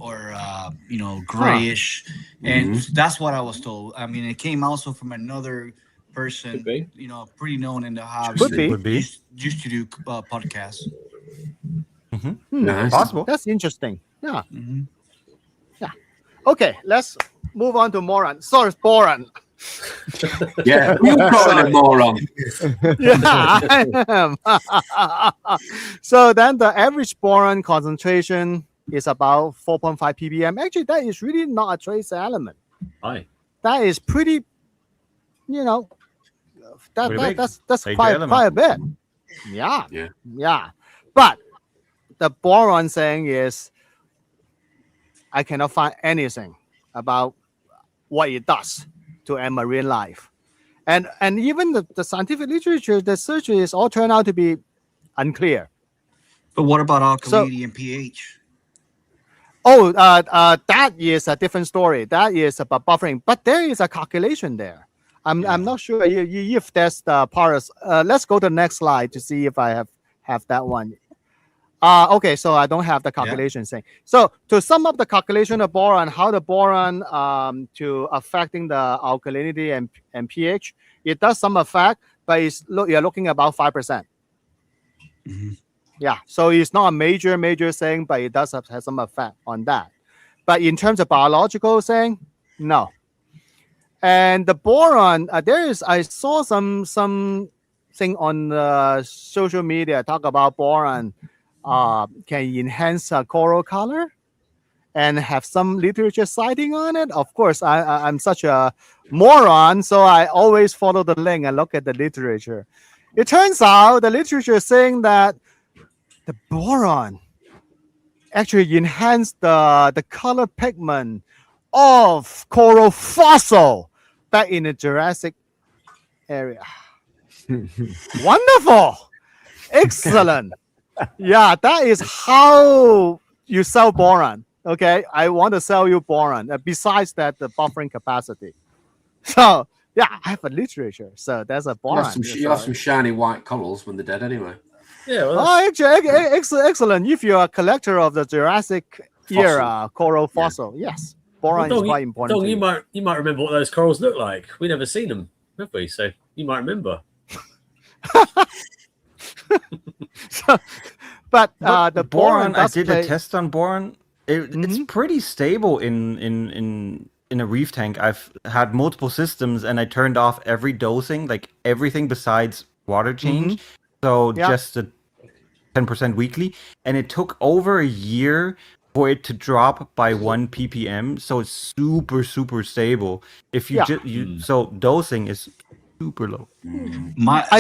grayish, and that's what I was told. I mean, it came also from another person, Could be. pretty known in the hobby. Could be. Would be. Used to do podcasts. Nice. Possible. That's interesting. Yeah. Mhm. Yeah. Okay, let's move on to moron. Sorry, boron. Yeah. You calling a moron. Yeah, I am. So then the average boron concentration is about 4.5 ppm. Actually, that is really not a trace element. hi. That is pretty, Pretty big. that's Major quite element. a bit. Yeah. Yeah. Yeah. But the boron thing is I cannot find anything about what it does to a marine life. And even the scientific literature, the search is all turned out to be unclear. But what about So- alkalinity and pH? Oh, that is a different story. That is about buffering, but there is a calculation there. I'm not sure if that's the part. Let's go to the next slide to see if I have that one. Okay, so I don't have the calculation thing. So to sum up the calculation of boron, how the boron to affecting the alkalinity and pH, it does some effect, but you're looking about 5%. Yeah, so it's not a major thing, but it does have some effect on that. But in terms of biological thing, no. And the boron, I saw some thing on social media talk about boron can enhance coral color and have some literature citing on it. Of course, I'm such a moron, so I always follow the link and look at the literature. It turns out the literature is saying that the boron actually enhanced the color pigment of coral fossil back in the Jurassic area. Wonderful. Excellent. Yeah, that is how you sell boron. Okay, I want to sell you boron. Besides that, the buffering capacity. So yeah, I have a literature. So there's a boron. You have some shiny white corals when they're dead anyway. Yeah. Well, actually, excellent. If you're a collector of the Jurassic era coral fossil, yes, boron is quite important. Dong, you might remember what those corals look like. We never seen them, have we? So you might remember. But the boron, I did a test on boron. It's pretty stable in a reef tank. I've had multiple systems, and I turned off every dosing, like everything besides water change. So just a 10% weekly, and it took over a year for it to drop by 1 ppm. So it's super stable. If you so dosing is super low.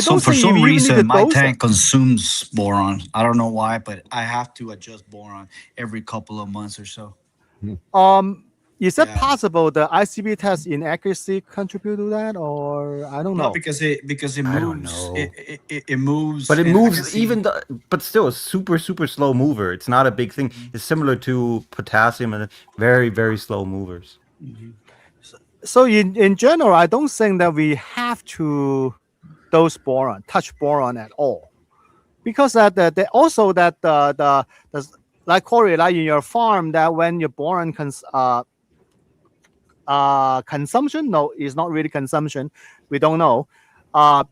So for some reason, my tank consumes boron. I don't know why, but I have to adjust boron every couple of months or so. Is it possible the ICP test inaccuracy contribute to that, or I don't know? No, because it moves. I don't know. It moves. But it moves but still a super slow mover. It's not a big thing. It's similar to potassium and very, very slow movers. So in general, I don't think that we have to touch boron at all, because the like Corey, like in your farm, that when your boron consumption, no, it's not really consumption. We don't know,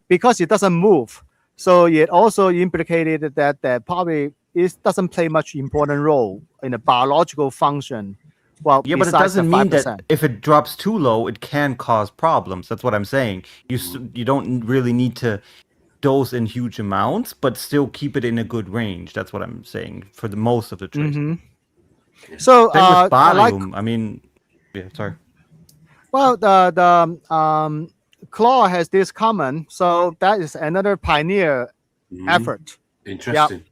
because it doesn't move. So it also implicated that probably it doesn't play much important role in the biological function. Well, yeah, but it doesn't mean that if it drops too low, it can cause problems. That's what I'm saying. You don't really need to dose in huge amounts, but still keep it in a good range. That's what I'm saying for the most of the traces. So same with barium. I mean, yeah, sorry. Well, the Claw has this comment, so that is another pioneer effort. Interesting.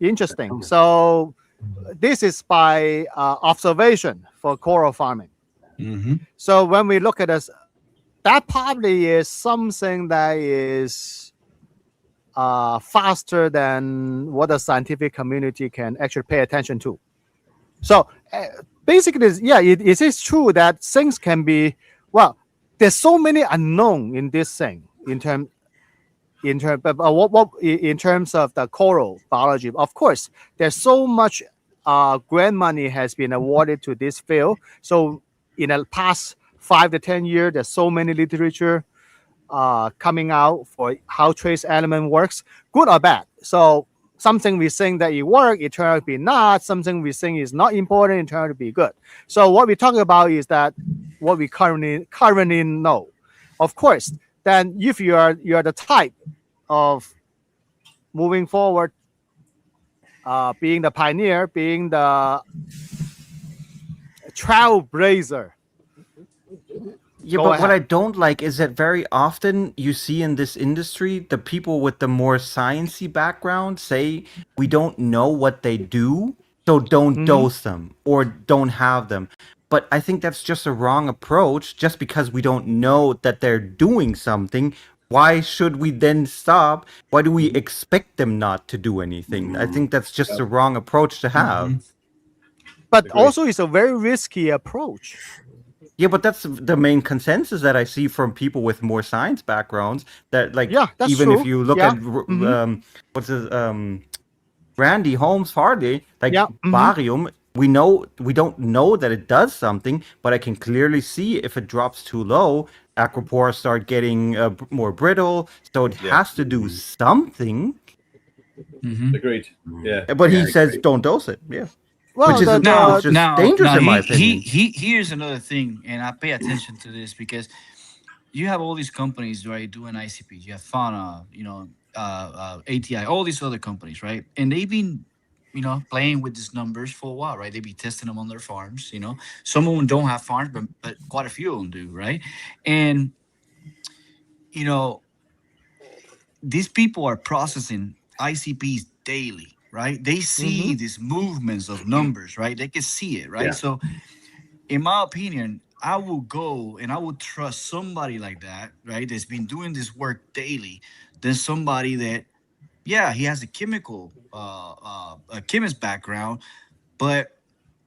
Yeah. Interesting. So this is by observation for coral farming. So when we look at this, that probably is something that is faster than what the scientific community can actually pay attention to. So basically, yeah, it is true that things can be, well, there's so many unknown in this thing in terms of the coral biology. Of course, there's so much grant money has been awarded to this field. So in the past 5 to 10 years, there's so many literature coming out for how trace element works, good or bad. So something we think that it works, it turns out to be not. Something we think is not important, it turns out to be good. So what we're talking about is that what we currently know. Of course, then if you are the type of moving forward, being the pioneer, being the trailblazer. Yeah, but what I don't like is that very often you see in this industry, the people with the more sciencey background say we don't know what they do, so don't dose them or don't have them. But I think that's just a wrong approach. Just because we don't know that they're doing something, why should we then stop? Why do we expect them not to do anything? I think that's just a wrong approach to have. But also it's a very risky approach. Yeah, but that's the main consensus that I see from people with more science backgrounds. That that's even true. If you look at what's his Randy Holmes Hardy, barium, we don't know that it does something, but I can clearly see if it drops too low, aquapores start getting more brittle. So it has to do something. Agreed. Yeah. But he Yeah, says agreed. don't dose it. Yeah. Well, Which is the- it's just dangerous in my opinion. Here's another thing, and I pay attention to this because you have all these companies, right, doing ICPs. You have Fauna, ATI, all these other companies, right? And they've been, playing with these numbers for a while, right? They be testing them on their farms. Some of them don't have farms, but quite a few of them do, right? And these people are processing ICPs daily, right? They see these movements of numbers, right? They can see it, right? Yeah. So, in my opinion, I will go and I will trust somebody like that, right? That's been doing this work daily, than somebody that, he has a a chemist background, but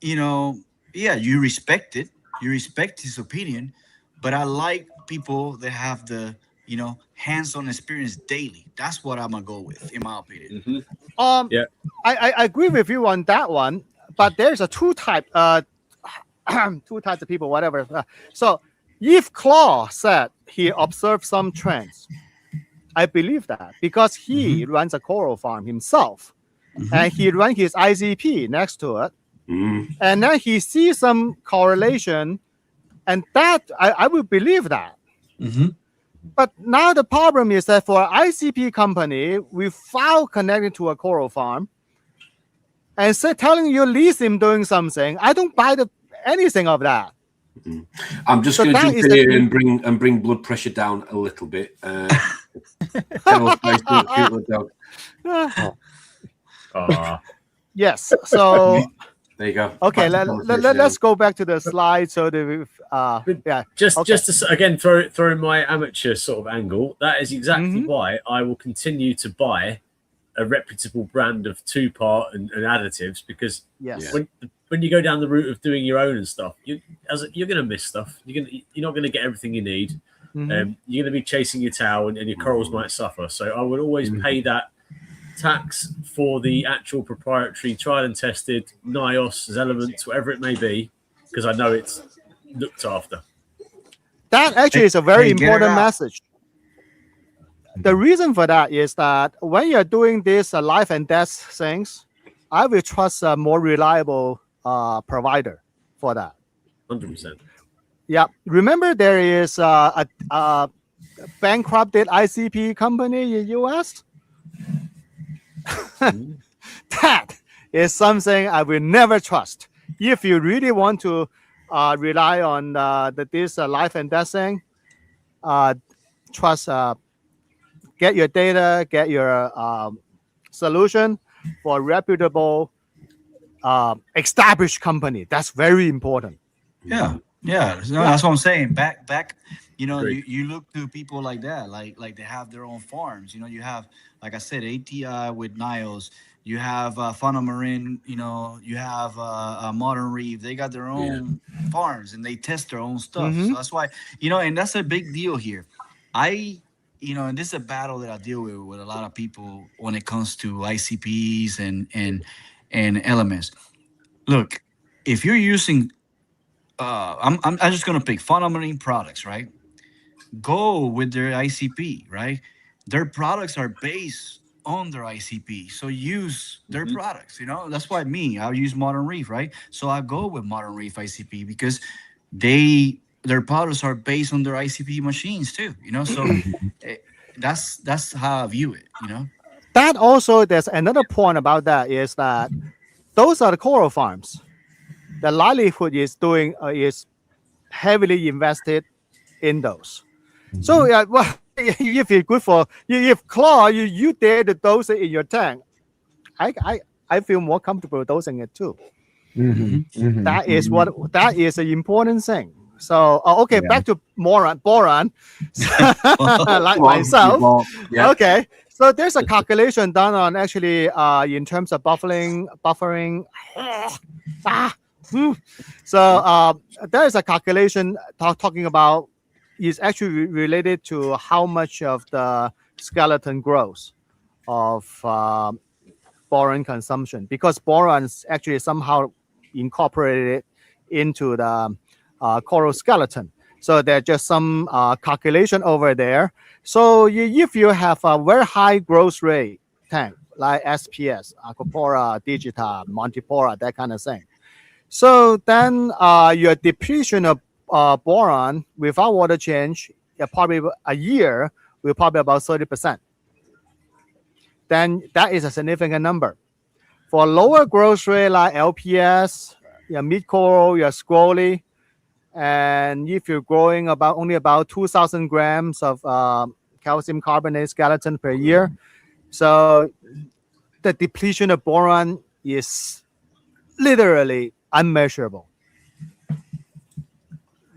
you respect it, you respect his opinion, but I like people that have the hands-on experience daily. That's what I'm gonna go with, in my opinion. Yeah. I agree with you on that one, but there's a two types of people, whatever. So if Claw said he observed some trends, I believe that because he runs a coral farm himself, and he runs his ICP next to it, and then he sees some correlation, and that I will believe that. But now the problem is that for ICP company, without connecting to a coral farm, and telling you Lithium doing something, I don't buy anything of that. I'm just going to jump in here and bring blood pressure down a little bit. Yes. So there you go. Okay, let's go back to the slide. So just to again throw in my amateur sort of angle. That is exactly why I will continue to buy a reputable brand of two-part and additives, because when you go down the route of doing your own and stuff, you're going to miss stuff. You're not going to get everything you need. You're going to be chasing your tail, and your corals might suffer. So I would always pay that tax for the actual proprietary, tried and tested Nyos, elements, whatever it may be, because I know it's looked after. That actually is a very important message. The reason for that is that when you're doing this life and death things, I will trust a more reliable provider for that. 100%. Yeah. Remember, there is a bankrupted ICP company in US. That is something I will never trust. If you really want to rely on this life and death thing, trust. Get your data, get your solution for a reputable, established company. That's very important. Yeah. That's what I'm saying. Back. You look to people like that, like they have their own farms. You have, like I said, ATI with Nyos. You have Fauna Marine. You have Modern Reef. They got their own farms and they test their own stuff. So that's why, and that's a big deal here. And this is a battle that I deal with a lot of people when it comes to ICPs and elements. Look, if you're using, I'm just gonna pick Fauna Marine products, right? Go with their ICP, right? Their products are based on their ICP, so use their products. That's why I'll use Modern Reef, right? So I go with Modern Reef ICP because their products are based on their ICP machines too, so that's how I view it, That also, there's another point about that is that those are the coral farms. The livelihood is heavily invested in those. So if it's good for if Claw, you dare to dose it in your tank, I feel more comfortable dosing it too. That is an important thing. So back to boron. Like myself. Okay. So there's a calculation done on actually in terms of buffering. So there is a calculation talking about is actually related to how much of the skeleton grows of boron consumption, because boron is actually somehow incorporated into the coral skeleton. So there's just some calculation over there. So if you have a very high growth rate tank, like SPS, Aquapora, Digita, Montipora, that kind of thing. So then your depletion of boron without water change, probably a year, will probably about 30%. Then that is a significant number. For lower growth rate like LPS, your mid coral, your scrolly, and if you're growing only about 2,000 grams of calcium carbonate skeleton per year, so the depletion of boron is literally unmeasurable.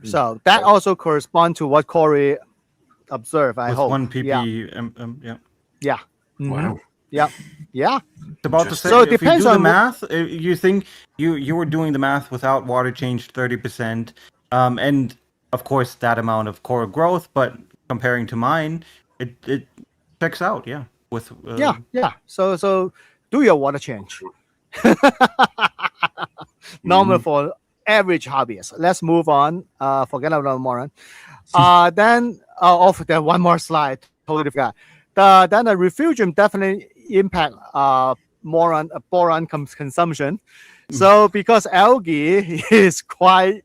So that also corresponds to what Corey observed, I With hope. 1 ppm, yeah. Yeah. Mhm. Wow. Yeah. Yeah. It's about to say, So it if you depends do the on math, you think you were doing the math without water change 30%, and of course that amount of coral growth, but comparing to mine, it checks out, yeah. With yeah. So do your water change. Normal for average hobbyist. Let's move on. Forget about moron. Then there one more slide. Totally forgot. Then the refugium definitely impact boron consumption. So because algae is quite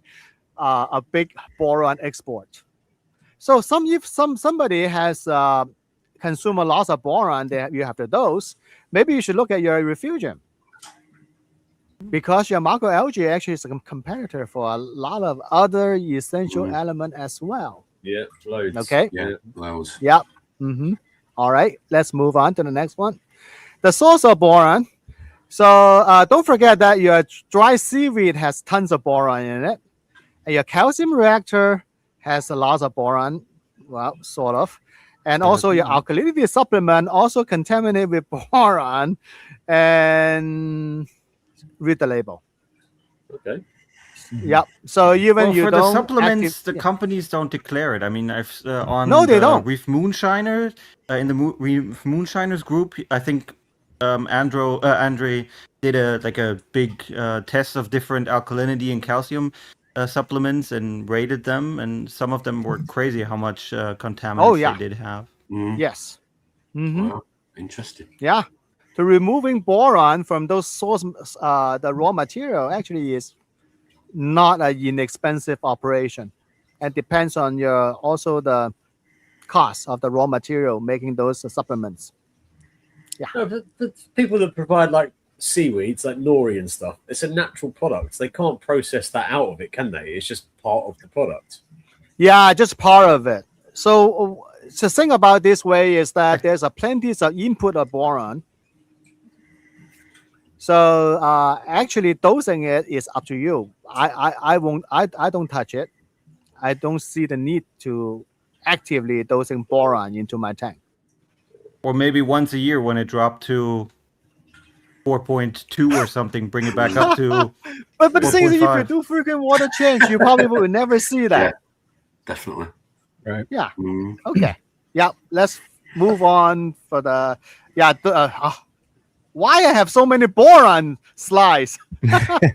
a big boron export. So if somebody has consumed a lot of boron, you have the dose. Maybe you should look at your refugium, because your macroalgae actually is a competitor for a lot of other essential elements as well. Yeah, loads. Okay. Yeah, loads. Yep. Mm-hmm. All right. Let's move on to the next one. The source of boron. So don't forget that your dry seaweed has tons of boron in it, and your calcium reactor has a lot of boron. Well, sort of. And also your alkalinity supplement also contaminated with boron. And read the label. Okay. Yep. So even you for don't the supplements, the companies don't declare it. I mean, I've on No, they the don't. Reef Moonshiners in the Reef Moonshiners group, I think Andre did a big test of different alkalinity and calcium supplements and rated them, and some of them were crazy how much contaminants they did have. Yes. Mm-hmm. Wow, interesting. Yeah. So removing boron from those source, the raw material actually is not an inexpensive operation, and depends on also the cost of the raw material making those supplements. Yeah. No, but the people that provide like seaweeds, like nori and stuff, it's a natural product. They can't process that out of it, can they? It's just part of the product. Yeah, just part of it. So the thing about this way is that there's a plenty of input of boron. So actually dosing it is up to you. I don't touch it. I don't see the need to actively dosing boron into my tank. Or maybe once a year when it dropped to 4.2 or something, bring it back up to. But the thing is, if you 4.5. do freaking water change, you probably will never see that. Yeah, definitely. Right. Yeah. Mm. Okay. Yeah. Let's move on for the why I have so many boron slides.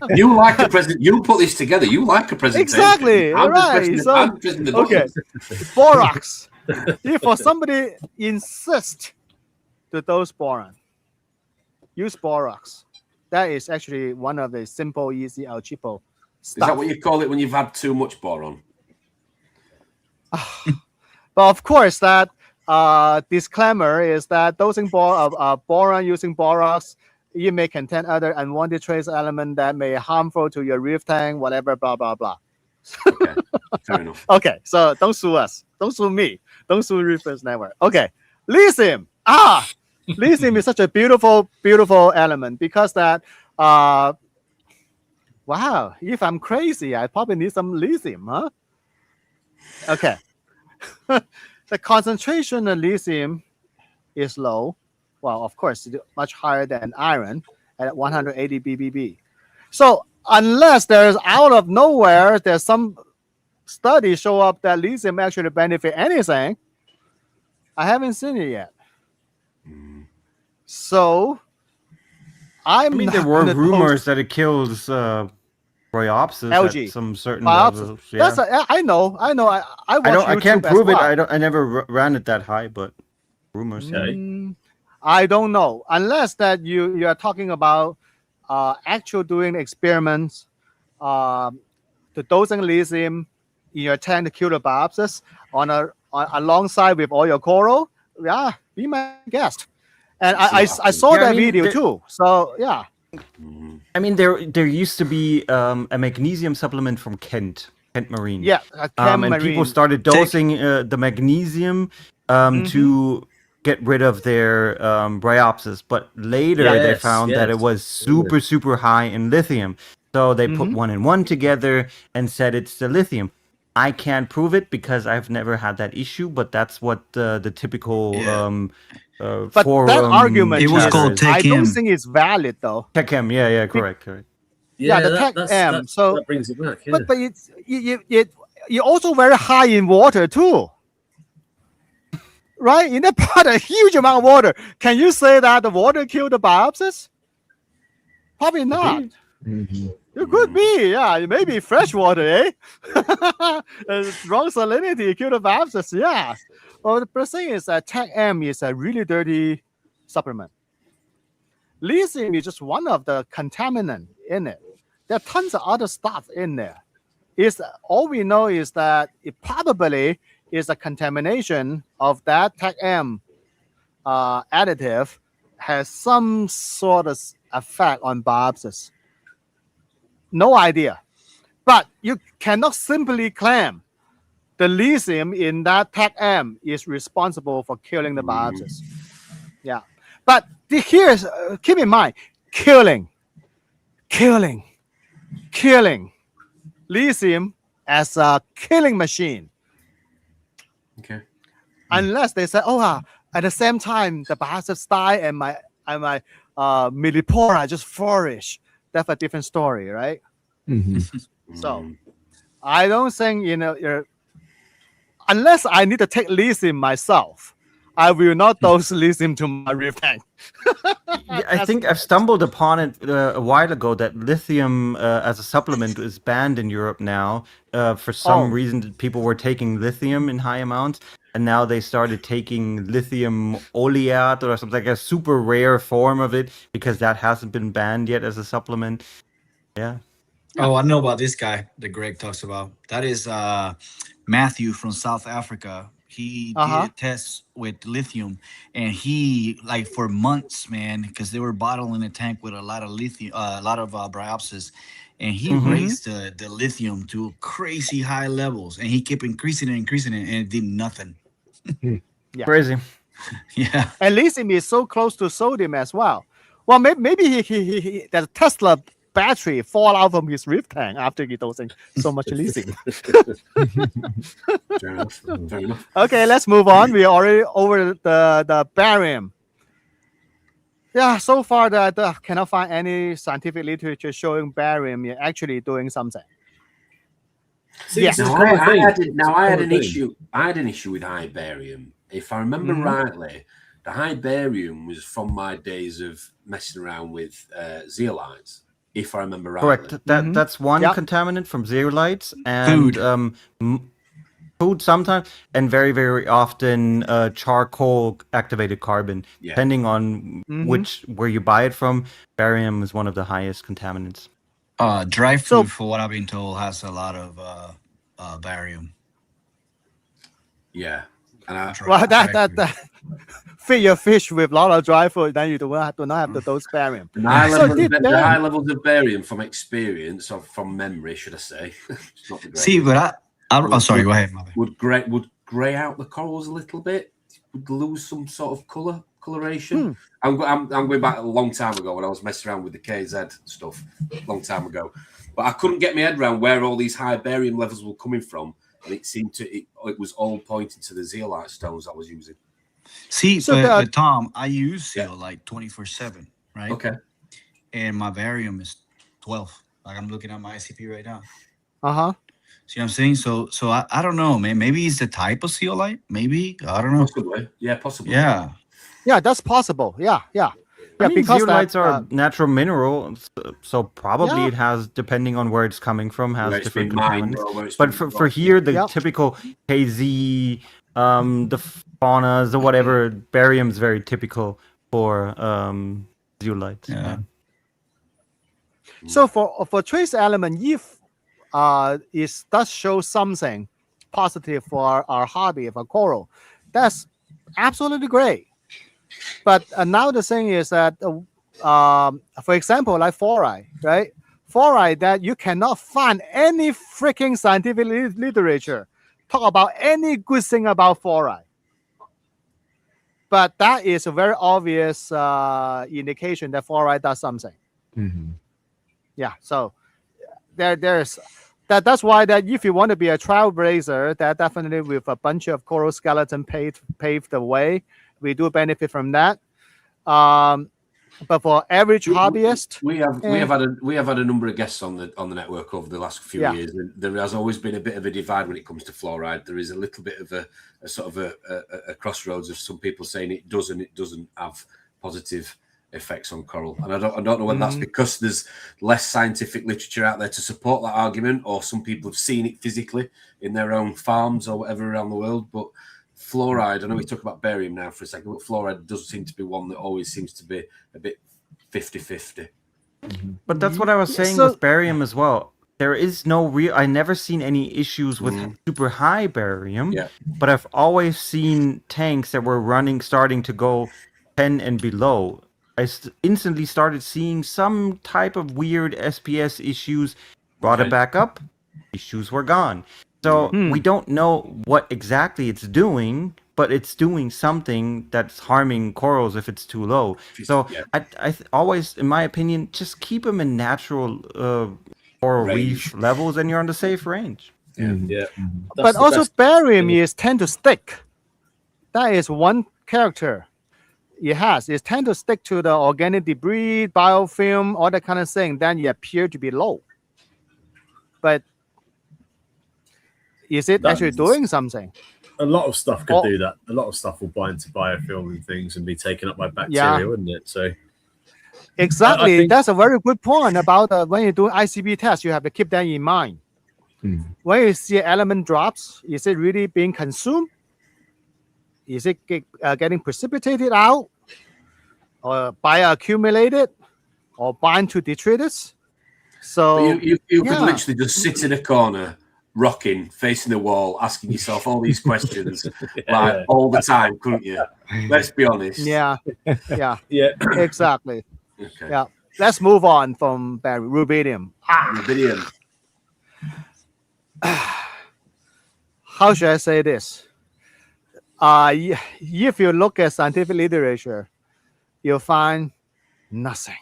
You like a present. You put this together. You like a presentation. Exactly. I'm just Right. pressing the- So, I'm pressing the okay. buttons. Borax. If for somebody insist to dose boron, use borax. That is actually one of the simple, easy, El Cheapo Is stuff. that what you call it when you've had too much boron? But of course, that disclaimer is that dosing boron using borax, it may contain other unwanted trace element that may harmful to your reef tank, whatever, blah, blah, blah. Okay, fair enough. Okay, so don't sue us. Don't sue me. Don't sue Reefers Network. Okay, lithium. Lithium is such a beautiful, beautiful element because that, wow, if I'm crazy, I probably need some lithium, huh? Okay. The concentration of lithium is low. Well, of course, it's much higher than iron at 180 BBB. So unless there's out of nowhere, there's some studies show up that lithium actually benefit anything, I haven't seen it yet. So I mean, there were rumors that it kills Bryopsis algae. at some certain Bryopsis. levels. Yeah. I know. I watch I can't YouTube as prove it. well. I never ran it that high, but rumors. Okay. I don't know unless that you are talking about actual doing experiments, the dosing lithium in your tank to kill the biopsies alongside with all your coral. Yeah, be my guest. And I saw Yeah, I that mean, video too. So yeah. I mean, there used to be a magnesium supplement from Kent Marine. Yeah, And people started dosing the magnesium to get rid of their bryopsis, but later they found that it was super high in lithium. So they put 1 and 1 together and said it's the lithium. I can't prove it because I've never had that issue, but that's what the typical but that argument It was called I don't Tech-M. think it's valid though. Tech-M, yeah, correct. Yeah, the Tech-M. So that brings it back. Yeah. but it's you're also very high in water too. Right? In that part, a huge amount of water. Can you say that the water killed the biopsies? Probably not. It could be, yeah. It may be fresh water, eh? Wrong salinity killed the biopsies, yeah. Well, the thing is that Tech-M is a really dirty supplement. Lithium is just one of the contaminants in it. There are tons of other stuff in there. All we know is that it probably is a contamination of that Tech-M additive has some sort of effect on biopsies. No idea. But you cannot simply claim the lithium in that Tech-M is responsible for killing the biopsies. Yeah. But here's, keep in mind, killing. Lithium as a killing machine. Okay. Unless they say, at the same time, the biopsies die and my millipora just flourish. That's a different story, right? So I don't think, unless I need to take lithium myself, I will not dose lithium to my reef tank. I think I've stumbled upon it a while ago that lithium as a supplement is banned in Europe now. For some reason, people were taking lithium in high amounts, and now they started taking lithium oleate or something, like a super rare form of it, because that hasn't been banned yet as a supplement. Yeah. Oh, I know about this guy that Greg talks about. That is Matthew from South Africa. He did tests with lithium, and he, like, for months, man, because they were bottling the tank with a lot of lithium, a lot of bryopsis, and he raised the lithium to crazy high levels, and he kept increasing it, and it did nothing. Yeah. Crazy. Yeah. And lithium is so close to sodium as well. Well, maybe he the Tesla battery fall out from his reef tank after he dosing so much lithium. Fair enough. Okay, let's move on. We're already over the barium. Yeah, so far that I cannot find any scientific literature showing barium actually doing something. Yes. Now, I had an issue. I had an issue with high barium. If I remember rightly, the high barium was from my days of messing around with zeolites. If I remember rightly. Correct. That's one contaminant from zeolites and food sometimes, and very, very often charcoal activated carbon. Yeah. Depending on where you buy it from, barium is one of the highest contaminants. Dry food, for what I've been told, has a lot of barium. Yeah. And that feed your fish with a lot of dry food, then you do not have the dose barium. The high levels of barium, from experience or from memory, should I say? It's not the greatest. See, but sorry, go ahead. Would grey out the corals a little bit. Would lose some sort of coloration. I'm going back a long time ago when I was messing around with the KZ stuff, long time ago. But I couldn't get my head around where all these high barium levels were coming from, and it seemed it was all pointing to the zeolite stones I was using. See, but Tom, I use zeolite 24/7, right? Okay. And my barium is 12. Like, I'm looking at my ICP right now. See what I'm saying? So I don't know, man. Maybe it's the type of zeolite. Maybe, I don't know. Possibly. Yeah, possibly. Yeah, that's possible. Yeah. I mean, because zeolites are natural minerals, so probably it has, depending on where it's coming from, has different contaminants. But for here, the typical KZ, the faunas, the whatever, barium is very typical for zeolite. Yeah. So for trace element, if it does show something positive for our hobby of a coral, that's absolutely great. But now the thing is that, for example, like fluoride, right? Fluoride that you cannot find any freaking scientific literature talk about any good thing about fluoride. But that is a very obvious indication that fluoride does something. Mhm. Yeah, so there's that's why that if you want to be a trailblazer, that definitely with a bunch of coral skeleton paved the way, we do benefit from that. But for average hobbyist, we have had a number of guests on the network over the last few years, and there has always been a bit of a divide when it comes to fluoride. There is a little bit of a sort of a crossroads of some people saying it does and it doesn't have positive effects on coral, and I don't know whether that's because there's less scientific literature out there to support that argument, or some people have seen it physically in their own farms or whatever around the world. But fluoride, I know we talk about barium now for a second, but fluoride does seem to be one that always seems to be a bit 50-50. But that's what I was saying with barium as well. There is no real. I never seen any issues with super high barium. Yeah. But I've always seen tanks that were starting to go 10 and below. I instantly started seeing some type of weird SPS issues. Brought it back up, issues were gone. So we don't know what exactly it's doing, but it's doing something that's harming corals if it's too low. So I always, in my opinion, just keep them in natural coral reef levels, and you're on the safe range. Yeah. but also barium is tend to stick. That is one character it has. It tend to stick to the organic debris, biofilm, all that kind of thing. Then you appear to be low. But is it actually doing something? A lot of stuff could do that. A lot of stuff will bind to biofilm and things and be taken up by bacteria, wouldn't it? So exactly, that's a very good point about when you do ICP test. You have to keep that in mind. When you see element drops, is it really being consumed? Is it getting precipitated out, or bioaccumulated, or bind to detritus? So you could literally just sit in a corner, rocking, facing the wall, asking yourself all these questions all the time, couldn't you? Let's be honest. Yeah, yeah, exactly. Okay. Yeah, let's move on from rubidium. Vanadium. How should I say this? If you look at scientific literature, you'll find nothing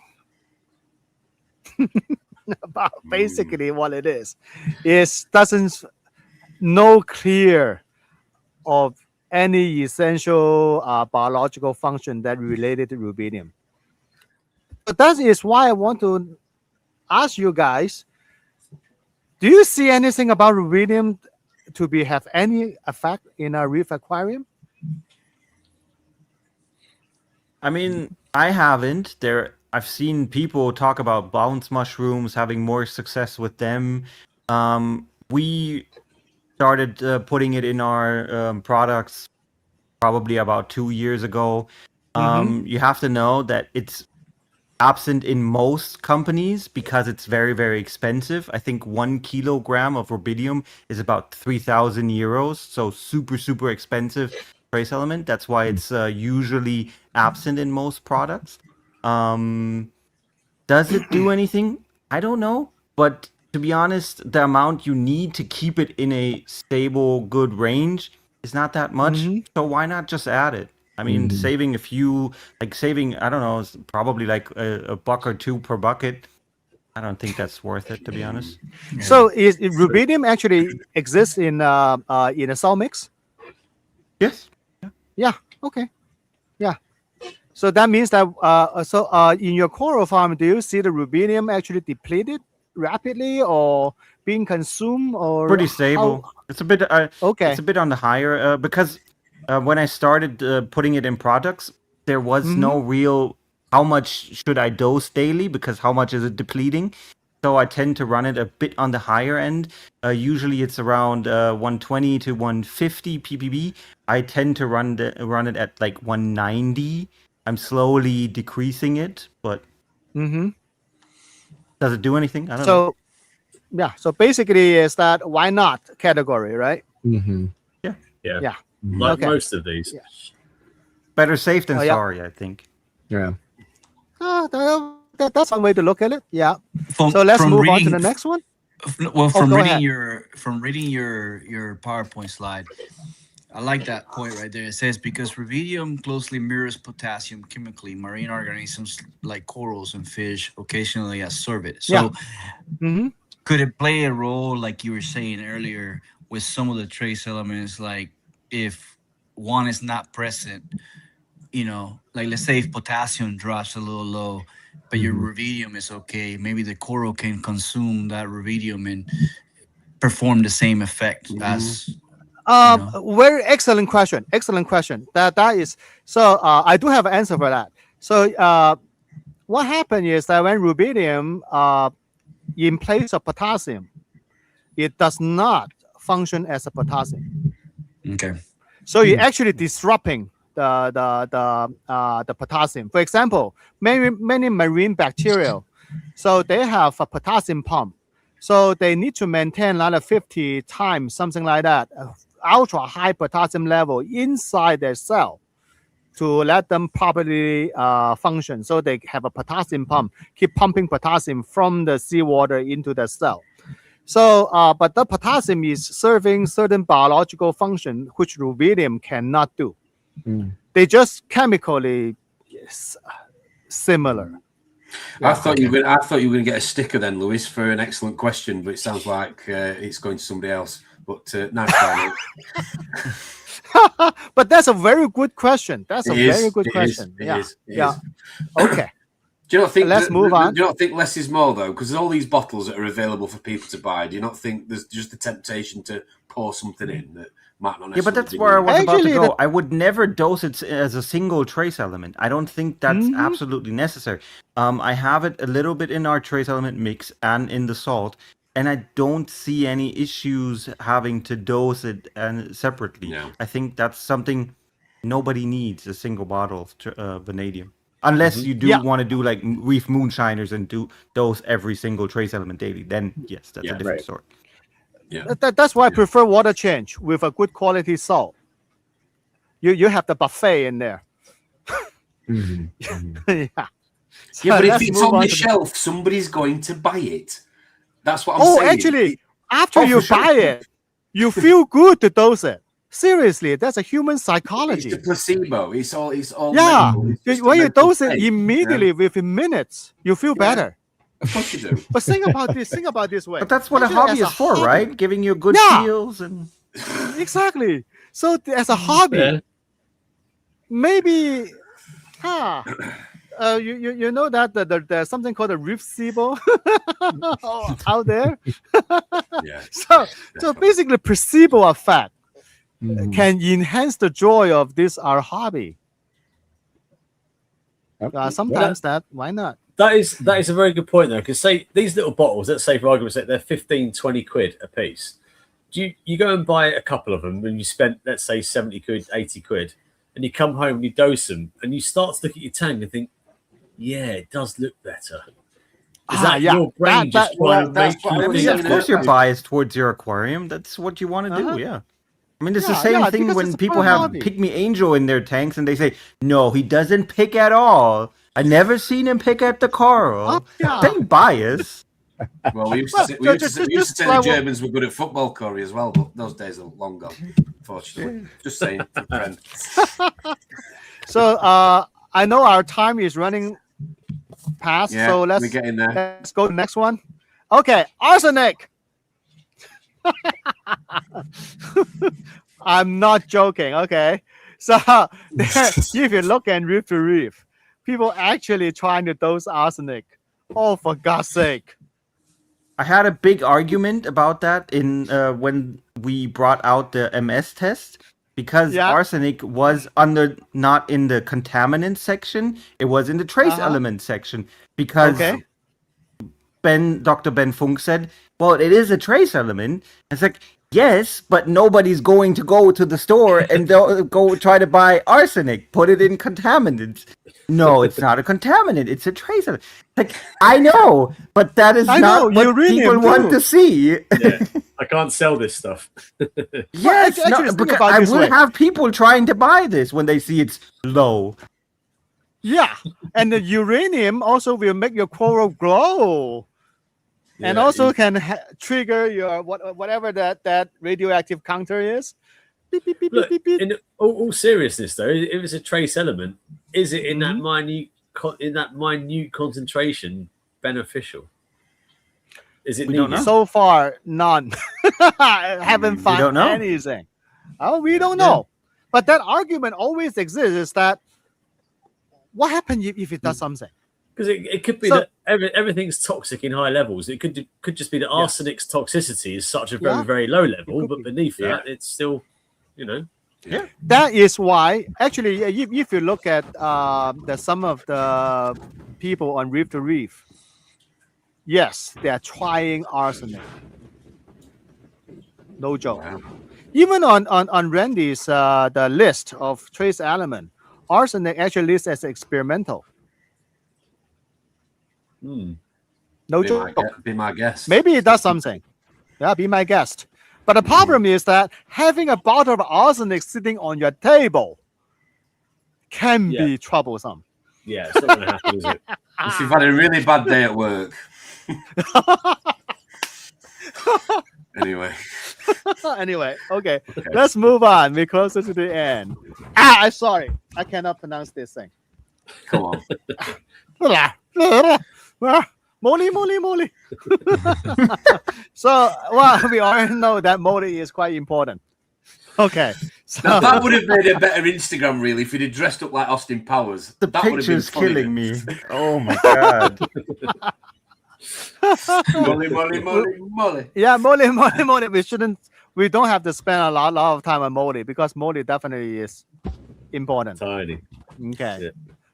about basically what it is. It doesn't no clear of any essential biological function that related to rubidium. But that is why I want to ask you guys, do you see anything about rubidium to have any effect in a reef aquarium? I mean, I haven't. I've seen people talk about bounce mushrooms, having more success with them. We started putting it in our products probably about 2 years ago. You have to know that it's absent in most companies because it's very, very expensive. I think 1 kilogram of rubidium is about 3,000 euros. So super, super expensive trace element. That's why it's usually absent in most products. Does it do anything? I don't know. But to be honest, the amount you need to keep it in a stable, good range is not that much. So why not just add it? I mean, saving a few, I don't know, probably like a buck or two per bucket. I don't think that's worth it, to be honest. Yeah. So is rubidium actually exists in a cell mix? Yes. Yeah. Okay. Yeah. So that means that in your coral farm, do you see the rubidium actually depleted rapidly or being consumed, or pretty stable? It's a bit okay. It's a bit on the higher because when I started putting it in products, there was no real how much should I dose daily, because how much is it depleting? So I tend to run it a bit on the higher end. Usually it's around 120 to 150 ppb. I tend to run it at like 190. I'm slowly decreasing it, but does it do anything? I don't know. So, yeah. So basically, is that why not category, right? Mm-hmm. Yeah. Yeah. Like Okay. most of these. Yeah. Better safe than Oh, yeah. sorry, I think. Yeah. That's one way to look at it. Yeah. From, So let's from move on reading, to the next one. Well, from go reading ahead. your PowerPoint slide, I like that point right there. It says because rubidium closely mirrors potassium chemically, marine organisms like corals and fish occasionally absorb it. So, could it play a role, like you were saying earlier, with some of the trace elements? Like if one is not present, like let's say if potassium drops a little low, but your rubidium is okay, maybe the coral can consume that rubidium and perform the same effect as. Very excellent question. Excellent question. That is so. I do have an answer for that. So, what happened is that when rubidium, in place of potassium, it does not function as a potassium. Okay. So you're actually disrupting the potassium. For example, many marine bacteria, so they have a potassium pump. So they need to maintain like 50 times, something like that, ultra high potassium level inside their cell to let them properly function. So they have a potassium pump, keep pumping potassium from the seawater into the cell. So, but the potassium is serving certain biological function which rubidium cannot do. They just chemically similar. I thought you were going to get a sticker then, Lewis, for an excellent question, but it sounds like it's going to somebody else. But nice try. But that's a very good question. That's a very good It question. is. Okay. Do you not think? Let's move on. Do you not think less is more though? Because there's all these bottles that are available for people to buy. Do you not think there's just the temptation to pour something in that might not? Yeah, but that's necessarily be where I was about to Actually, go. I would never dose it as a single trace element. I don't think that's absolutely necessary. I have it a little bit in our trace element mix and in the salt, and I don't see any issues having to dose it separately. No. I think that's something nobody needs, a single bottle of vanadium. Unless you do want to do like reef moonshiners and dose every single trace element daily, then yes, that's a different story. Yeah. That's why I prefer water change with a good quality salt. You have the buffet in there. Yeah. So Yeah, but if let's it's move on the to shelf, somebody's going to buy it. That's what I'm saying. Actually, after Oh, you for sure. buy it, you feel good to dose it. Seriously, that's a human psychology. It's a placebo. It's all. Yeah, mental. It's just a when you mental dose it state, immediately within minutes, you feel better. Of course you do. But think about this. Think about this way. But that's what a Actually, hobby as is for, hobby- right? Giving you good Yeah. feels and Exactly. So as a hobby, maybe, you know that there's something called a reef SIBO out there. Yeah. So basically, placebo effect can enhance the joy of this our hobby. Sometimes why not? That is a very good point though, because say these little bottles, let's say for argument's sake, they're 15, 20 quid a piece. Do you go and buy a couple of them and you spend, let's say, 70 quid, 80 quid, and you come home and you dose them and you start to look at your tank and think, yeah, it does look better. Is that your brain just trying to make you I mean, Yeah, of course you're biased towards your aquarium. That's what you want to do, yeah. I mean, it's the same thing because when it's a people fun have hobby. Pick Me Angel in their tanks and they say, no, he doesn't pick at all. I never seen him pick at the coral. Same bias. Well, we used to say the Germans were good at football, Corey, as well, but those days are long gone, unfortunately. Just saying, for a friend. So I know our time is running past, Yeah, so we're getting there. let's go to the next one. Okay, arsenic. I'm not joking. Okay, so if you look at reef to reef, people actually trying to dose arsenic. Oh, for God's sake! I had a big argument about that in when we brought out the MS test because arsenic was not in the contaminant section. It was in the trace element section because Dr. Ben Funk said, well, it is a trace element. It's like, Yes, but nobody's going to go to the store and they'll go try to buy arsenic, put it in contaminants. No, it's not a contaminant. It's a trace element. Like, I know, but that is not what people want to see. Yeah, I can't sell this stuff. Yes, because I will have people trying to buy this when they see it's low. Yeah, and the uranium also will make your coral glow. And also can trigger your whatever that radioactive counter is. Beep, beep, beep, Look, beep, beep. in all seriousness, though, if it's a trace element, is it in that minute concentration beneficial? Is it needed? So far, none. Haven't found anything. Oh, we don't know. But that argument always exists: is that what happens if it does something? Because it could be that everything's toxic in high levels. It could just be that arsenic's toxicity is such a very, very low level, but beneath that, it's still, Yeah. That is why, actually, if you look at some of the people on Reef to Reef, yes, they are trying arsenic. No joke. Wow. Even on Randy's the list of trace element, arsenic actually lists as experimental. No joke. Be my guest. Maybe it does something. Yeah, be my guest. But the problem is that having a bottle of arsenic sitting on your table can be troublesome. Yeah, it's not going to happen, is it? If you've had a really bad day at work. Anyway, okay. Let's move on. We're closer to the end. I'm sorry. I cannot pronounce this thing. Come on. Moly. So, well, we already know that moly is quite important. Okay. So now, that would have made a better Instagram reel if you'd have dressed up like Austin Powers. The that picture's killing me. Oh my god. Moly. Yeah, moly. We don't have to spend a lot of time on moly because moly definitely is important. Tiny. Okay. Yeah.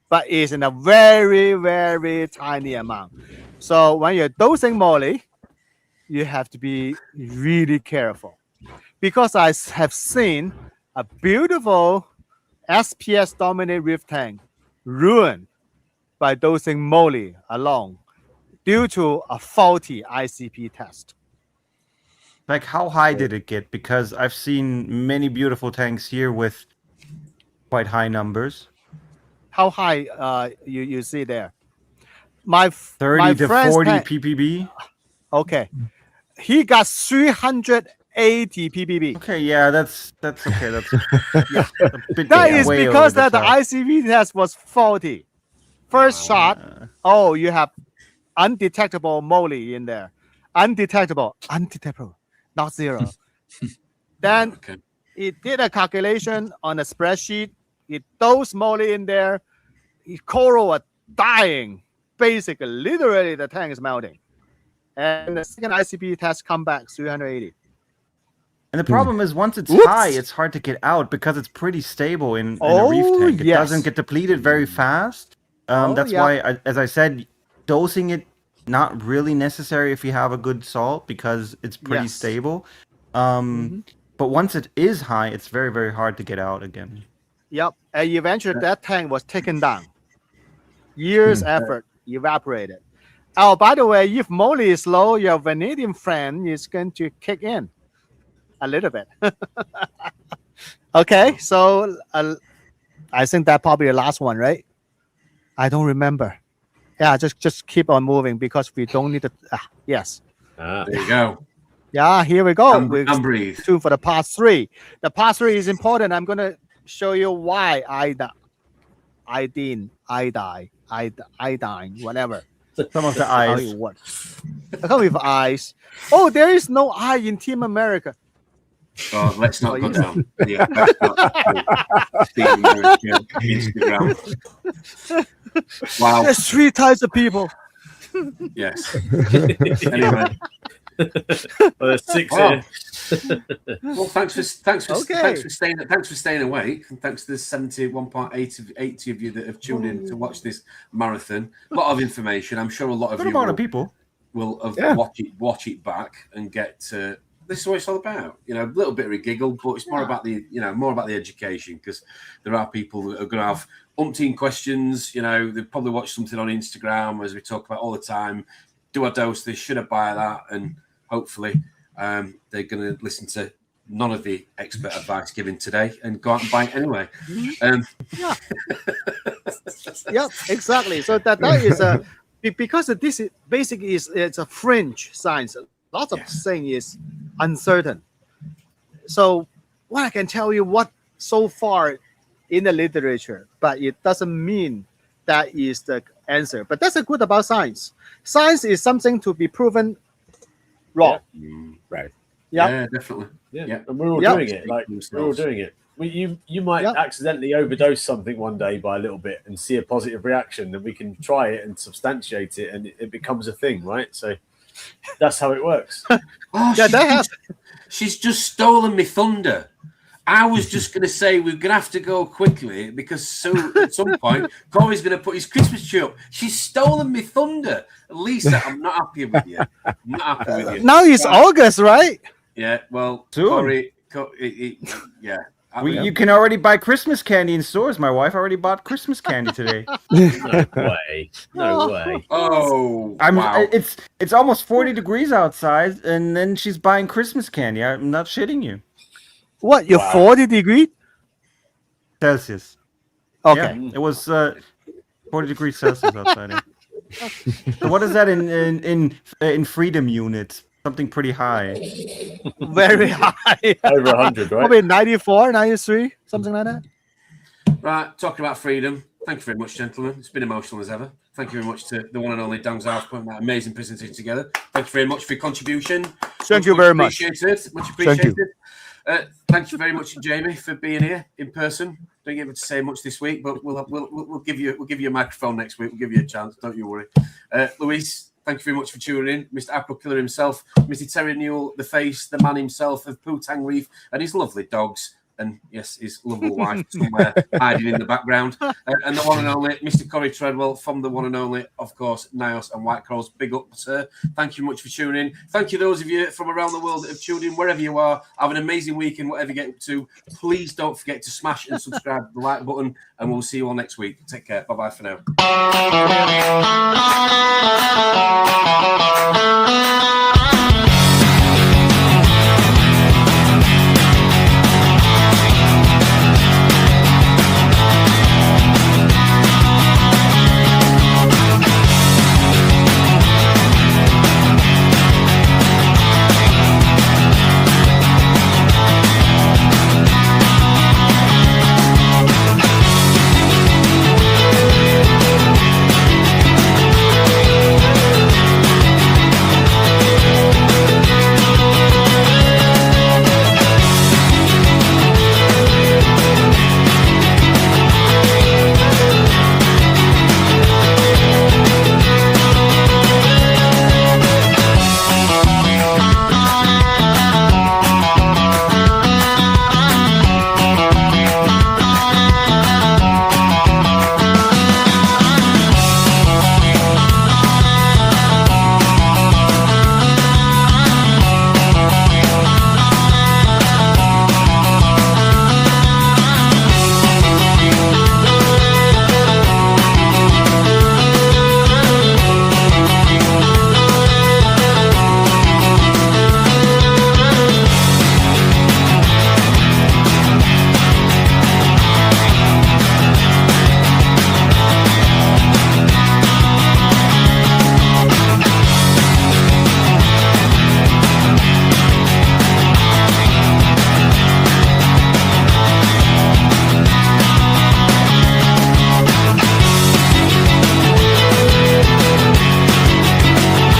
But it's in a very, very tiny amount. So when you're dosing moly, you have to be really careful. Because I have seen a beautiful SPS dominant reef tank ruined by dosing moly alone due to a faulty ICP test. Like, how high did it get? Because I've seen many beautiful tanks here with quite high numbers. How high you see there? 30 to 40 ppb. Okay. He got 380 ppb. Okay, yeah, that's okay. That's that is because that the ICP test was faulty. First shot, you have undetectable moly in there. Undetectable, not zero. Then it did a calculation on a spreadsheet. It dosed moly in there. Coral are dying. Basically, literally, the tank is melting. And the second ICP test come back 380. And the problem is, once it's high, it's hard to get out because it's pretty stable in a reef tank. It doesn't get depleted very fast. That's why, as I said, dosing it not really necessary if you have a good salt because it's pretty stable. But once it is high, it's very, very hard to get out again. Yep. And eventually that tank was taken down. Years effort evaporated. Oh, by the way, if moly is low, your vanadium friend is going to kick in a little bit. Okay, so I think that probably the last one, right? I don't remember. Yeah, just keep on moving because we don't need to. Yes. There you go. Yeah, here we go. And breathe. Two for the part 3. The part 3 is important. I'm going to show you why iodine, whatever. Some of the eyes. I come with eyes. Oh, there is no I in Team America. Oh, let's not go down. Yeah, that's not Team America Instagram. Wow. There's 3 types of people. Yes. Anyway. Well, there's 6 here. Well, thanks for staying awake, and thanks to the 71.80 of you that have tuned in to watch this marathon. A lot of information. I'm sure a lot of you people will watch it back and get this is what it's all about. You know, a little bit of a giggle, but it's more about the, more about the education, because there are people that are going to have umpteen questions. You know, they probably watch something on Instagram, as we talk about all the time. Do I dose this? Should I buy that? And hopefully they're going to listen to none of the expert advice given today and go out and buy it anyway. Yeah, exactly. So that is because this is basically it's a fringe science. Lots of things is uncertain. So what I can tell you, what so far in the literature, but it doesn't mean that is the answer. But that's the good about science. Science is something to be proven wrong. Right. Yeah, definitely. Yeah. And we're all doing it. Like, we're all doing it. You might accidentally overdose something one day by a little bit and see a positive reaction, and we can try it and substantiate it, and it becomes a thing, right? So that's how it works. She's just stolen me thunder. I was just going to say we're going to have to go quickly, because at some point Corey's going to put his Christmas tree up. She's stolen me thunder. Lisa, I'm not happy with you. I'm not happy with you. Now it's August, right? Yeah, well, Soon. Corey, yeah. You can already buy Christmas candy in stores. My wife already bought Christmas candy today. No way. Oh, wow. It's almost 40 degrees outside, and then she's buying Christmas candy. I'm not shitting you. What, you're 40 degrees Celsius. Okay. Yeah, it was 40 degrees Celsius outside. So what is that in freedom units? Something pretty high. Very high. Over 100, right? Probably 94, 93, something like that. Right, talking about freedom. Thank you very much, gentlemen. It's been emotional as ever. Thank you very much to the one and only Dan Zhao for putting that amazing presentation together. Thank you very much for your contribution. Thank you very much. Appreciated. Much appreciated. Thank you very much, Jamie, for being here in person. Don't get able to say much this week, but we'll give you a microphone next week. We'll give you a chance. Don't you worry. Luis, thank you very much for tuning in. Mr. April Killer himself, Mr. Terry Newell, the face, the man himself of Putang Reef, and his lovely dogs. And yes, his lovely wife somewhere hiding in the background. And the one and only Mr. Corey Treadwell from the one and only, of course, Nyos and White Crows. Big up, sir. Thank you much for tuning in. Thank you, those of you from around the world that have tuned in, wherever you are. Have an amazing weekend, whatever you get up to. Please don't forget to smash and subscribe to the like button, and we'll see you all next week. Take care. Bye-bye for now.